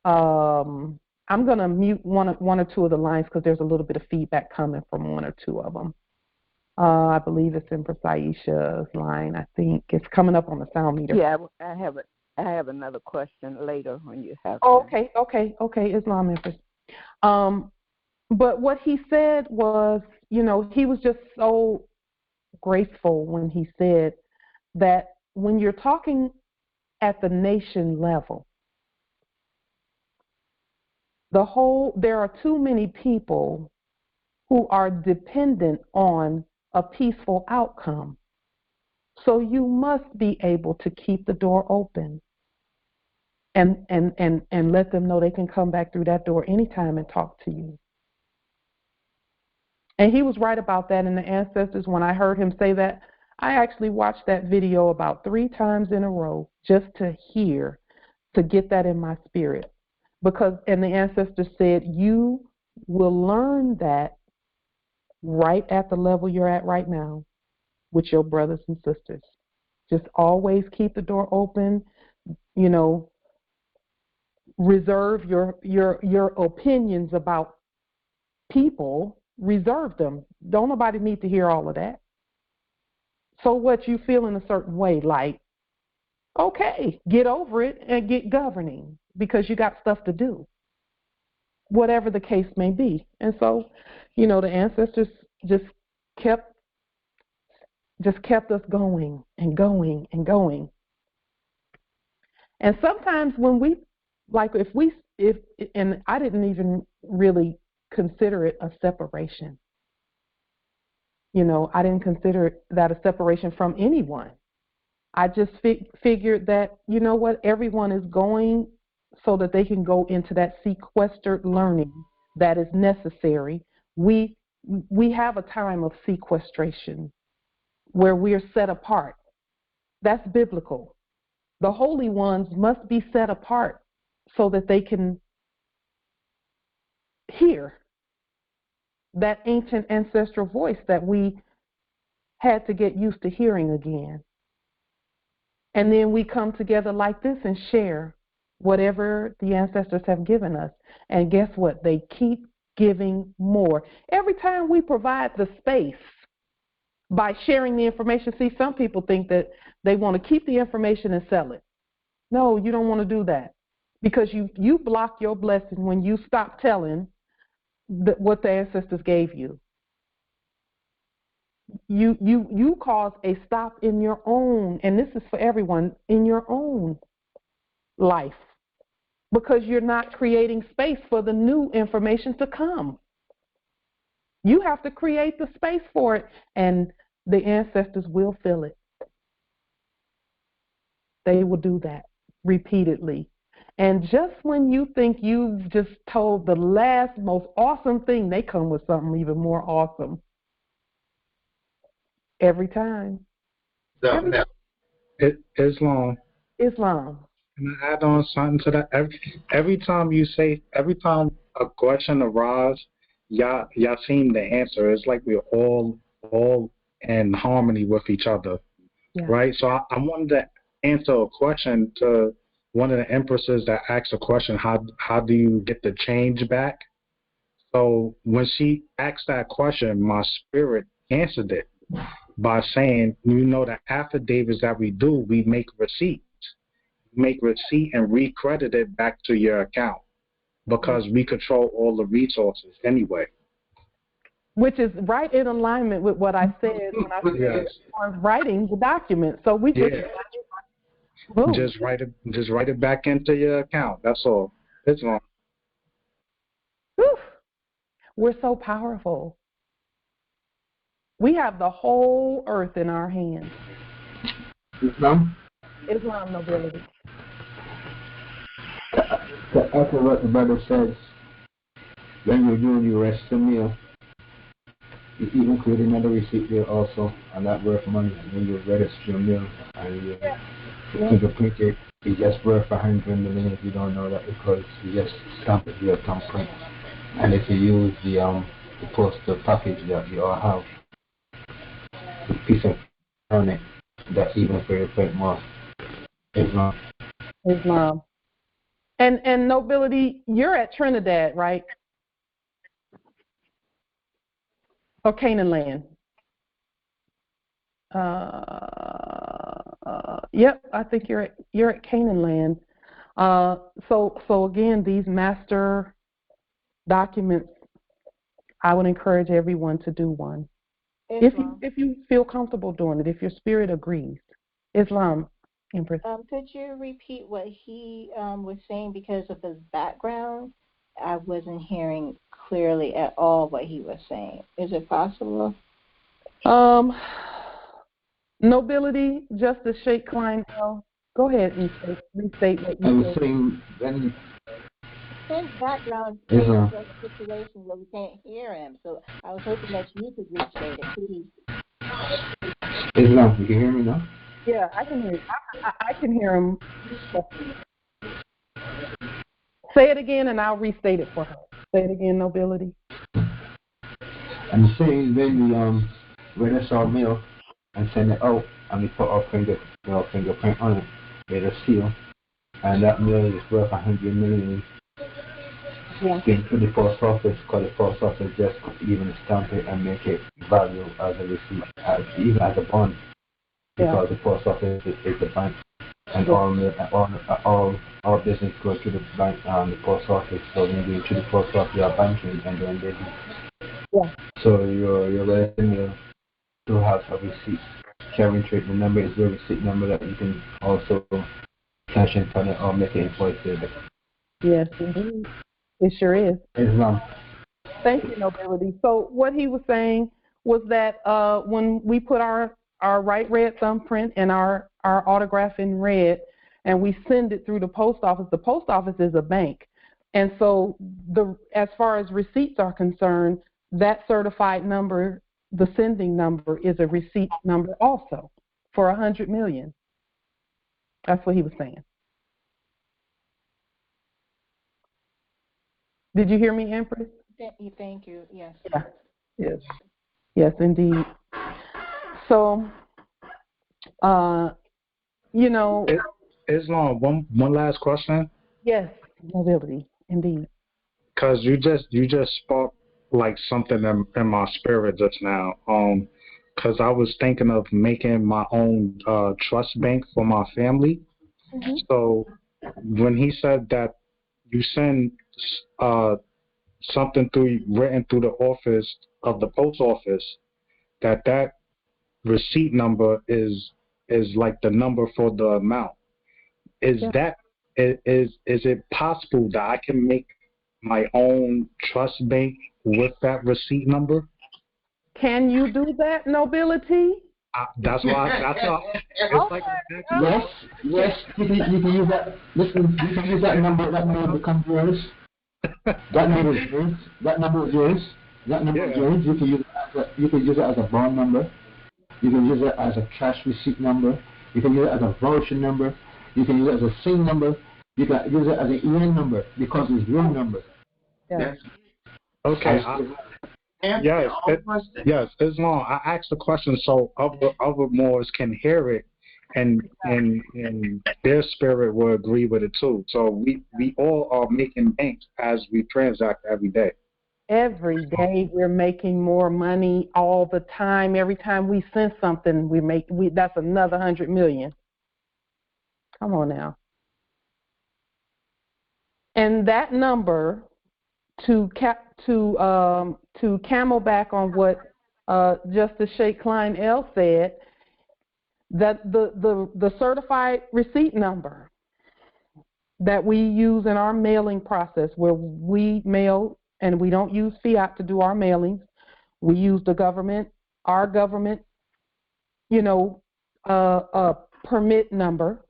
I'm going to mute one or two of the lines because there's a little bit of feedback coming from one or two of them. I believe it's in Aisha's line. I think it's coming up on the sound meter. Yeah, I have another question later when you have. Oh, okay, Islam Empress. But what he said was, he was just so graceful when he said that when you're talking at the nation level, there are too many people who are dependent on a peaceful outcome. So you must be able to keep the door open and let them know they can come back through that door anytime and talk to you. And he was right about that in the ancestors. When I heard him say that, I actually watched that video about 3 times in a row just to get that in my spirit. And the ancestors said, you will learn that right at the level you're at right now with your brothers and sisters. Just always keep the door open, reserve your opinions about people, reserve them. Don't nobody need to hear all of that. So what, you feel in a certain way, like, okay, get over it and get governing because you got stuff to do, whatever the case may be. And so, the ancestors just kept us going and going and going. And sometimes when we, like, and I didn't even really consider it a separation. I didn't consider that a separation from anyone. I just figured that, everyone is going so that they can go into that sequestered learning that is necessary. We have a time of sequestration where we are set apart. That's biblical. The holy ones must be set apart so that they can hear that ancient ancestral voice that we had to get used to hearing again. And then we come together like this and share whatever the ancestors have given us. And guess what? They keep giving more. Every time we provide the space by sharing the information, see, some people think that they want to keep the information and sell it. No, you don't want to do that, because you block your blessing when you stop telling what the ancestors gave you. You cause a stop in your own, and this is for everyone, in your own life, because you're not creating space for the new information to come. You have to create the space for it, and the ancestors will fill it. They will do that repeatedly. And just when you think you've just told the last, most awesome thing, they come with something even more awesome. Every time. Islam. Can I add on something to that? Every time a question arises, y'all seem to answer. It's like we're all in harmony with each other, right? So I wanted to answer a question to one of the empresses that asked a question. How do you get the change back? So when she asked that question, my spirit answered it by saying, the affidavits that we do, we make receipts. Make receipt and recredit it back to your account, because we control all the resources anyway. Which is right in alignment with what I said when I said I was writing the document. So we just write it back into your account. That's all. It's long. We're so powerful. We have the whole earth in our hands. Islam nobility. After what the Bible says, when you're doing your rest meal, you even create another receipt there also, and that worth money. And when you register your meal and you fingerprint it, it's just worth 100 million if you don't know that, because you just stamp it with your thumbprint. And if you use the postal package that you all have, the piece of on it, that even for your print more. Islam. And nobility, you're at Trinidad, right? Or Canaan land? Yep, I think you're at Canaan land. So again, these master documents, I would encourage everyone to do one. If you feel comfortable doing it, if your spirit agrees. Islam, Empress. Could you repeat what he was saying? Because of his background, I wasn't hearing clearly at all what he was saying. Is it possible? Nobility, Justice Sheikh Klein. Go ahead and restate what you said. I was saying when His background is a situation where we can't hear him, so I was hoping that you could restate it, please. Islam, you can hear me now? Yeah, I can hear you. I can hear him. Say it again, and I'll restate it for her. Say it again, Nobility. I'm saying when we register our mail and send it out, and we put our fingerprint on it with a seal, and that mail is worth 100 million. Give to the post office, because the post office just even stamp it and make it value as a receipt, even as a bond, because the post office is the bank, and all business go to the bank and the post office. So when you go to the post office, you are banking and doing business. Yeah. So your revenue to have a receipt. Carrying trade, the number is your receipt number that you can also cash in on it or make it invoice debit. Yes, indeed. It sure is. Islam. Thank you, Nobility. So what he was saying was that when we put our right red thumbprint and our autograph in red and we send it through the post office is a bank. And so as far as receipts are concerned, that certified number, the sending number, is a receipt number also for 100 million. That's what he was saying. Did you hear me, Empress? Thank you. Yes. Yeah. Yes. Yes, indeed. So, Islam, one last question. Yes, Nobility, indeed. Because you just spoke like something in my spirit just now. Because I was thinking of making my own trust bank for my family. Mm-hmm. So when he said that you send something written through the office of the post office, that receipt number is like the number for the amount. Is it possible that I can make my own trust bank with that receipt number? Can you do that, Nobility? That's why. It's like yes. You can use that. Listen, you can use that number. That number becomes yours. That number is yours. That number is yours. That number is yours. You can use it as a bond number. You can use it as a cash receipt number. You can use it as a voucher number. You can use it as a SIM number. You can use it as an EN number because it's your number. Yes. Okay. Yes, Islam. I asked the question so other Moors can hear it, and their spirit will agree with it too. So we all are making banks as we transact every day. Every day we're making more money all the time. Every time we send something, that's another 100 million. Come on now. And that number, to camelback on what Justice Sheikh Klein L said, that the certified receipt number that we use in our mailing process, where we mail and we don't use fiat to do our mailings, we use our government, permit number.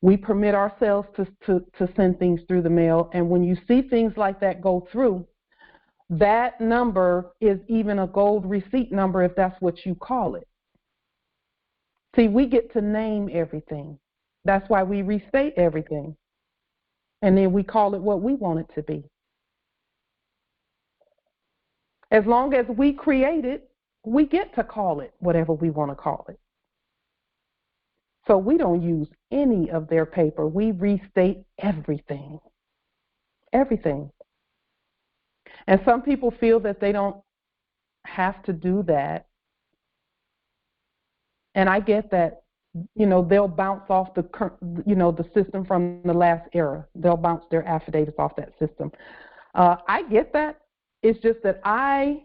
We permit ourselves to send things through the mail, and when you see things like that go through, that number is even a gold receipt number if that's what you call it. See, we get to name everything. That's why we restate everything. And then we call it what we want it to be. As long as we create it, we get to call it whatever we want to call it. So we don't use any of their paper. We restate everything. Everything. And some people feel that they don't have to do that. And I get that, they'll bounce off the system from the last era. They'll bounce their affidavits off that system. I get that. It's just that I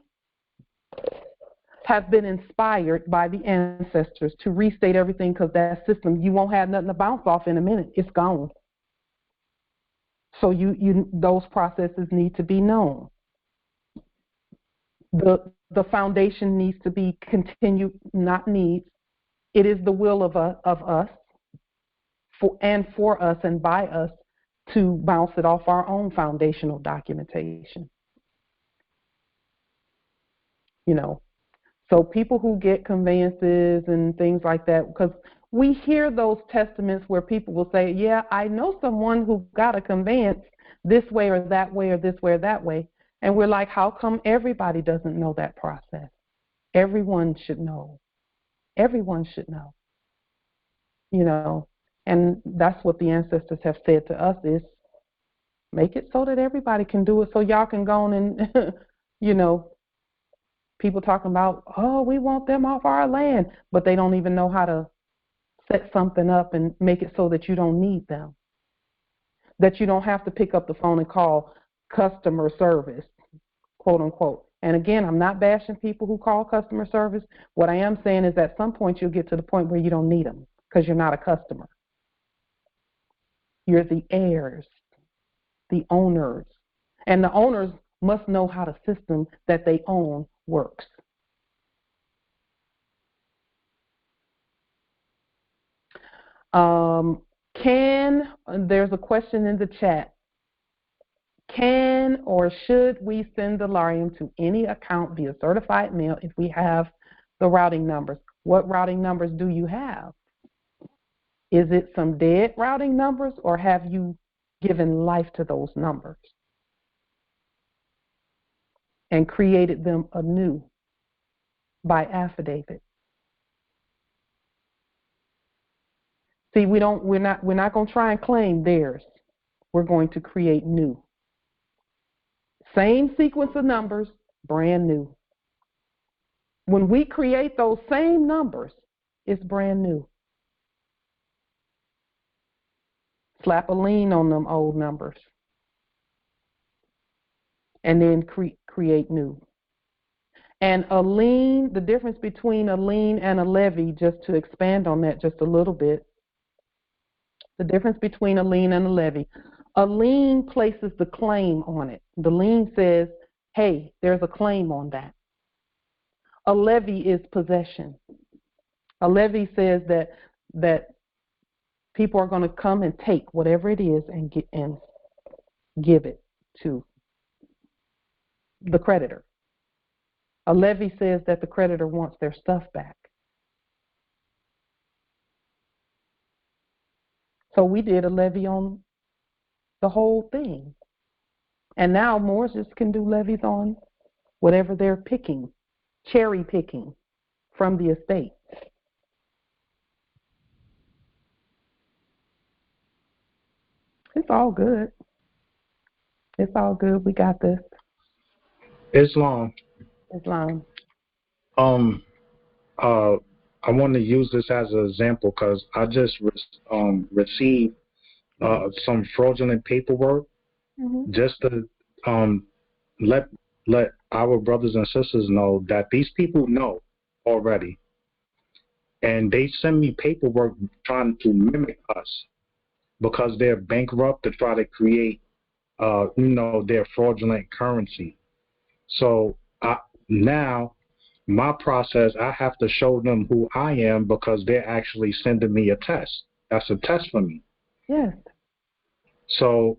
have been inspired by the ancestors to restate everything, because that system, you won't have nothing to bounce off in a minute. It's gone. So those processes need to be known. The foundation needs to be continued, not needs. It is the will of us, for us and by us, to bounce it off our own foundational documentation. So people who get conveyances and things like that, because we hear those testaments where people will say, yeah, I know someone who got a conveyance this way or that way or this way or that way. And we're like, how come everybody doesn't know that process? Everyone should know. Everyone should know. And that's what the ancestors have said to us is make it so that everybody can do it, so y'all can go on and, people talking about, oh, we want them off our land, but they don't even know how to set something up and make it so that you don't need them, that you don't have to pick up the phone and call customer service, quote unquote. And again, I'm not bashing people who call customer service. What I am saying is at some point you'll get to the point where you don't need them because you're not a customer. You're the heirs, the owners. And the owners must know how the system that they own works. There's a question in the chat. Can or should we send the Larium to any account via certified mail if we have the routing numbers? What routing numbers do you have? Is it some dead routing numbers, or have you given life to those numbers and created them anew by affidavit? See, we're not going to try and claim theirs. We're going to create new. Same sequence of numbers, brand new. When we create those same numbers, it's brand new. Slap a lien on them old numbers and then create new. And a lien, the difference between a lien and a levy, just to expand on that just a little bit, the difference between a lien and a levy. A lien places the claim on it. The lien says, hey, there's a claim on that. A levy is possession. A levy says that people are going to come and take whatever it is and give it to the creditor. A levy says that the creditor wants their stuff back. So we did a levy on the whole thing. And now Moorish can do levies on whatever they're picking, cherry picking from the estate. It's all good. It's all good. We got this. Islam. I want to use this as an example because I just received some fraudulent paperwork just to let our brothers and sisters know that these people know already. And they send me paperwork trying to mimic us because they're bankrupt to try to create, their fraudulent currency. So now my process, I have to show them who I am because they're actually sending me a test. That's a test for me. Yes. So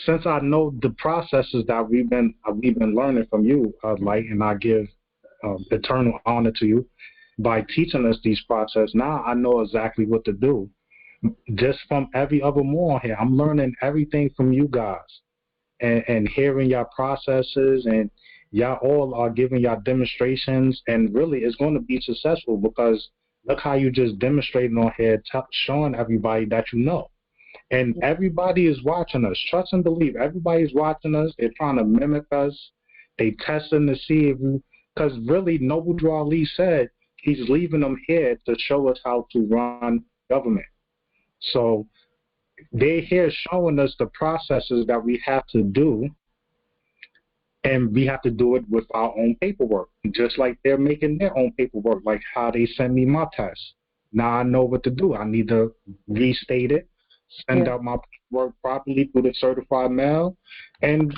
since I know the processes that we've been learning from you, Light, and I give eternal honor to you by teaching us these processes. Now I know exactly what to do. Just from every other Moor here, I'm learning everything from you guys and hearing your processes, and y'all all are giving y'all demonstrations, and really it's going to be successful because look how you just demonstrated on here, showing everybody that you know. And everybody is watching us. Trust and believe. Everybody's watching us. They're trying to mimic us. They testing to see if we, because really Noble Drew Ali said he's leaving them here to show us how to run government. So they're here showing us the processes that we have to do, and we have to do it with our own paperwork, just like they're making their own paperwork, like how they send me my test. Now I know what to do. I need to restate it, send out my paperwork properly through the certified mail, and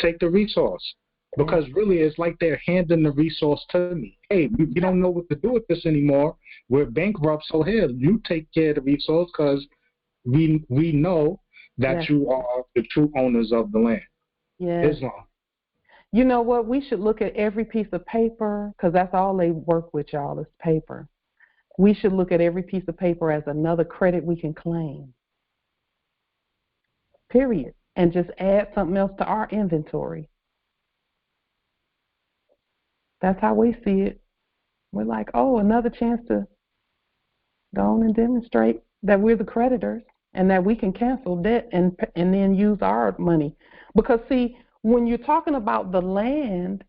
take the resource. Because really, it's like they're handing the resource to me. Hey, we don't know what to do with this anymore. We're bankrupt, so here, you take care of the resource because we know that you are the true owners of the land. Islam. You know what? We should look at every piece of paper, because that's all they work with, y'all, is paper. We should look at every piece of paper as another credit we can claim. Period. And just add something else to our inventory. That's how we see it. We're like, oh, another chance to go on and demonstrate that we're the creditors and that we can cancel debt and then use our money. Because, see, when you're talking about the land,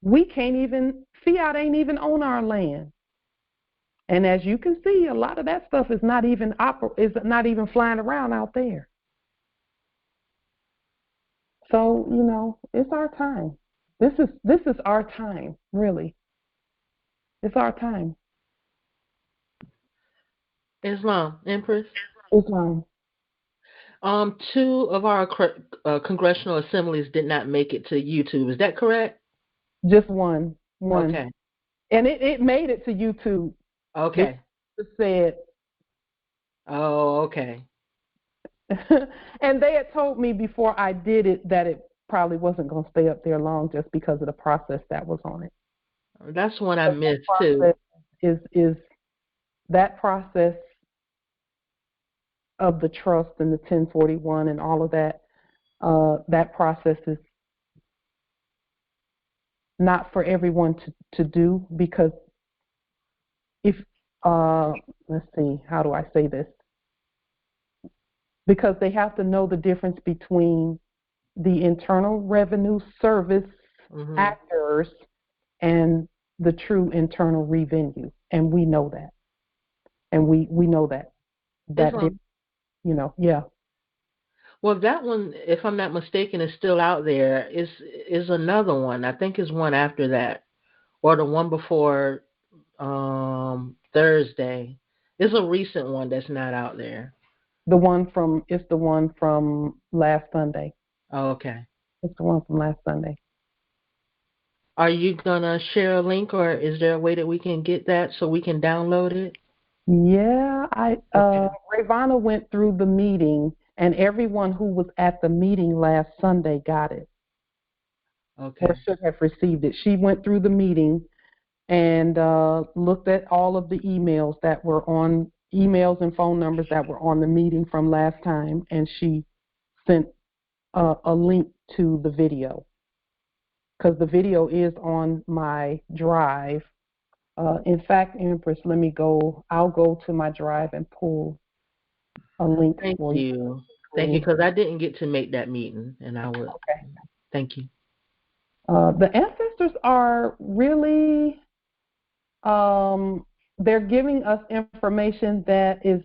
we can't even, fiat ain't even on our land. And as you can see, a lot of that stuff is not even flying around out there. So, you know, it's our time. This is our time, really. It's our time. Islam, Empress. Islam. 2 of our congressional assemblies did not make it to YouTube. Is that correct? Just one. Okay. And it made it to YouTube. Okay. It said. Oh, okay. And they had told me before I did it that it probably wasn't going to stay up there long just because of the process that was on it. That's one I missed too. Is that process of the trust and the 1041 and all of that, that process is not for everyone to do, because if, let's see, how do I say this? Because they have to know the difference between the Internal Revenue Service actors and the true internal revenue. And we know that. And we know that. You know, yeah. Well, that one, if I'm not mistaken, is still out there. Is another one. I think is one after that, or the one before Thursday. It's a recent one that's not out there. It's the one from last Sunday. Oh, okay. It's the one from last Sunday. Are you gonna share a link, or is there a way that we can get that so we can download it? Yeah, Ravana went through the meeting, and everyone who was at the meeting last Sunday got it. Okay. Or should have received it. She went through the meeting and looked at all of the emails and phone numbers that were on the meeting from last time, and she sent a link to the video, because the video is on my drive. In fact, Empress, I'll go to my drive and pull a link for you. Thank you, because I didn't get to make that meeting, and I will. Okay. Thank you. The ancestors are really, they're giving us information that is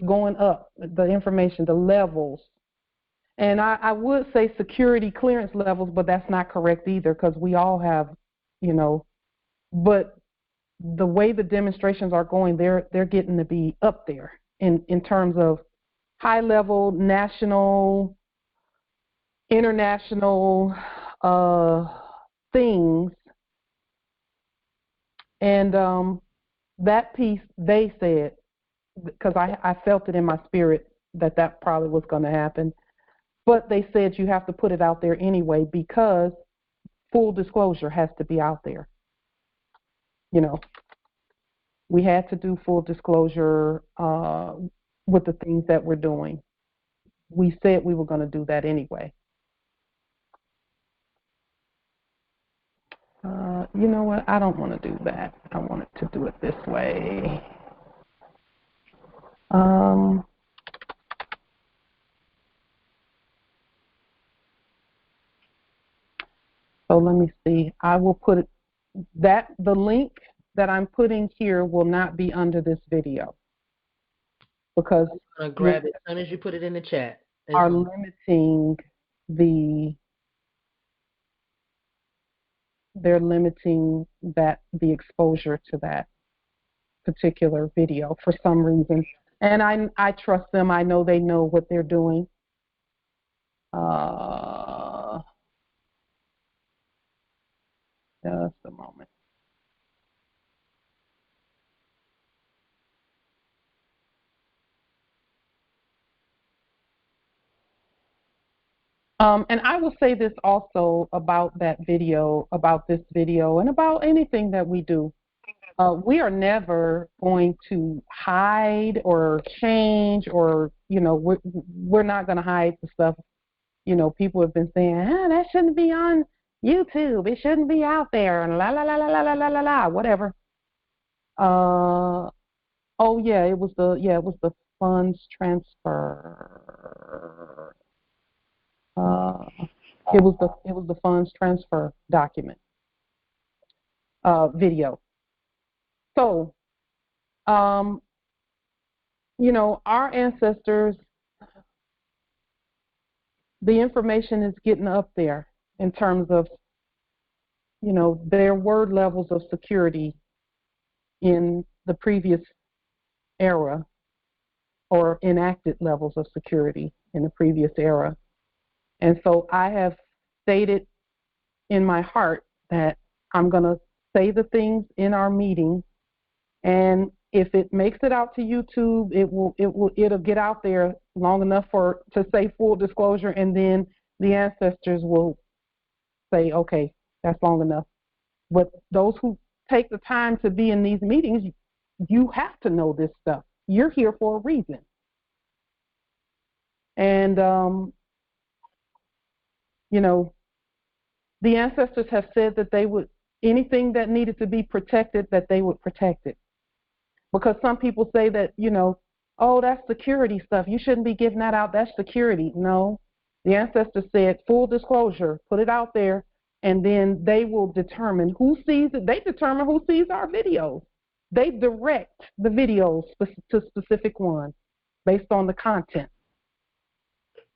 going up, the information, the levels. And I would say security clearance levels, but that's not correct either, because we all have, you know, but the way the demonstrations are going, they're getting to be up there in terms of high level, national, international things. And that piece, they said, because I felt it in my spirit that probably was going to happen, but they said you have to put it out there anyway, because full disclosure has to be out there. You know, we had to do full disclosure with the things that we're doing. We said we were going to do that anyway. You know what? I don't want to do that. I wanted to do it this way. So let me see. I will put it, the link that I'm putting here will not be under this video, because I'm gonna grab it as soon as you put it in the chat. Are limiting they're limiting the exposure to that particular video for some reason. And I trust them. I know they know what they're doing. Just a moment. And I will say this also about that video, about this video, and about anything that we do. We are never going to hide or change, or, you know, we're not going to hide the stuff. You know, people have been saying, that shouldn't be on YouTube. It shouldn't be out there, and la, la, la, la, la, la, la, la, la, whatever. Oh, yeah, it was the funds transfer. It was the funds transfer document video. So, you know, our ancestors, the information is getting up there in terms of, you know, their word levels of security in the previous era, or enacted levels of security in the previous era. And so I have stated in my heart that I'm going to say the things in our meeting, and if it makes it out to YouTube, it'll get out there long enough to say full disclosure, and then the ancestors will say, okay, that's long enough. But those who take the time to be in these meetings, you have to know this stuff. You're here for a reason. And you know, the ancestors have said that they would, anything that needed to be protected, that they would protect it. Because some people say that, you know, oh, that's security stuff. You shouldn't be giving that out. That's security. No, the ancestors said full disclosure, put it out there, and then they will determine who sees it. They determine who sees our videos. They direct the videos to specific ones based on the content.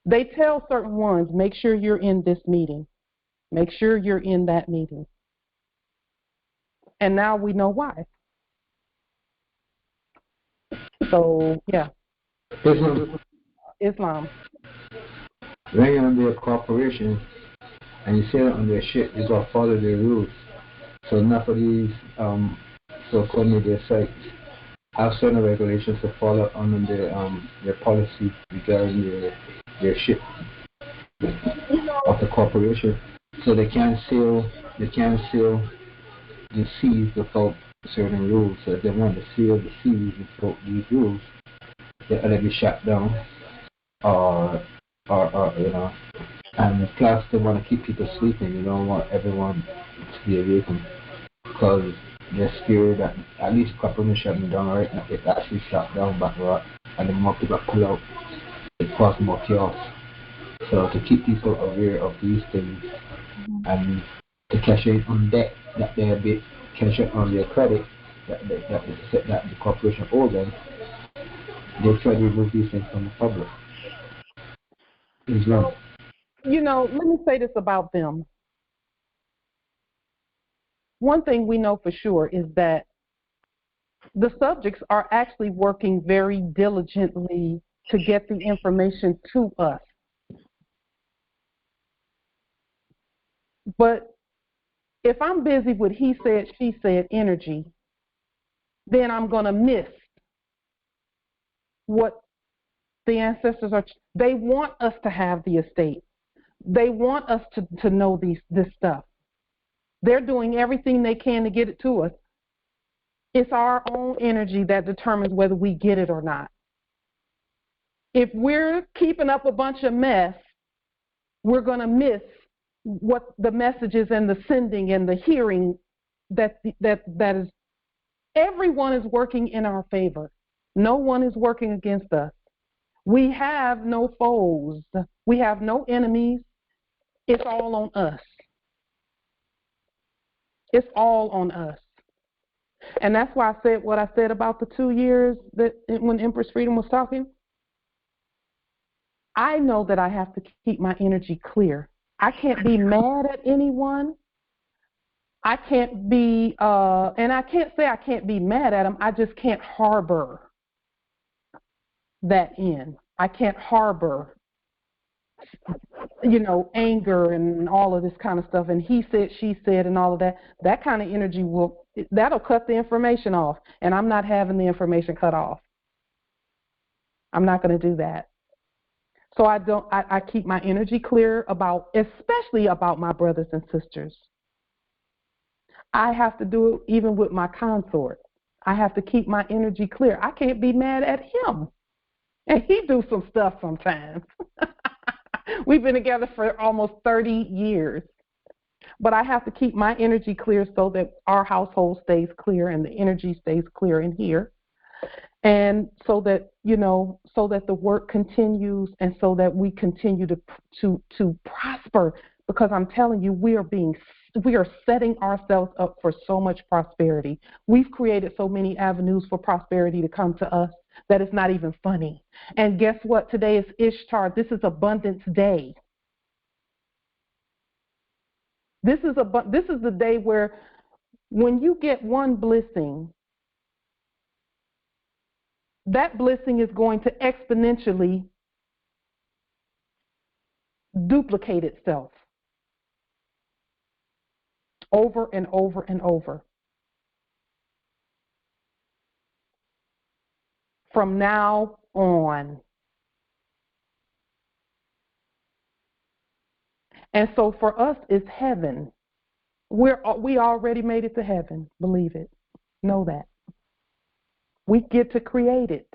They tell certain ones, make sure you're in this meeting. Make sure you're in that meeting. And now we know why. So, yeah. Islam. When you're under a corporation and you say it on their shit, you gotta follow their rules. So enough of these so-called media sites have certain regulations to follow under their policy regarding their shit of the corporation. So they can't sell the seeds without certain rules. So if they want to seal the seeds without these rules, they either be shut down or you know. And plus they want to keep people sleeping. They don't want everyone to be awakened because they're scared that at least corporation shutting down right now, it actually shut down back right, and the more people pull out, it causes more chaos. So to keep people aware of these things and to cash in on debt that they're a bit cash in on their credit that the corporation owes them, they try to remove these things from the public. Islam. You know, let me say this about them. One thing we know for sure is that the subjects are actually working very diligently to get the information to us. But if I'm busy with he said, she said energy, then I'm going to miss what the ancestors are. They want us to have the estate. They want us to know this stuff. They're doing everything they can to get it to us. It's our own energy that determines whether we get it or not. If we're keeping up a bunch of mess, we're going to miss what the messages and the sending and the hearing that is. Everyone is working in our favor. No one is working against us. We have no foes. We have no enemies. It's all on us. It's all on us. And that's why I said what I said about the 2 years that when Empress Freedom was talking. I know that I have to keep my energy clear. I can't be mad at anyone. I can't be, and I can't say I can't be mad at them. I just can't harbor that in. I can't harbor anger and all of this kind of stuff, and he said, she said, and all of that, that kind of energy that'll cut the information off, and I'm not having the information cut off. I'm not going to do that. So I keep my energy clear especially about my brothers and sisters. I have to do it even with my consort. I have to keep my energy clear. I can't be mad at him. And he do some stuff sometimes. We've been together for almost 30 years. But I have to keep my energy clear so that our household stays clear and the energy stays clear in here. And so that, so that the work continues and so that we continue to prosper. Because I'm telling you, we are setting ourselves up for so much prosperity. We've created so many avenues for prosperity to come to us that it's not even funny. And guess what? Today is Ishtar. This is Abundance Day. This is the day where when you get one blessing, that blessing is going to exponentially duplicate itself over and over and over. From now on. And so for us, it's heaven. We already made it to heaven. Believe it. Know that. We get to create it.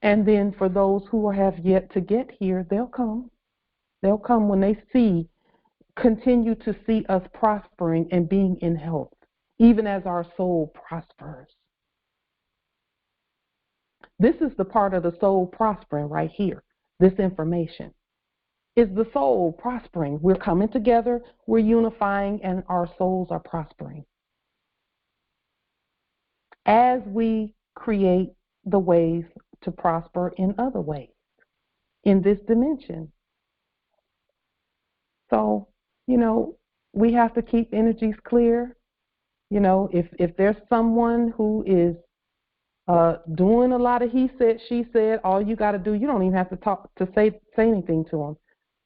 And then for those who have yet to get here, they'll come. They'll come when they continue to see us prospering and being in health, even as our soul prospers. This is the part of the soul prospering right here, this information. Is the soul prospering? We're coming together, we're unifying, and our souls are prospering. As we create the ways to prosper in other ways, in this dimension. So, we have to keep energies clear. If there's someone who is doing a lot of he said, she said, all you got to do, you don't even have to say anything to them.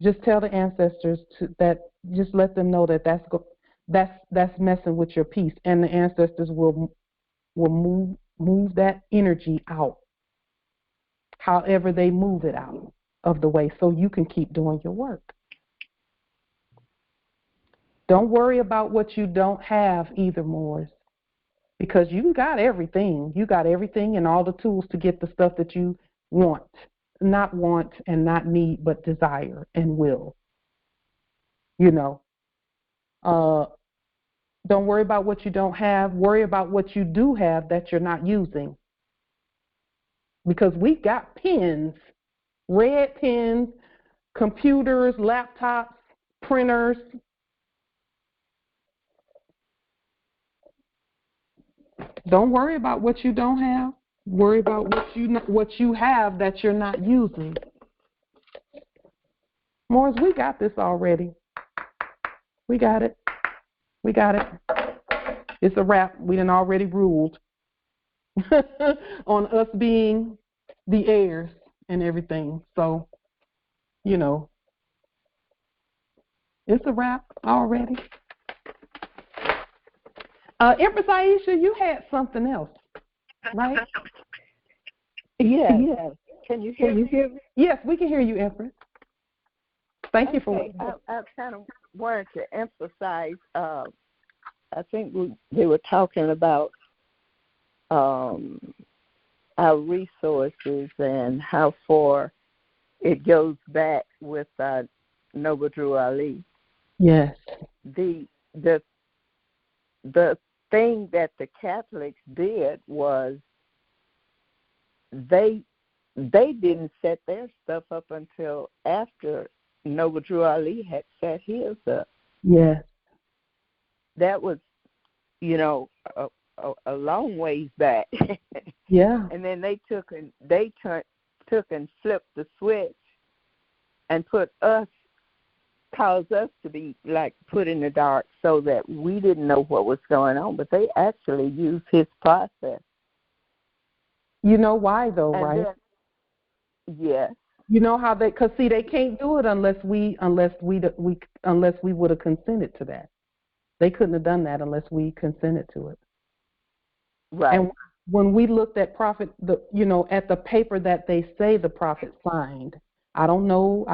Just tell the ancestors just let them know that's messing with your peace, and the ancestors will move that energy out, however they move it out of the way, so you can keep doing your work. Don't worry about what you don't have either, Morris, because you got everything. You got everything and all the tools to get the stuff that you want and not need, but desire and will. Don't worry about what you don't have. Worry about what you do have that you're not using. Because we got pens, red pens, computers, laptops, printers. Don't worry about what you don't have. Worry about what you have that you're not using. Morris, we got this already. We got it. We got it. It's a wrap. We done already ruled on us being the heirs and everything. So, it's a wrap already. Empress Aisha, you had something else, right? Yeah. Can you hear me? Yes, we can hear you, Empress. Thank you for I kind of wanted to emphasize, I think they were talking about our resources and how far it goes back with Noble Drew Ali. Yes. The thing that the Catholics did was they didn't set their stuff up until after Noble Drew Ali had set his up. Yes. That was, a long ways back. Yeah. And then they took and flipped the switch and caused us to be like put in the dark so that we didn't know what was going on. But they actually used his process. You know why though, and right? Yes. You know how they? Because see, they can't do it unless we would have consented to that. They couldn't have done that unless we consented to it. Right. And when we looked at prophet, at the paper that they say the prophet signed, I don't know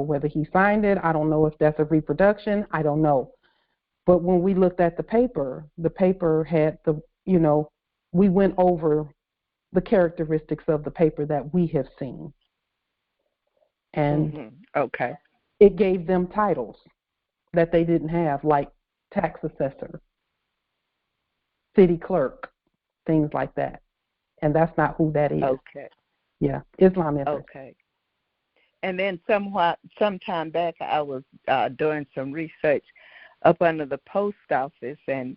whether he signed it. I don't know if that's a reproduction. I don't know. But when we looked at the paper had we went over the characteristics of the paper that we have seen. And okay, it gave them titles that they didn't have, like tax assessor, city clerk, things like that. And that's not who that is. Okay. Yeah, Islam is. Okay. And then sometime back, I was doing some research up under the post office, and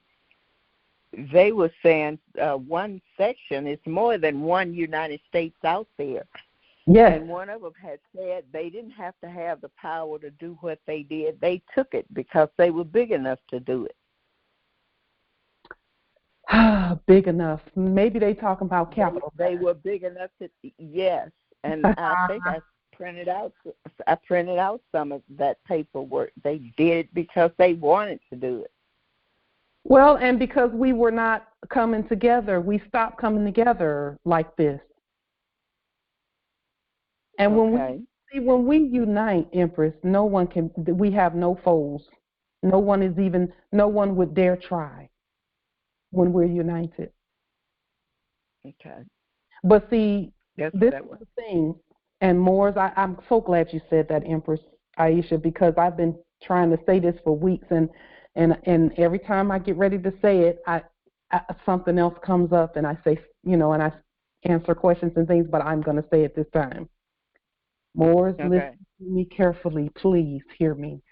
they were saying one section is more than one United States out there. Yes. And one of them had said they didn't have to have the power to do what they did. They took it because they were big enough to do it. Big enough. Maybe they talking about capital. They were big enough to, yes. And I think I printed out some of that paperwork. They did it because they wanted to do it. Well, and because we were not coming together, we stopped coming together like this. And when we unite, Empress, no one can. We have no foes. No one would dare try when we're united. Okay. But see, this is the thing. And Moors, I'm so glad you said that, Empress Aisha, because I've been trying to say this for weeks, and every time I get ready to say it, I something else comes up, and I say, and I answer questions and things, but I'm going to say it this time. Moors, listen to me carefully. Please hear me.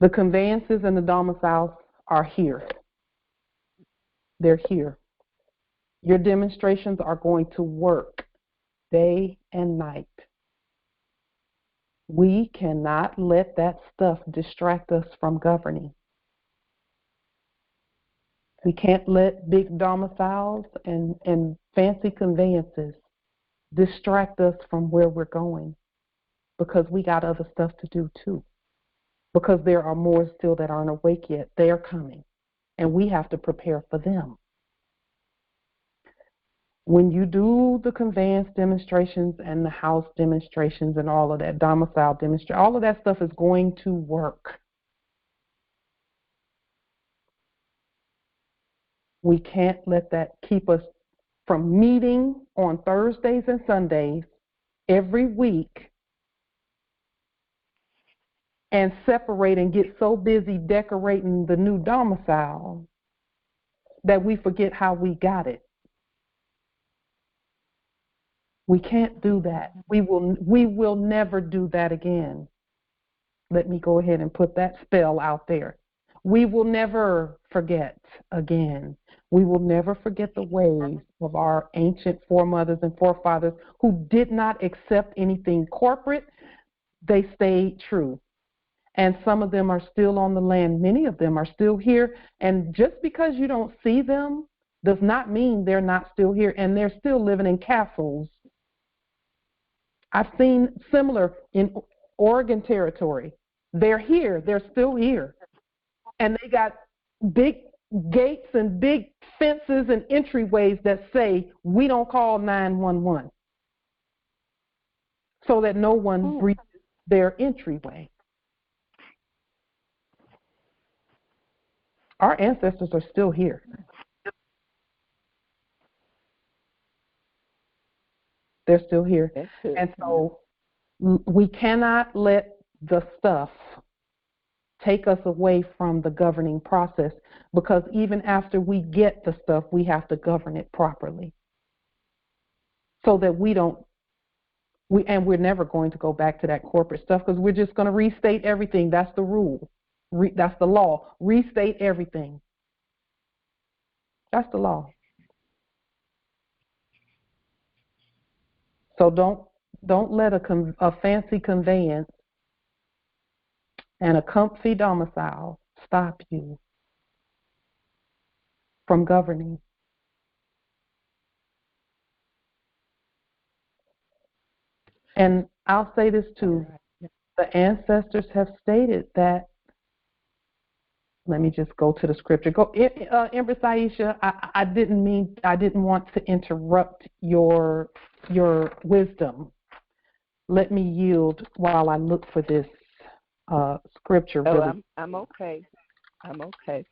The conveyances and the domiciles are here. They're here. Your demonstrations are going to work day and night. We cannot let that stuff distract us from governing. We can't let big domiciles and fancy conveyances distract us from where we're going, because we got other stuff to do too. Because there are more still that aren't awake yet. They're coming, and we have to prepare for them. When you do the conveyance demonstrations and the house demonstrations and all of that, domicile demonstration, all of that stuff is going to work. We can't let that keep us from meeting on Thursdays and Sundays every week and separate and get so busy decorating the new domicile that we forget how we got it. We can't do that. We will never do that again. Let me go ahead and put that spell out there. We will never forget again. We will never forget the ways of our ancient foremothers and forefathers who did not accept anything corporate. They stayed true. And some of them are still on the land. Many of them are still here. And just because you don't see them does not mean they're not still here. And they're still living in castles. I've seen similar in Oregon Territory. They're here. They're still here. And they got big gates and big fences and entryways that say, we don't call 911, so that no one breaches their entryway. Our ancestors are still here. They're still here. And so we cannot let the stuff take us away from the governing process, because even after we get the stuff, we have to govern it properly, so that we're never going to go back to that corporate stuff, because we're just going to restate everything. That's the rule. That's the law. Restate everything. That's the law. So don't let a fancy conveyance and a comfy domicile stop you from governing. And I'll say this too. The ancestors have stated that, let me just go to the scripture. Go, Empress Aisha, I didn't want to interrupt your wisdom. Let me yield while I look for this scripture. Oh, really. I'm okay. I'm okay.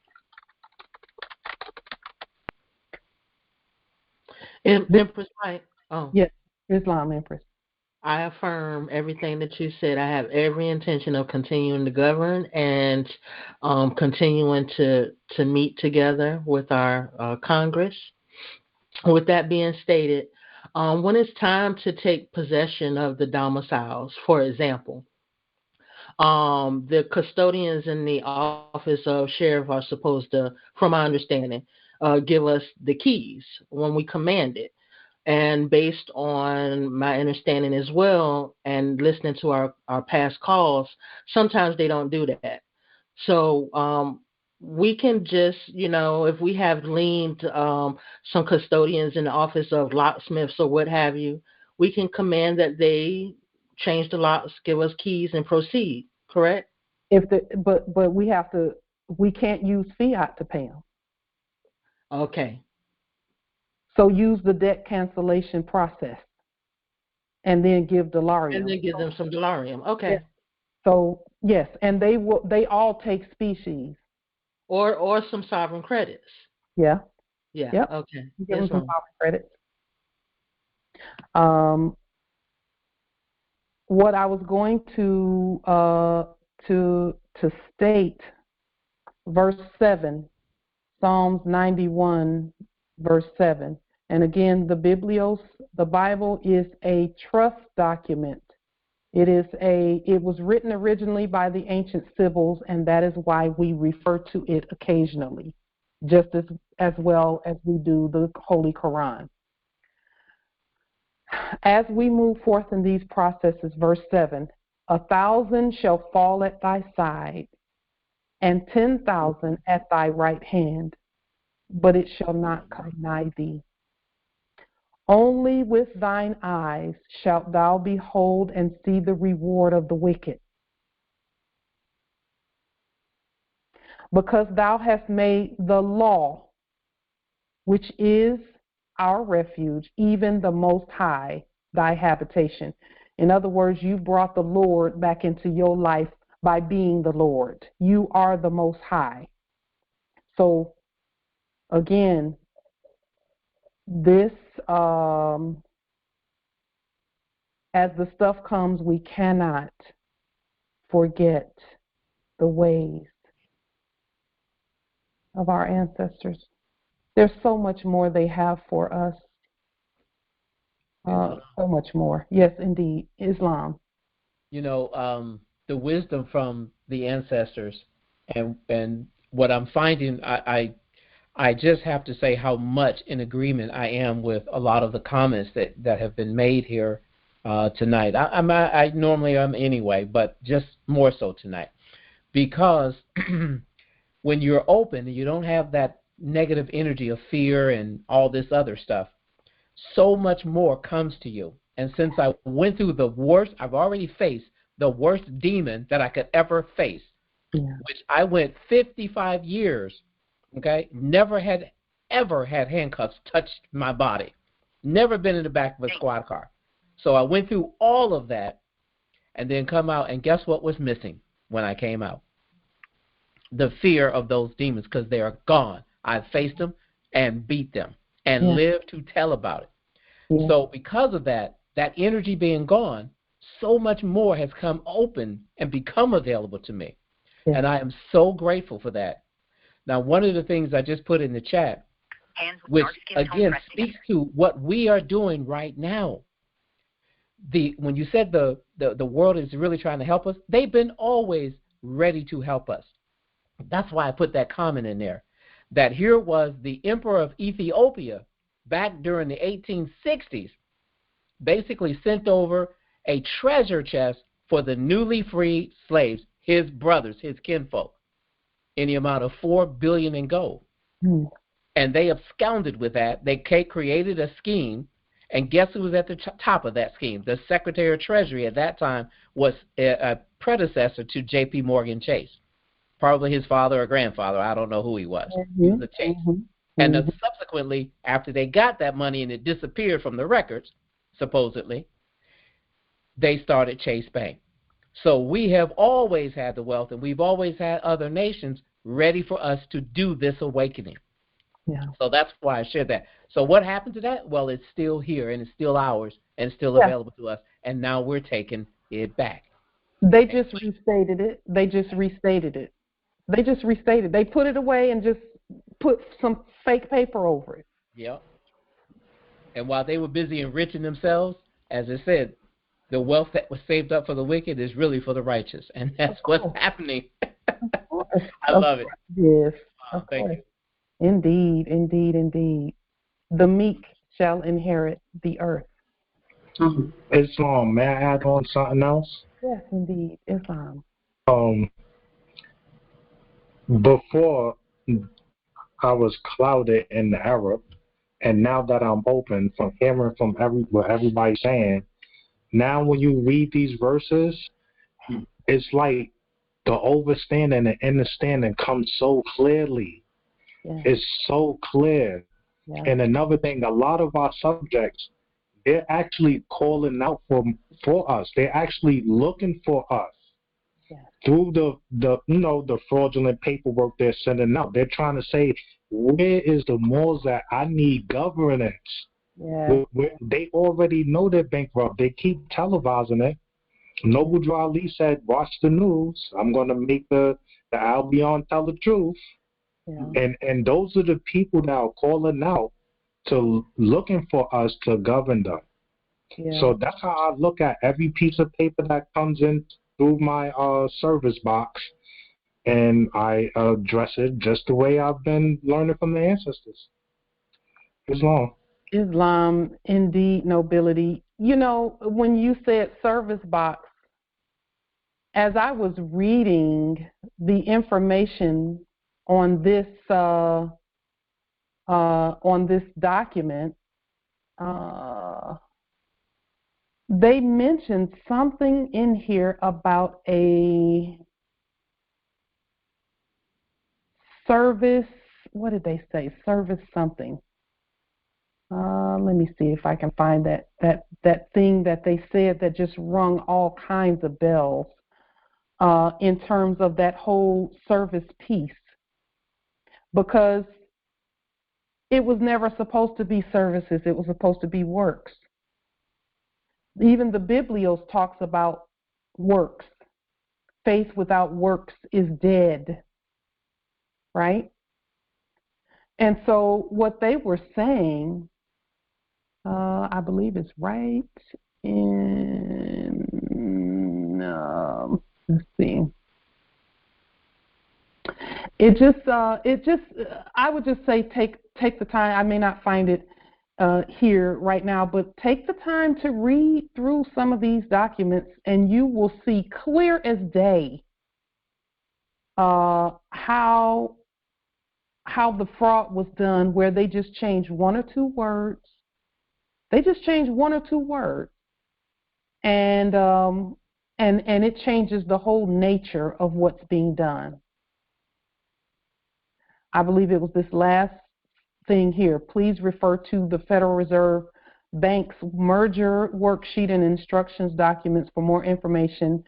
Empress White. Oh. Yes, Islam, Empress. I affirm everything that you said. I have every intention of continuing to govern and continuing to meet together with our Congress. With that being stated, when it's time to take possession of the domiciles, for example, the custodians in the office of sheriff are supposed to, from my understanding, give us the keys when we command it. And based on my understanding as well, and listening to our past calls, sometimes they don't do that. So we can just, if we have leaned some custodians in the office of locksmiths or what have you, we can command that they change the locks, give us keys, and proceed. Correct? But we can't use fiat to pay them. Okay. So use the debt cancellation process, and then give Delarium. And then give them some Delarium. Okay. Yes. So yes, and they all take species. Or some sovereign credits. Yeah. Yeah. Yep. Okay. Give them some sovereign credits. What I was going to state, verse 7, Psalms 91, verse 7. And again, the Bible is a trust document. It was written originally by the ancient Sibyls, and that is why we refer to it occasionally, just as well as we do the Holy Quran. As we move forth in these processes, verse 7, 1,000 shall fall at thy side, and 10,000 at thy right hand, but it shall not come nigh thee. Only with thine eyes shalt thou behold and see the reward of the wicked. Because thou hast made the law, which is our refuge, even the Most High, thy habitation. In other words, you brought the Lord back into your life by being the Lord. You are the Most High. So, again, this, as the stuff comes, we cannot forget the ways of our ancestors. There's so much more they have for us. So much more. Yes, indeed. Islam. The wisdom from the ancestors, and what I'm finding, I just have to say how much in agreement I am with a lot of the comments that have been made here tonight. I normally am anyway, but just more so tonight, because when you're open and you don't have that negative energy of fear and all this other stuff, so much more comes to you. And since I went through the worst, I've already faced the worst demon that I could ever face, which I went 55 years, okay, never had ever had handcuffs touched my body, never been in the back of a squad car. So I went through all of that and then come out, and guess what was missing when I came out? The fear of those demons, because they are gone. I faced them and beat them and lived to tell about it. So because of that energy being gone, so much more has come open and become available to me. And I am so grateful for that. Now, one of the things I just put in the chat, which again speaks to what we are doing right now. When you said the world is really trying to help us, they've been always ready to help us. That's why I put that comment in there, that here was the emperor of Ethiopia back during the 1860s, basically sent over a treasure chest for the newly freed slaves, his brothers, his kinfolk, in the amount of $4 billion in gold. And they absconded with that. They created a scheme, And guess who was at the top of that scheme? The Secretary of Treasury at that time was a predecessor to J.P. Morgan Chase. Probably his father or grandfather. I don't know who he was. He was a Chase. And subsequently, after they got that money and it disappeared from the records, supposedly, they started Chase Bank. So we have always had the wealth, and we've always had other nations ready for us to do this awakening. Yeah. So that's why I shared that. So what happened to that? Well, it's still here, and it's still ours, and it's still available to us, and now we're taking it back. They just restated it. They just restated it. They put it away and just put some fake paper over it. Yep. And while they were busy enriching themselves, as I said, the wealth that was saved up for the wicked is really for the righteous, and that's what's happening. I love it. Yes. Thank you. Indeed, indeed, indeed. The meek shall inherit the earth. Islam, may I add on something else? Yes, indeed, Islam. Before I was clouded in the Arab, and now that I'm open from hearing from what everybody's saying, now when you read these verses, it's like the overstanding and understanding comes so clearly. Yeah. It's so clear. Yeah. And another thing, a lot of our subjects, they're actually calling out for us. They're actually looking for us. Through the fraudulent paperwork they're sending out. They're trying to say, where is the malls that I need governance? Yeah. They already know they're bankrupt. They keep televising it. Noble Drew Ali said, watch the news. I'm going to make the Albion tell the truth. Yeah. And those are the people that are calling out to looking for us to govern them. Yeah. So that's how I look at every piece of paper that comes in through my service box, and I address it just the way I've been learning from the ancestors. Islam, indeed, nobility. You know, when you said service box, as I was reading the information on this document, they mentioned something in here about a service. What did they say? Service something. Let me see if I can find that thing that they said that just rung all kinds of bells in terms of that whole service piece, because it was never supposed to be services. It was supposed to be works. Even the Biblios talks about works. Faith without works is dead, right? And so what they were saying, I believe it's right in, let's see. I would just say take the time. I may not find it here right now, but take the time to read through some of these documents, and you will see clear as day how the fraud was done, where they just changed one or two words. They just changed one or two words, and it changes the whole nature of what's being done. I believe it was this last thing here. Please refer to the Federal Reserve Bank's merger worksheet and instructions documents for more information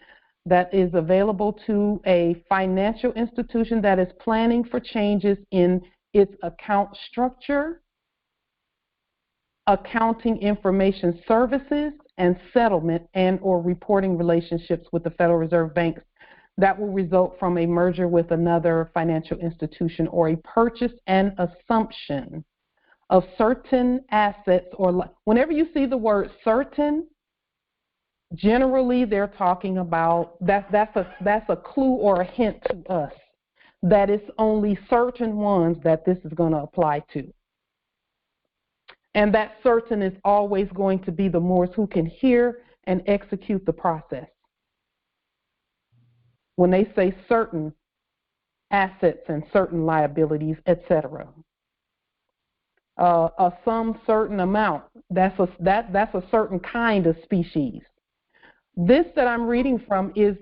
that is available to a financial institution that is planning for changes in its account structure, accounting information services, and settlement and or reporting relationships with the Federal Reserve Banks that will result from a merger with another financial institution, or a purchase and assumption of certain assets. Or whenever you see the word certain, generally they're talking about that's a clue or a hint to us that it's only certain ones that this is going to apply to. And that certain is always going to be the Moors who can hear and execute the process. When they say certain assets and certain liabilities, etc. some certain amount. That's a certain kind of species. This that I'm reading from is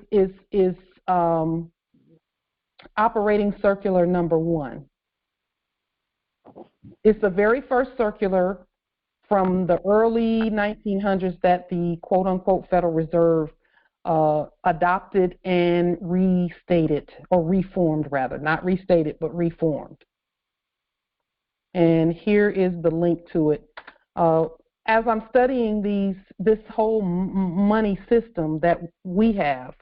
operating circular number 1. It's the very first circular from the early 1900s that the quote-unquote Federal Reserve adopted and restated, or reformed rather, not restated, but reformed. And here is the link to it. As I'm studying this whole money system that we have,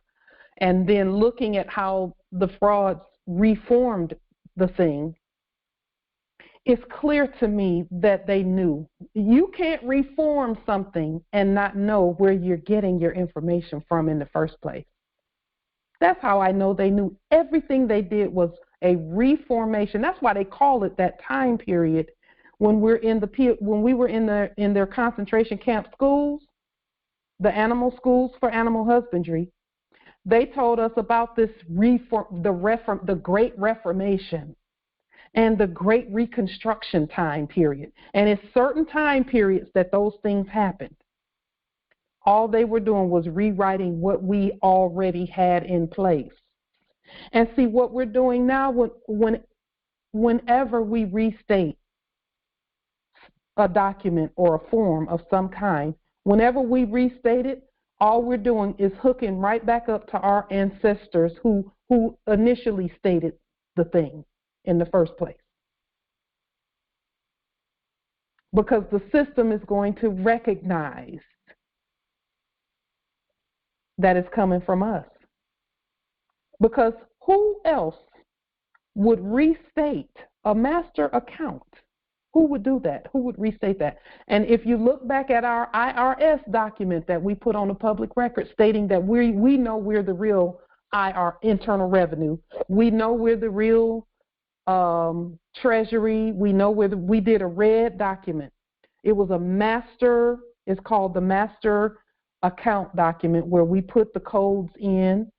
and then looking at how the frauds reformed the thing, it's clear to me that they knew. You can't reform something and not know where you're getting your information from in the first place. That's how I know they knew. Everything they did was a reformation. That's why they call it that time period when we were in their concentration camp schools, the animal schools for animal husbandry. They told us about this the Great Reformation and the Great Reconstruction time period. And it's certain time periods that those things happened. All they were doing was rewriting what we already had in place. And see, what we're doing now, whenever we restate a document or a form of some kind, whenever we restate it, all we're doing is hooking right back up to our ancestors who initially stated the thing in the first place. Because the system is going to recognize that it's coming from us. Because who else would restate a master account? Who would do that? Who would restate that? And if you look back at our IRS document that we put on the public record stating that we know we're the real internal revenue, we know we're the real Treasury, we know we did a red document. It was it's called the master account document, where we put the codes in.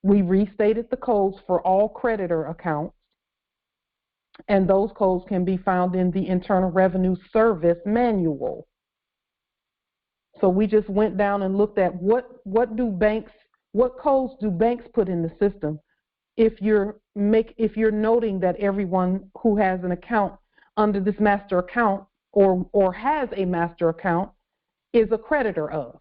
We restated the codes for all creditor accounts, and those codes can be found in the Internal Revenue Service manual. So we just went down and looked at what codes do banks put in the system if you're noting that everyone who has an account under this master account or has a master account is a creditor of.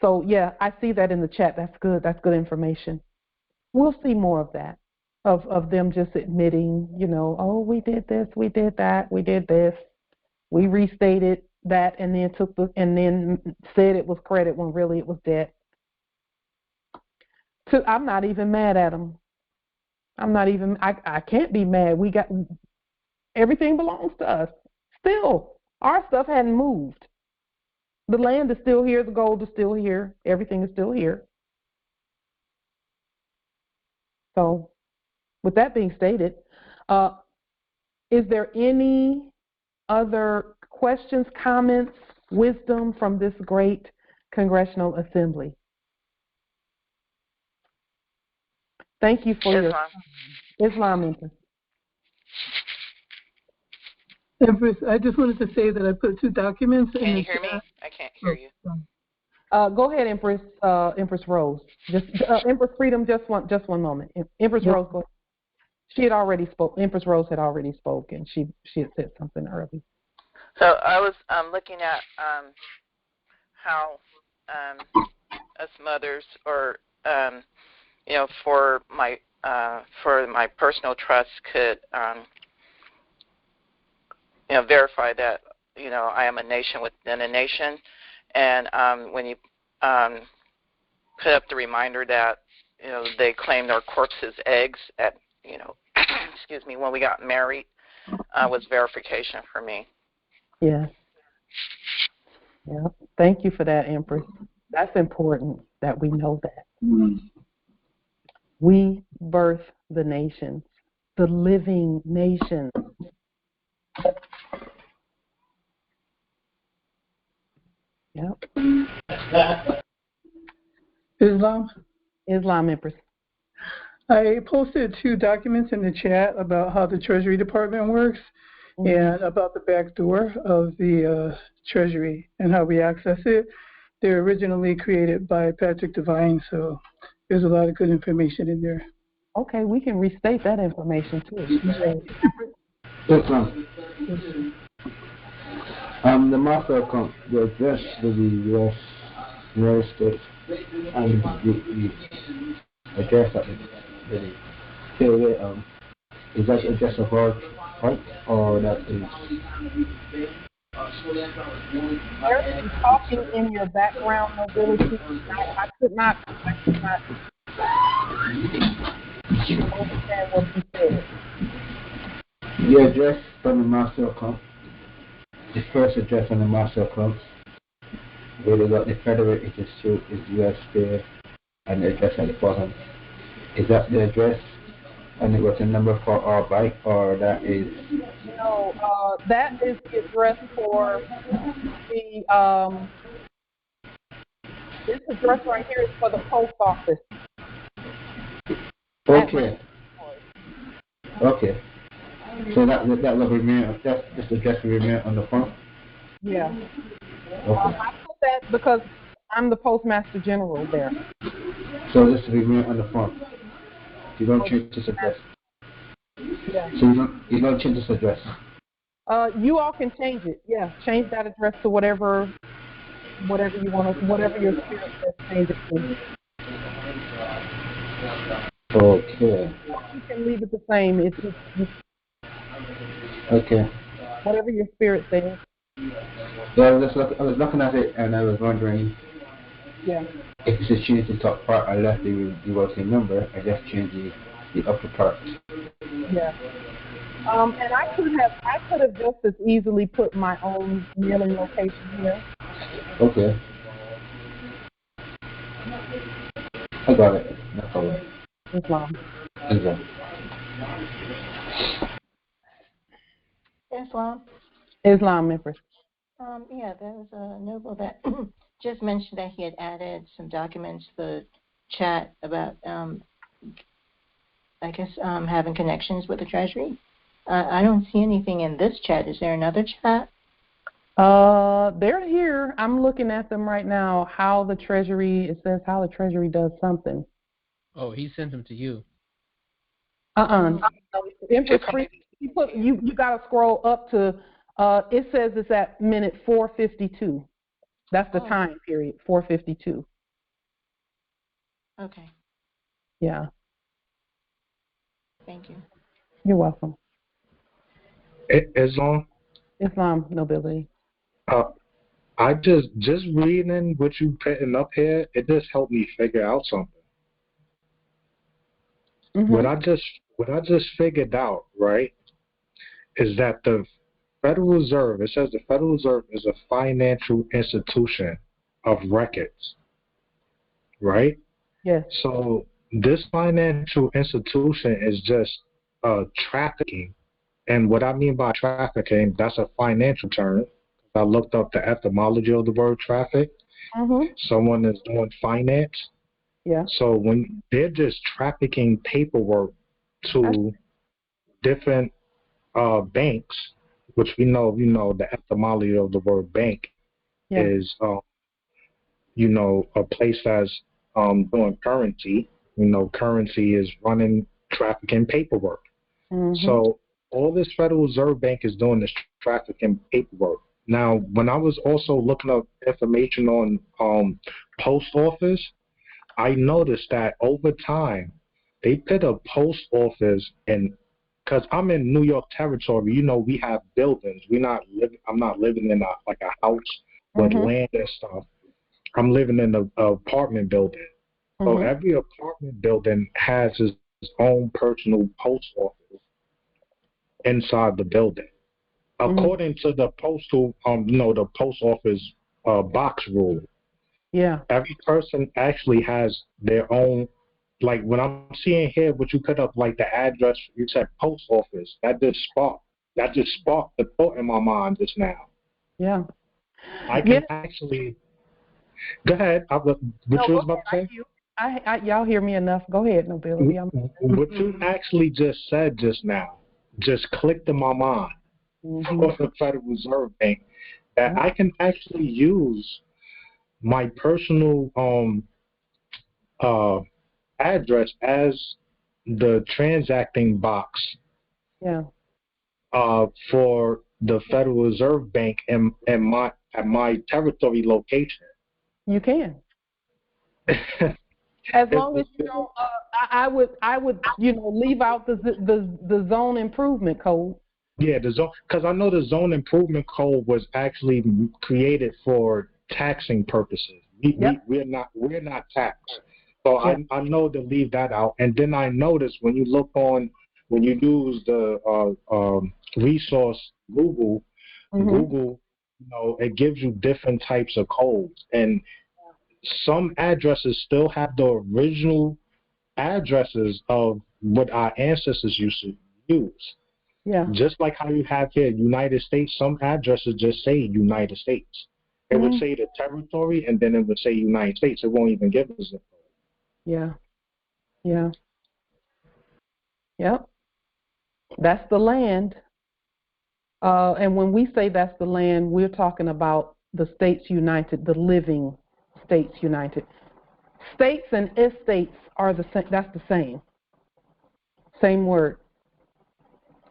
So yeah, I see that in the chat. That's good. That's good information. We'll see more of that, of them just admitting, oh, we did this, we did that, we did this, we restated that, and then said it was credit when really it was debt. I'm not even mad at them. I can't be mad. We got everything belongs to us. Still, our stuff hadn't moved. The land is still here. The gold is still here. Everything is still here. So, with that being stated, is there any other questions, comments, wisdom from this great Congressional Assembly? Thank you for your Islam. Empress, I just wanted to say that I put 2 documents in the chat. Can you hear me? I can't hear you. Go ahead, Empress. Empress Rose. Empress Freedom. Just one moment. Empress Rose. Go. She had already spoke. Empress Rose had already spoken. She had said something early. So I was looking at how us mothers, or for my personal trust, could verify that I am a nation within a nation. And when you put up the reminder that they claimed our corpses eggs at excuse me, when we got married, was verification for me. Yes. Yeah. Thank you for that, Empress. That's important that we know that. Mm-hmm. We birth the nations, the living nations. Yep. Islam, Empress. I posted 2 documents in the chat about how the Treasury Department works and about the back door of the Treasury and how we access it. They're originally created by Patrick Devine, so there's a lot of good information in there. Okay, we can restate that information too. Yes, ma'am. The master account, the address to the U.S. United States, and the address that the POA, is that the address of our right, or that is? There's some talking in your background, Mobility. I could not understand what you said. The address on the master account, the first address on the master account, where they got the Federal Institute is US there, and the address at the bottom. Is that the address? And it was a number for our bike, or that is? No, that is the address for the this address right here is for the post office. Okay. Okay. So that will remain. That's just the address will remain on the front. Yeah. Okay. I put that because I'm the Postmaster General there. So this will remain on the front. You don't change this address. Yeah. So you don't change this address. You all can change it. Yeah, change that address to whatever you want, whatever your spirit says, change it to. Okay. You can leave it the same. It's Okay. whatever your spirit says. Yeah, I was looking at it and I was wondering. Yeah. If it's a change the top part, I left the working number. I just changed the upper part. Yeah. And I could have just as easily put my own mailing location here. Okay. I got it. No problem. Islam. Islam, Empress. Yeah, there was a noble that just mentioned that he had added some documents to the chat about, I guess, having connections with the Treasury. I don't see anything in this chat. Is there another chat? They're here. I'm looking at them right now. It says how the Treasury does something. Oh, he sent them to you. Empress, you got to scroll up to, it says it's at minute 4:52. That's the time period, 4:52. Okay. Yeah. Thank you. You're welcome. Islam, Nobility. I just reading what you putting up here, it just helped me figure out something. Mm-hmm. What I just figured out, right, is that the Federal Reserve, it says the Federal Reserve is a financial institution of records, right? Yes. So this financial institution is just trafficking. And what I mean by trafficking, that's a financial term. I looked up the etymology of the word traffic. Mm-hmm. Someone is doing finance. Yeah. So when they're just trafficking paperwork to different banks, which we know, the etymology of the word bank is, a place that's doing currency. Currency is running trafficking paperwork. Mm-hmm. So all this Federal Reserve Bank is doing is trafficking paperwork. Now, when I was also looking up information on post office, I noticed that over time they put a post office in, because I'm in New York territory. We have buildings. I'm not living in a house with land and stuff. I'm living in an apartment building. So every apartment building has its own personal post office inside the building, according to the postal, the post office box rule. Yeah. Every person actually has their own. Like when I'm seeing here, what you put up, like the address, you said post office. That just sparked the thought in my mind just now. Yeah. I can actually. Go ahead. What you was about to say? Y'all hear me enough. Go ahead, Nobility. What you actually just said just now just clicked in my mind for the Federal Reserve Bank that I can actually use my personal address as the transacting box for the Federal Reserve Bank at my territory location. You can. As long as you don't, I would leave out the zone improvement code. Yeah, the zone, because I know the zone improvement code was actually created for taxing purposes. We're not taxed, so I know to leave that out. And then I noticed when you use the resource Google, Google, it gives you different types of codes, and some addresses still have the original addresses of what our ancestors used to use. Yeah. Just like how you have here, United States, some addresses just say United States. It would say the territory, and then it would say United States. It won't even give us it. Yeah. Yeah. Yep. That's the land. And when we say that's the land, we're talking about the States United, the living States United. States and estates are the same. That's the same word.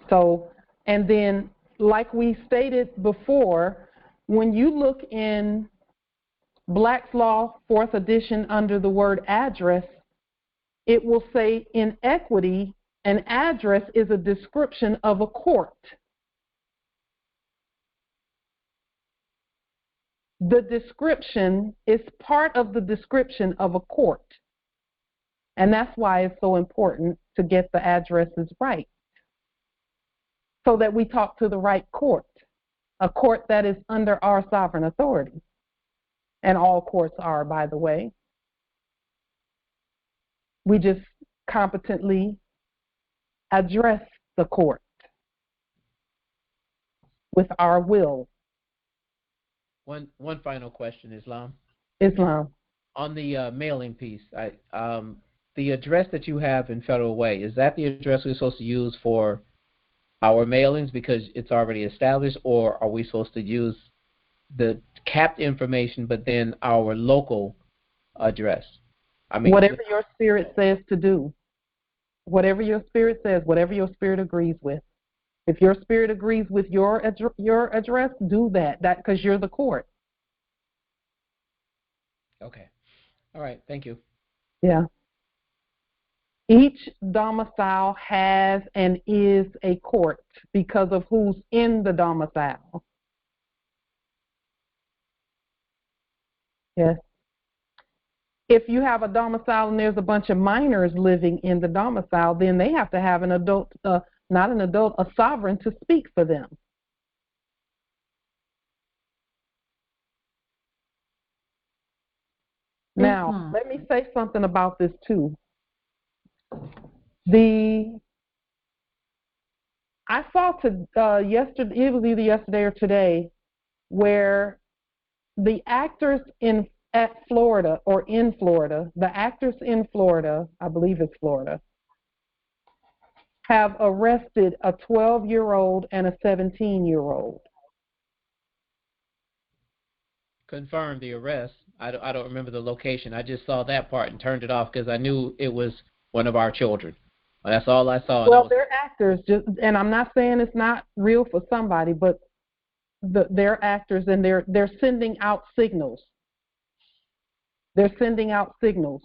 So, and then, like we stated before, when you look in Black's Law, 4th edition, under the word address, it will say in equity, an address is a description of a court. The description is part of the description of a court. And that's why it's so important to get the addresses right, so that we talk to the right court, a court that is under our sovereign authority. And all courts are, by the way. We just competently address the court with our will. One final question, Islam. On the mailing piece, the address that you have in Federal Way, is that the address we're supposed to use for our mailings because it's already established, or are we supposed to use the capped information but then our local address? I mean, whatever your spirit says to do. Whatever your spirit says, whatever your spirit agrees with. If your spirit agrees with your address, do that. That because you're the court. Okay. All right. Thank you. Yeah. Each domicile has and is a court because of who's in the domicile. Yes. If you have a domicile and there's a bunch of minors living in the domicile, then they have to have an adult, not an adult, a sovereign to speak for them. Now, let me say something about this too. I saw yesterday, it was either yesterday or today, where the actors at Florida or in Florida, the actors in Florida, I believe it's Florida, have arrested a 12-year-old and a 17-year-old. Confirmed the arrest. I don't remember the location. I just saw that part and turned it off because I knew it was one of our children. That's all I saw. Well, they're actors, and I'm not saying it's not real for somebody, but they're actors, and they're sending out signals. They're sending out signals.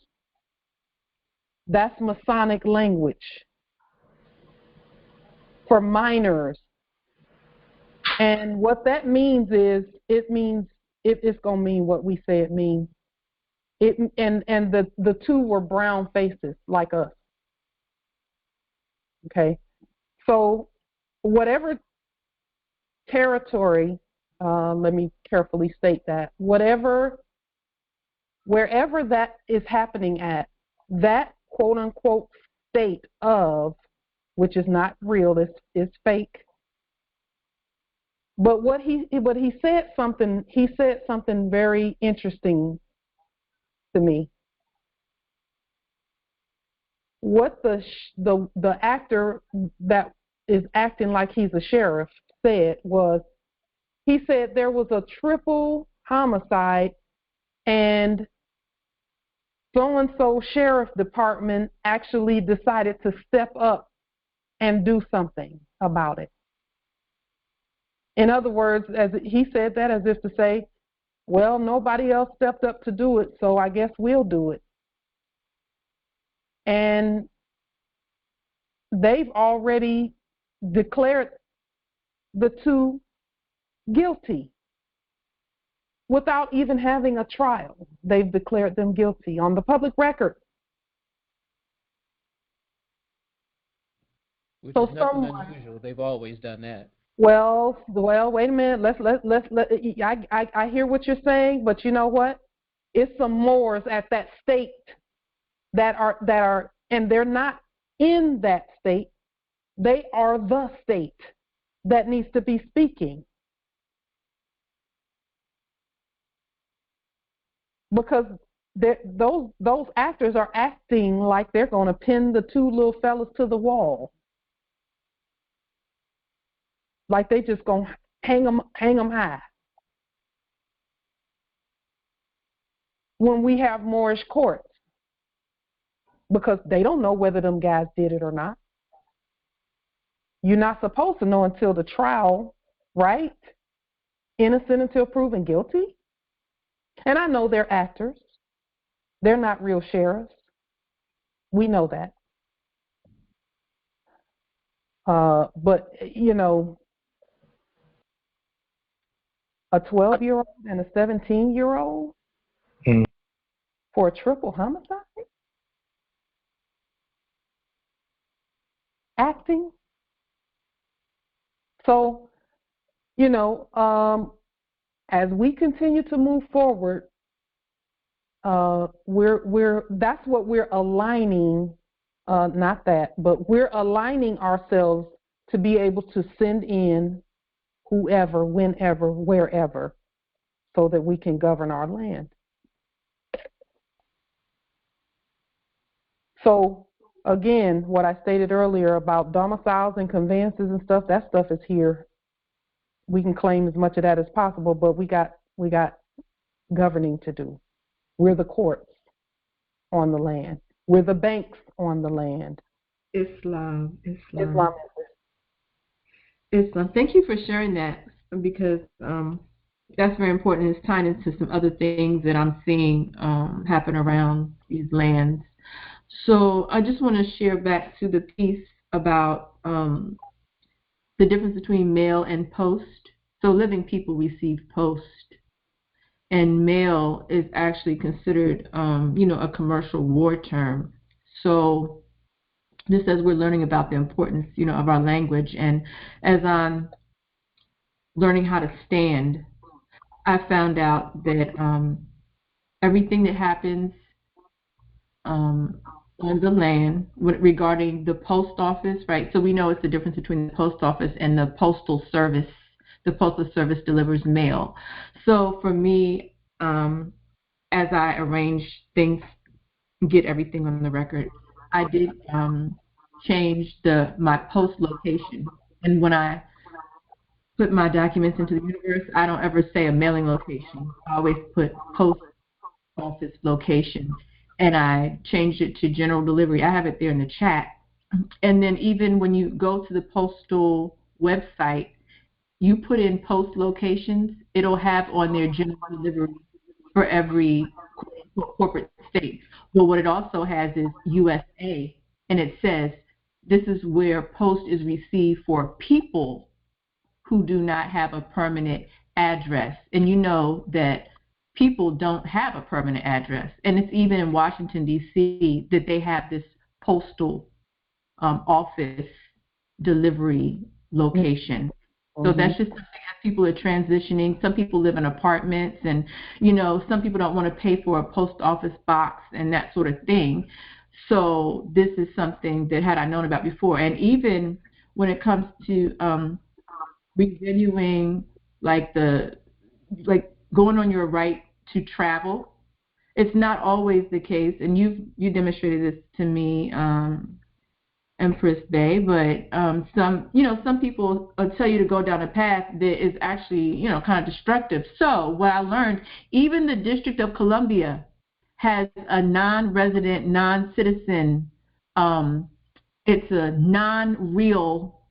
That's Masonic language for minors. And what that means is, it's going to mean what we say it means. And the two were brown faces like us. Okay, so whatever territory, let me carefully state that, wherever that is happening at, that quote unquote state of, which is not real, it's fake. But he said something very interesting to me. what the actor that is acting like he's a sheriff said was, he said there was a triple homicide and so-and-so sheriff department actually decided to step up and do something about it. In other words, as he said that as if to say, well, nobody else stepped up to do it, so I guess we'll do it. And they've already declared the two guilty without even having a trial. They've declared them guilty on the public record. Which is nothing unusual. They've always done that. Well, wait a minute. I hear what you're saying, but you know what? It's some Moors at that state that are, and they're not in that state. They are the state that needs to be speaking. Because those actors are acting like they're going to pin the two little fellas to the wall. Like they just going to hang them high. When we have Moorish courts. Because they don't know whether them guys did it or not. You're not supposed to know until the trial, right? Innocent until proven guilty. And I know they're actors. They're not real sheriffs. We know that. But, you know, a 12-year-old and a 17-year-old for a triple homicide? Acting? So, you know, as we continue to move forward, that's what we're aligning, not that, but we're aligning ourselves to be able to send in whoever, whenever, wherever, so that we can govern our land. So, again, what I stated earlier about domiciles and conveyances and stuff, that stuff is here. We can claim as much of that as possible, but we got governing to do. We're the courts on the land. We're the banks on the land. Islam. Thank you for sharing that, because that's very important. It's tying into some other things that I'm seeing happen around these lands. So I just want to share back to the piece about the difference between mail and post. So living people receive post, and mail is actually considered, a commercial war term. So just as we're learning about the importance, of our language, and as I'm learning how to stand, I found out that everything that happens on the land regarding the post office, right? So we know it's the difference between the post office and the postal service. The postal service delivers mail. So for me, as I arrange things, get everything on the record, I did change my post location. And when I put my documents into the universe, I don't ever say a mailing location. I always put post office location. And I changed it to general delivery. I have it there in the chat. And then even when you go to the postal website, you put in post locations, it'll have on there general delivery for every corporate state. But what it also has is USA, and it says this is where post is received for people who do not have a permanent address. And you know that people don't have a permanent address. And it's even in Washington, D.C., that they have this postal office delivery location. So that's just something as people are transitioning. Some people live in apartments, and, some people don't want to pay for a post office box and that sort of thing. So this is something that had I known about before. And even when it comes to revenuing, like going on your right to travel, it's not always the case, and you demonstrated this to me, Empress Bay, but some people tell you to go down a path that is actually kind of destructive. So what I learned, even the District of Columbia has a non-resident, non-citizen. It's a non-real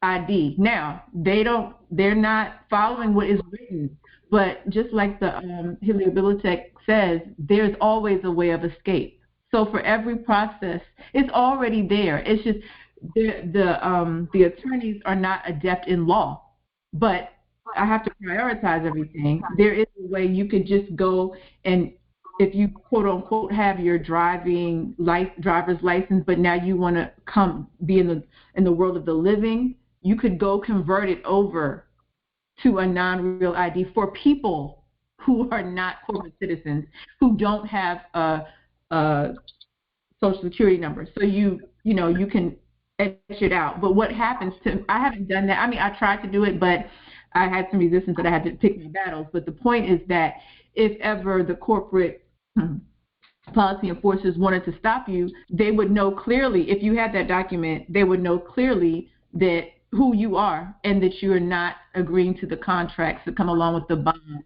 ID. Now they're not following what is written, but just like the Heliobibliothèque says, there's always a way of escape. So for every process, it's already there. It's just the attorneys are not adept in law, but I have to prioritize everything. There is a way you could just go, and if you quote unquote have your driver's license, but now you want to come be in the world of the living, you could go convert it over to a non-real ID for people who are not corporate citizens, who don't have a social security number. So you can etch it out. But what happens I haven't done that. I mean, I tried to do it, but I had some resistance that I had to pick my battles. But the point is that if ever the corporate policy enforcers wanted to stop you, they would know clearly, if you had that document, they would know clearly that who you are and that you are not agreeing to the contracts that come along with the bond.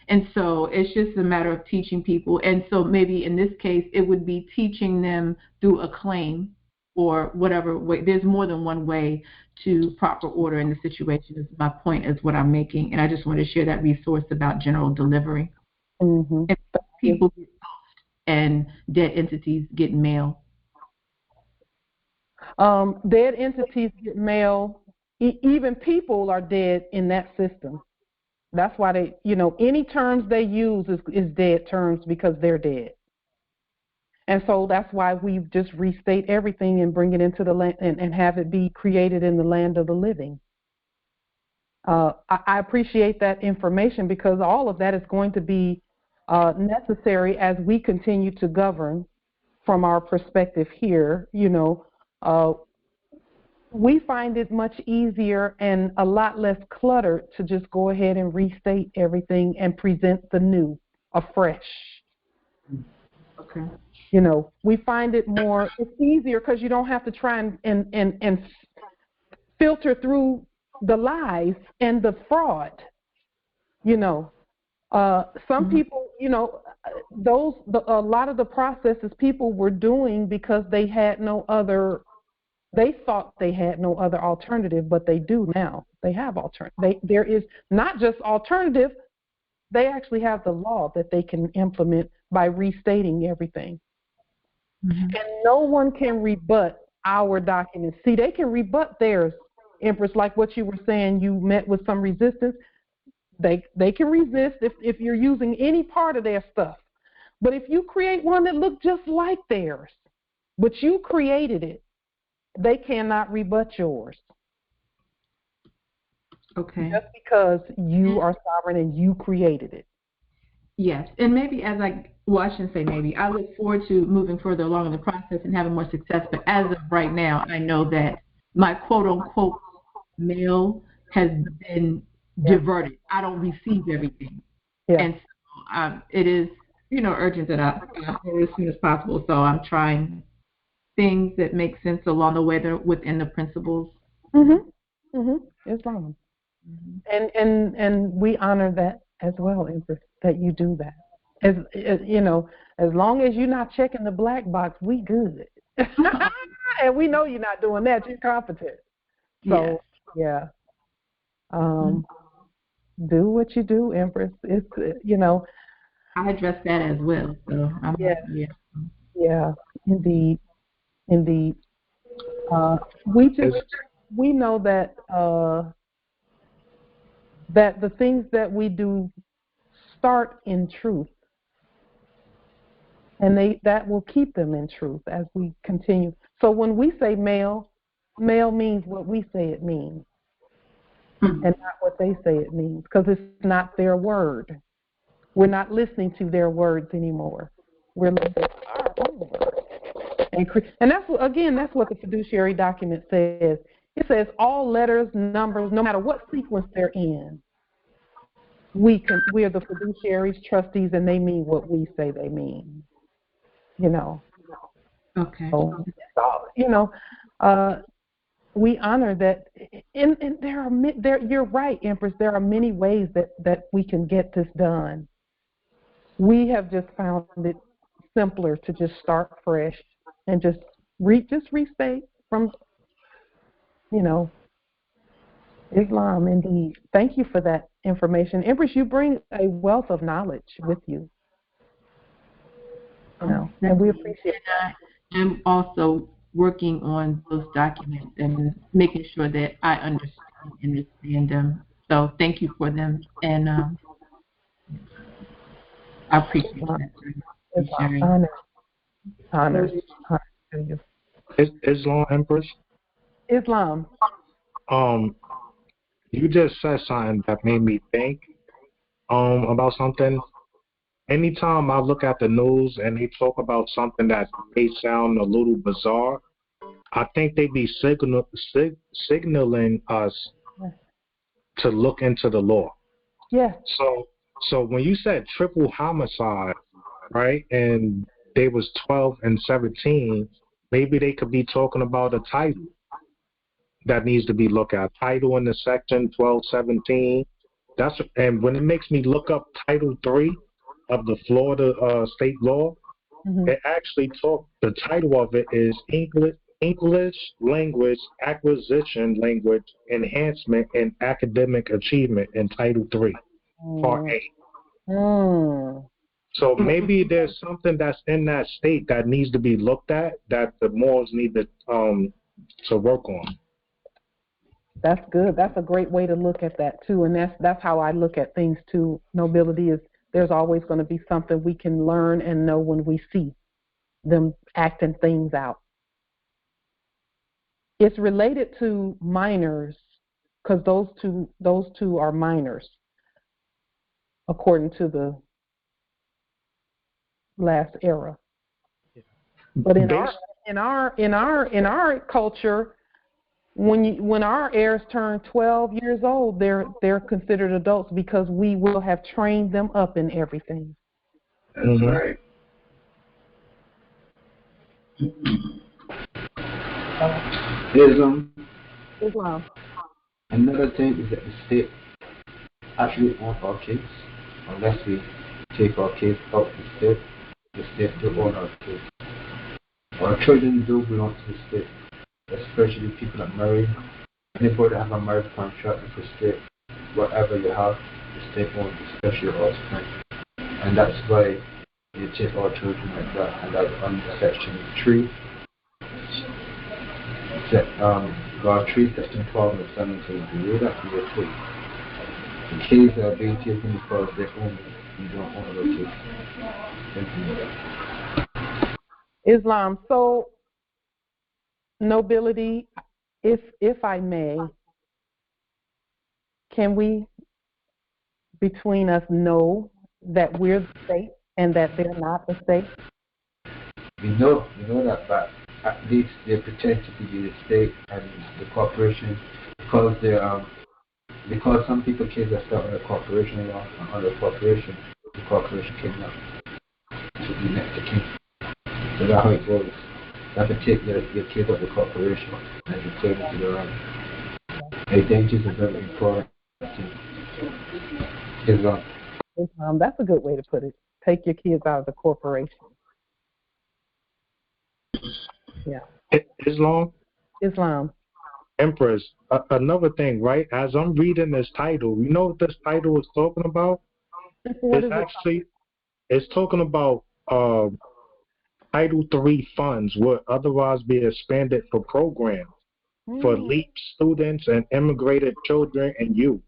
And so it's just a matter of teaching people. And so maybe in this case, it would be teaching them through a claim or whatever way. There's more than one way to proper order in the situation, is my point, is what I'm making. And I just want to share that resource about general delivery. Mm-hmm. And people get post and dead entities get mail. Dead entities get mail. Even people are dead in that system. That's why they, any terms they use is dead terms because they're dead. And so that's why we just restate everything and bring it into the land and have it be created in the land of the living. I appreciate that information because all of that is going to be necessary as we continue to govern from our perspective here. We find it much easier and a lot less cluttered to just go ahead and restate everything and present the new afresh. Okay. We find it it's easier because you don't have to try and filter through the lies and the fraud. Some people, a lot of the processes people were doing because they thought they had no other alternative, but they do now. They have alternative. There is not just alternative, they actually have the law that they can implement by restating everything. Mm-hmm. And no one can rebut our documents. See, they can rebut theirs, Empress, like what you were saying, you met with some resistance. They can resist if you're using any part of their stuff. But if you create one that looks just like theirs, but you created it, they cannot rebut yours. Okay. Just because you are sovereign and you created it. Yes, and maybe I shouldn't say maybe. I look forward to moving further along in the process and having more success. But as of right now, I know that my quote-unquote mail has been diverted. I don't receive everything. Yeah. And so it is, urgent that I order as soon as possible. So I'm trying things that make sense along the way within the principles. Mm-hmm. Mm-hmm. Islam. Mm-hmm. And we honor that as well, Empress, that you do that. As long as you're not checking the black box, we good. And we know you're not doing that. You're competent. So, yeah. Do what you do, Empress. It's, I address that as well. So, yeah, indeed. We know that that the things that we do start in truth, and that will keep them in truth as we continue. So when we say mail means what we say it means, and not what they say it means, because it's not their word. We're not listening to their words anymore. We're listening to our own words. And that's what the fiduciary document says. It says all letters, numbers, no matter what sequence they're in, we are the fiduciaries, trustees, and they mean what we say they mean. You know. Okay. So, we honor that, and you're right, Empress. There are many ways that we can get this done. We have just found it simpler to just start fresh and just restate from, Islam. Indeed. Thank you for that information, Empress. You bring a wealth of knowledge with you. And we appreciate that. I'm also working on those documents and making sure that I understand them. So thank you for them, and I appreciate that. Honor to you. Islam, Empress. Islam. You just said something that made me think about something. Anytime I look at the news and they talk about something that may sound a little bizarre, I think they be signaling us to look into the law. Yeah. So when you said triple homicide, right, and they was 12 and 17, maybe they could be talking about a title that needs to be looked at. Title in the section 1217. And when it makes me look up Title 3 of the Florida state law, it actually the title of it is English Language Acquisition Language Enhancement and Academic Achievement in Title 3, Part A. So maybe there's something that's in that state that needs to be looked at, that the morals need to work on. That's good. That's a great way to look at that too, and that's how I look at things too. Nobility is, there's always going to be something we can learn and know when we see them acting things out. It's related to minors because those two are minors, according to the last era. But in our culture, when our heirs turn 12 years old, they're considered adults because we will have trained them up in everything. That's right. Islam. Another thing is that the state actually owns our kids. Unless we take our kids out of the state still own our kids. Our children do belong to the state, especially people that marry. Anybody that have a marriage contract with the state, whatever you have, the state owns, especially offspring. And that's why you take our children like that. And that's under Section 3. Law 3, Section 12 and 17. You read that, you take. The kids are being taken because they own them. You don't own the kids. Islam. So, nobility, if I may, can we, between us, know that we're the state and that they're not the state? We know that, but at least they pretend to be the state and the corporation because some people kids are still under corporation law and under corporation, the corporation cannot to be next to kin. So that's how it goes. You have to take your kids out of the corporation and you claim it to the right. Identity is a very important thing. Islam. That's a good way to put it. Take your kids out of the corporation. Yeah. Islam. Empress. Another thing, right? As I'm reading this title, you know what this title is talking about? It's talking about Title 3 funds would otherwise be expanded for programs for LEAP students and immigrated children and youth.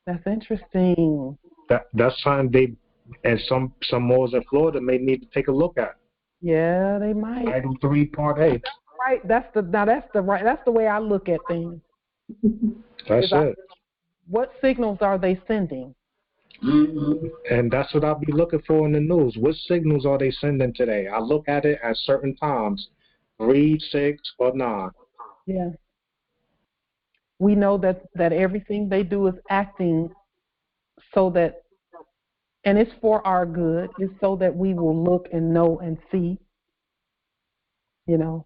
That's interesting. That's something and some malls in Florida may need to take a look at. Yeah, they might. Title 3 Part A. Right. That's the way I look at things. That's it. What signals are they sending? And that's what I'll be looking for in the news. What signals are they sending today? I look at it at certain times, 3, 6, or 9. Yeah. we know that everything they do is acting so that, and it's for our good. It's so that we will look and know and see. Yeah.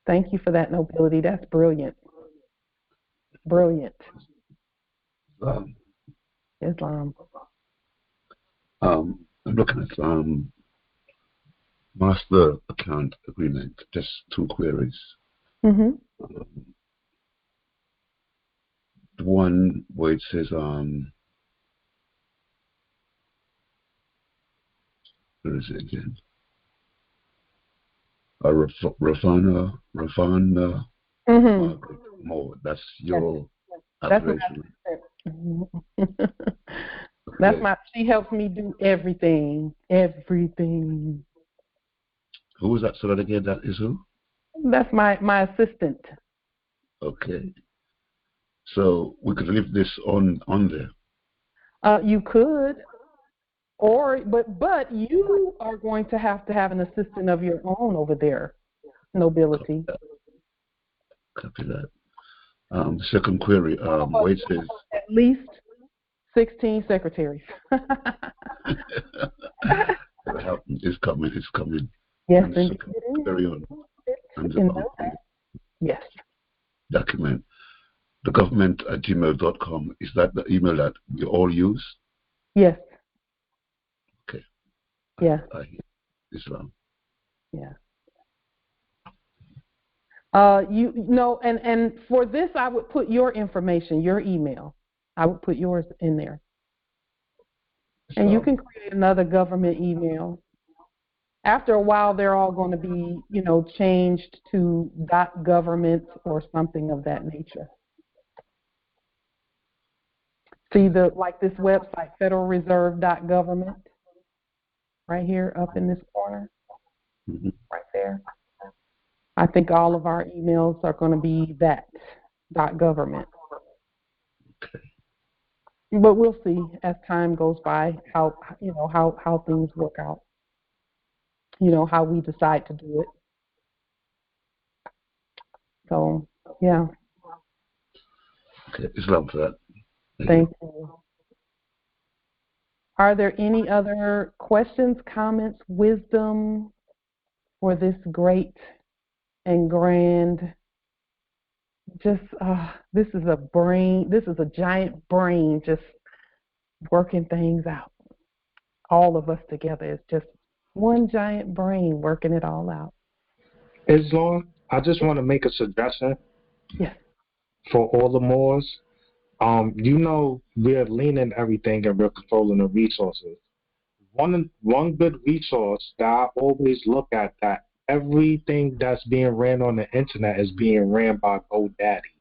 Thank you for that, Nobility. That's brilliant. Brilliant. Islam. I'm looking at master account agreement. Just 2 queries. Mm-hmm. The one where it says where is it again? Rafana Mm-hmm. More. That's your That's operation. That's my. She helps me do everything. Everything. Who was that? So that again, that is who? That's my assistant. Okay. So we could leave this on there. You could, but you are going to have an assistant of your own over there, Nobility. Copy that. Second query. Where it says at least 16 secretaries. It's coming. Yes, and indeed. Carry on. Yes. Document. The government at gmail.com. Is that the email that we all use? Yes. Okay. Yeah. Islam. Yeah. And for this, I would put your information, your email. I would put yours in there. And you can create another government email. After a while, they're all going to be, changed to .government or something of that nature. See like this website, federalreserve.government, right here up in this corner, right there. I think all of our emails are going to be that .government. Okay. But we'll see as time goes by how things work out. How we decide to do it. So, yeah. Okay, Islam for that. Thank you. Are there any other questions, comments, wisdom for this great and grand? Just this is a giant brain just working things out. All of us together is just one giant brain working it all out. Islam, I just want to make a suggestion. Yes. For all the Moors, we're leaning everything and we're controlling the resources. One good resource that I always look at, that everything that's being ran on the internet is being ran by GoDaddy.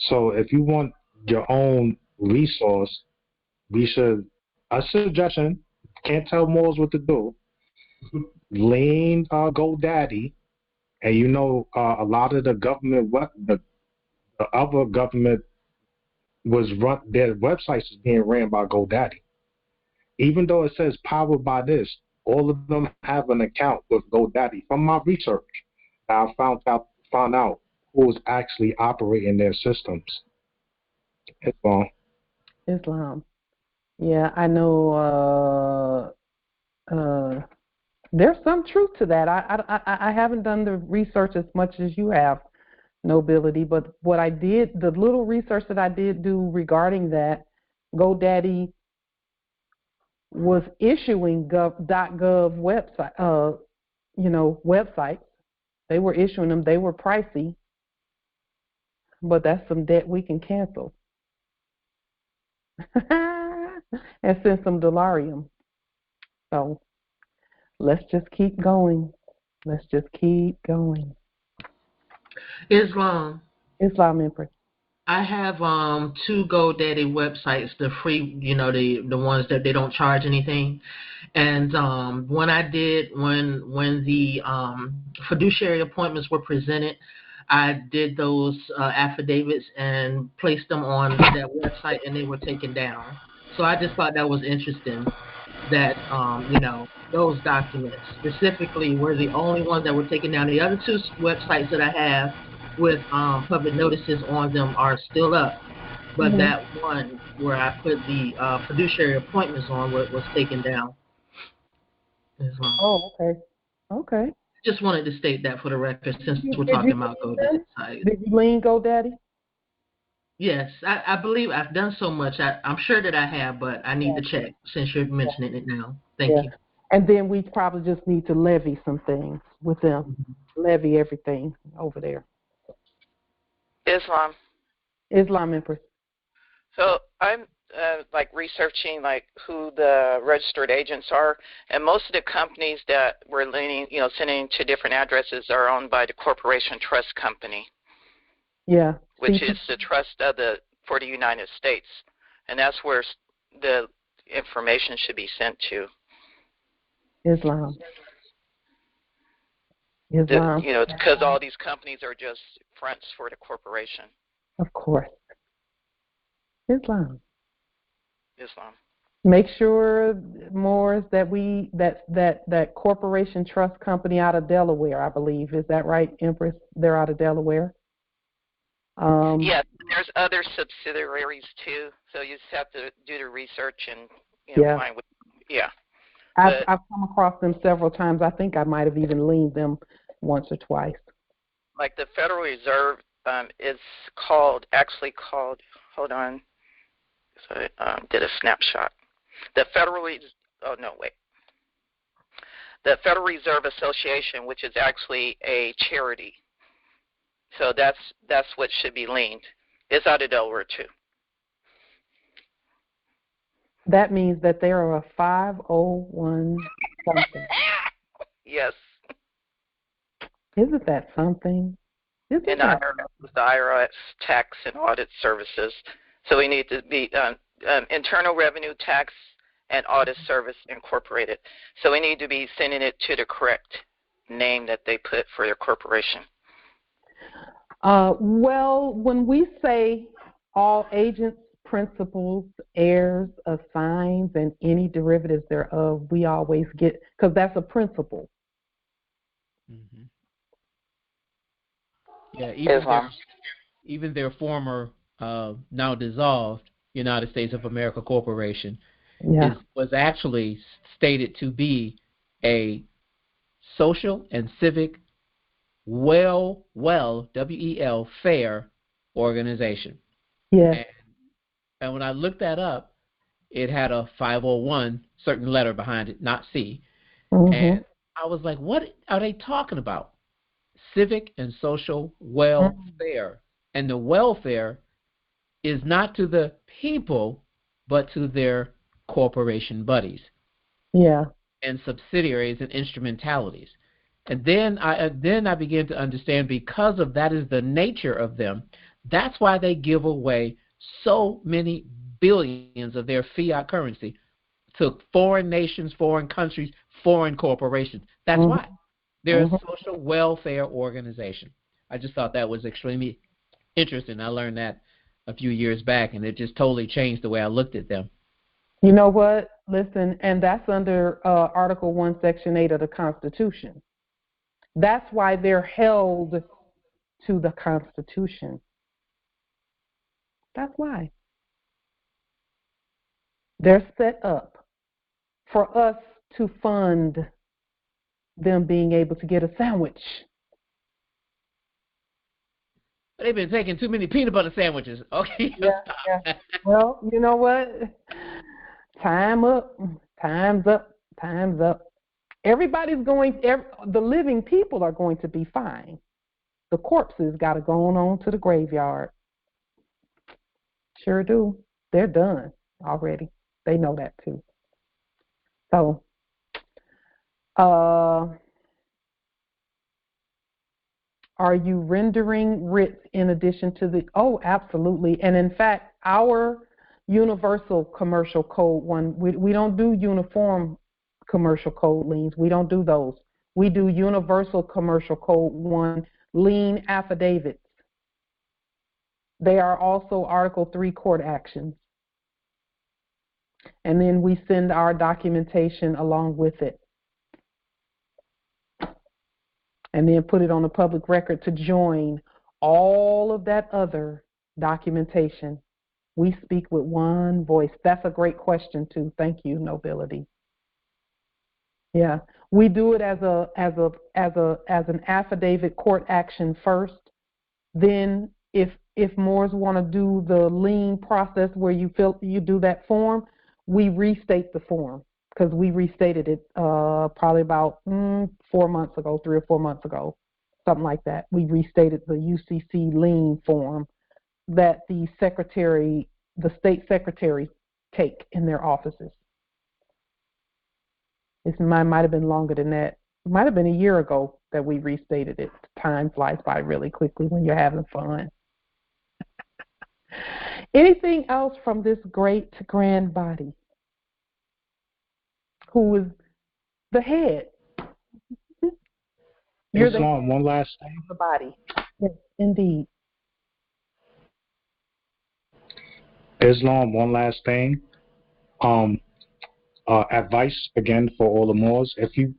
So if you want your own resource, a suggestion, can't tell Moors what to do, lean GoDaddy, and a lot of the government, the other government their websites is being ran by GoDaddy. Even though it says powered by this, all of them have an account with GoDaddy. From my research, I found out who's actually operating their systems. Islam. Yeah, I know. There's some truth to that. I haven't done the research as much as you have, Nobility, but what I did, the little research that I did do regarding that, GoDaddy was issuing .gov website, websites. They were issuing them. They were pricey, but that's some debt we can cancel and send some dolarium. So let's just keep going. Let's just keep going. Islam, Empress. I have 2 GoDaddy websites, the free, the ones that they don't charge anything. And when the fiduciary appointments were presented, I did those affidavits and placed them on that website, and they were taken down. So I just thought that was interesting that those documents specifically were the only ones that were taken down. The other 2 websites that I have with public notices on them are still up. But that one where I put the fiduciary appointments on was taken down. Oh, okay. Okay. Just wanted to state that for the record since we're talking about GoDaddy. Did you lean GoDaddy? Yes, I believe I've done so much. I'm sure that I have, but I need to check since you're mentioning it now. Thank you. And then we probably just need to levy some things with them. Levy everything over there. Islam Empress. So I'm like researching like who the registered agents are, and most of the companies that we're sending to different addresses are owned by the Corporation Trust Company. Yeah. Which is the trust for the United States, and that's where the information should be sent to. Islam. Because all these companies are just fronts for the corporation. Of course. Islam. Make sure, Morris, that that Corporation Trust Company out of Delaware, I believe. Is that right, Empress? They're out of Delaware? Yes, there's other subsidiaries too, so you just have to do the research and find what. Yeah. I've come across them several times. I think I might have even leaned them once or twice. Like the Federal Reserve is actually called. Hold on. So I did a snapshot. The Federal Reserve Association, which is actually a charity. So that's what should be leaned. It's out of Delaware too. That means that they are a 501 something. Yes. Isn't that something? And the IRS tax and audit services. So we need to be Internal Revenue Tax and Audit Service Incorporated. So we need to be sending it to the correct name that they put for their corporation. Well, when we say all agents, principals, heirs, assigns, and any derivatives thereof, we always get, because that's a principle. Mm-hmm. Yeah, even their former, now dissolved, United States of America Corporation was actually stated to be a social and civic WEL, fair organization. Yeah. And when I looked that up, it had a 501 certain letter behind it, not C. Mm-hmm. And I was like, what are they talking about? Civic and social welfare. And the welfare is not to the people, but to their corporation buddies. Yeah. And subsidiaries and instrumentalities. And then I began to understand, because of that is the nature of them, that's why they give away so many billions of their fiat currency to foreign nations, foreign countries, foreign corporations. That's why. They're a social welfare organization. I just thought that was extremely interesting. I learned that a few years back, and it just totally changed the way I looked at them. You know what? Listen, and that's under Article 1, Section 8 of the Constitution. That's why they're held to the Constitution. That's why. They're set up for us to fund them being able to get a sandwich. They've been taking too many peanut butter sandwiches. Okay. Yeah. Well, you know what? Time's up. The living people are going to be fine. The corpses got to go on to the graveyard. Sure do. They're done already. They know that too. So, are you rendering writs in addition to the... Oh, absolutely. And in fact, our Universal Commercial Code one, we don't do uniform commercial code liens. We don't do those. We do Universal Commercial Code 1 lien affidavits. They are also Article 3 court actions. And then we send our documentation along with it. And then put it on the public record to join all of that other documentation. We speak with one voice. That's a great question too. Thank you, Nobility. Yeah, we do it as an affidavit court action first. Then, if Moors want to do the lien process where you do that form, we restate the form because we restated it probably about 4 months ago, 3 or 4 months ago, something like that. We restated the UCC lien form that the state secretary take in their offices. It might have been longer than that. It might have been a year ago that we restated it. Time flies by really quickly when you're having fun. Anything else from this great grand body who is the head? You're Islam, one last thing. The body. Yes, indeed. Islam, one last thing. Advice again for all the Moors. If you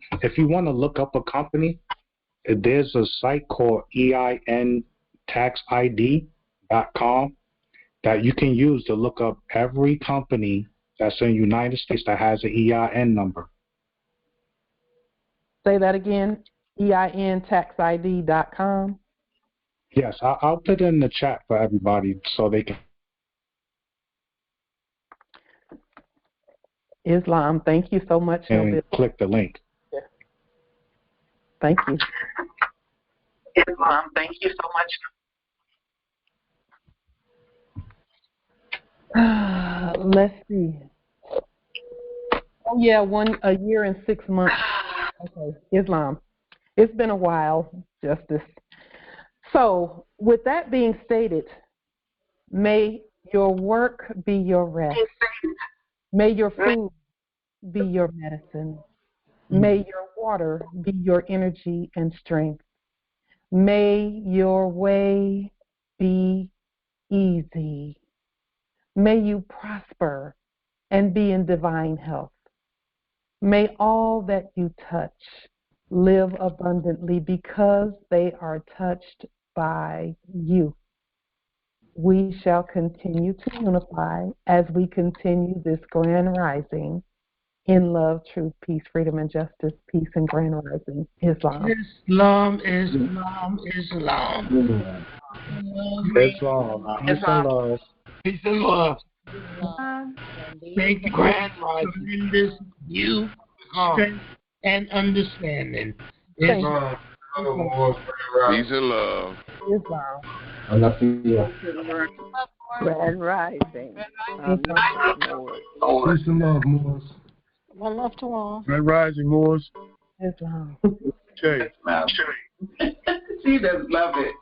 want to look up a company, there's a site called eintaxid.com that you can use to look up every company that's in the United States that has an EIN number. Say that again, eintaxid.com. Yes, I'll put it in the chat for everybody so they can. Islam, thank you so much. And click the link. Thank you. Islam, thank you so much. Let's see. Oh yeah, a year and 6 months. Okay, Islam. It's been a while, Justice. So, with that being stated, may your work be your rest. May your food be your medicine. May your water be your energy and strength. May your way be easy. May you prosper and be in divine health. May all that you touch live abundantly because they are touched by you. We shall continue to unify as we continue this grand rising in love, truth, peace, freedom, and justice. Peace and grand rising. Islam. Islam, Islam, Islam. Islam. Peace and love. Peace and love. Thank you, grand rising. In this view, strength, and understanding. Islam. Peace and love. Islam. Grand rising. Peace and love, Moors. One love to all. Grand rising, Moors. Islam. Okay. She does love it.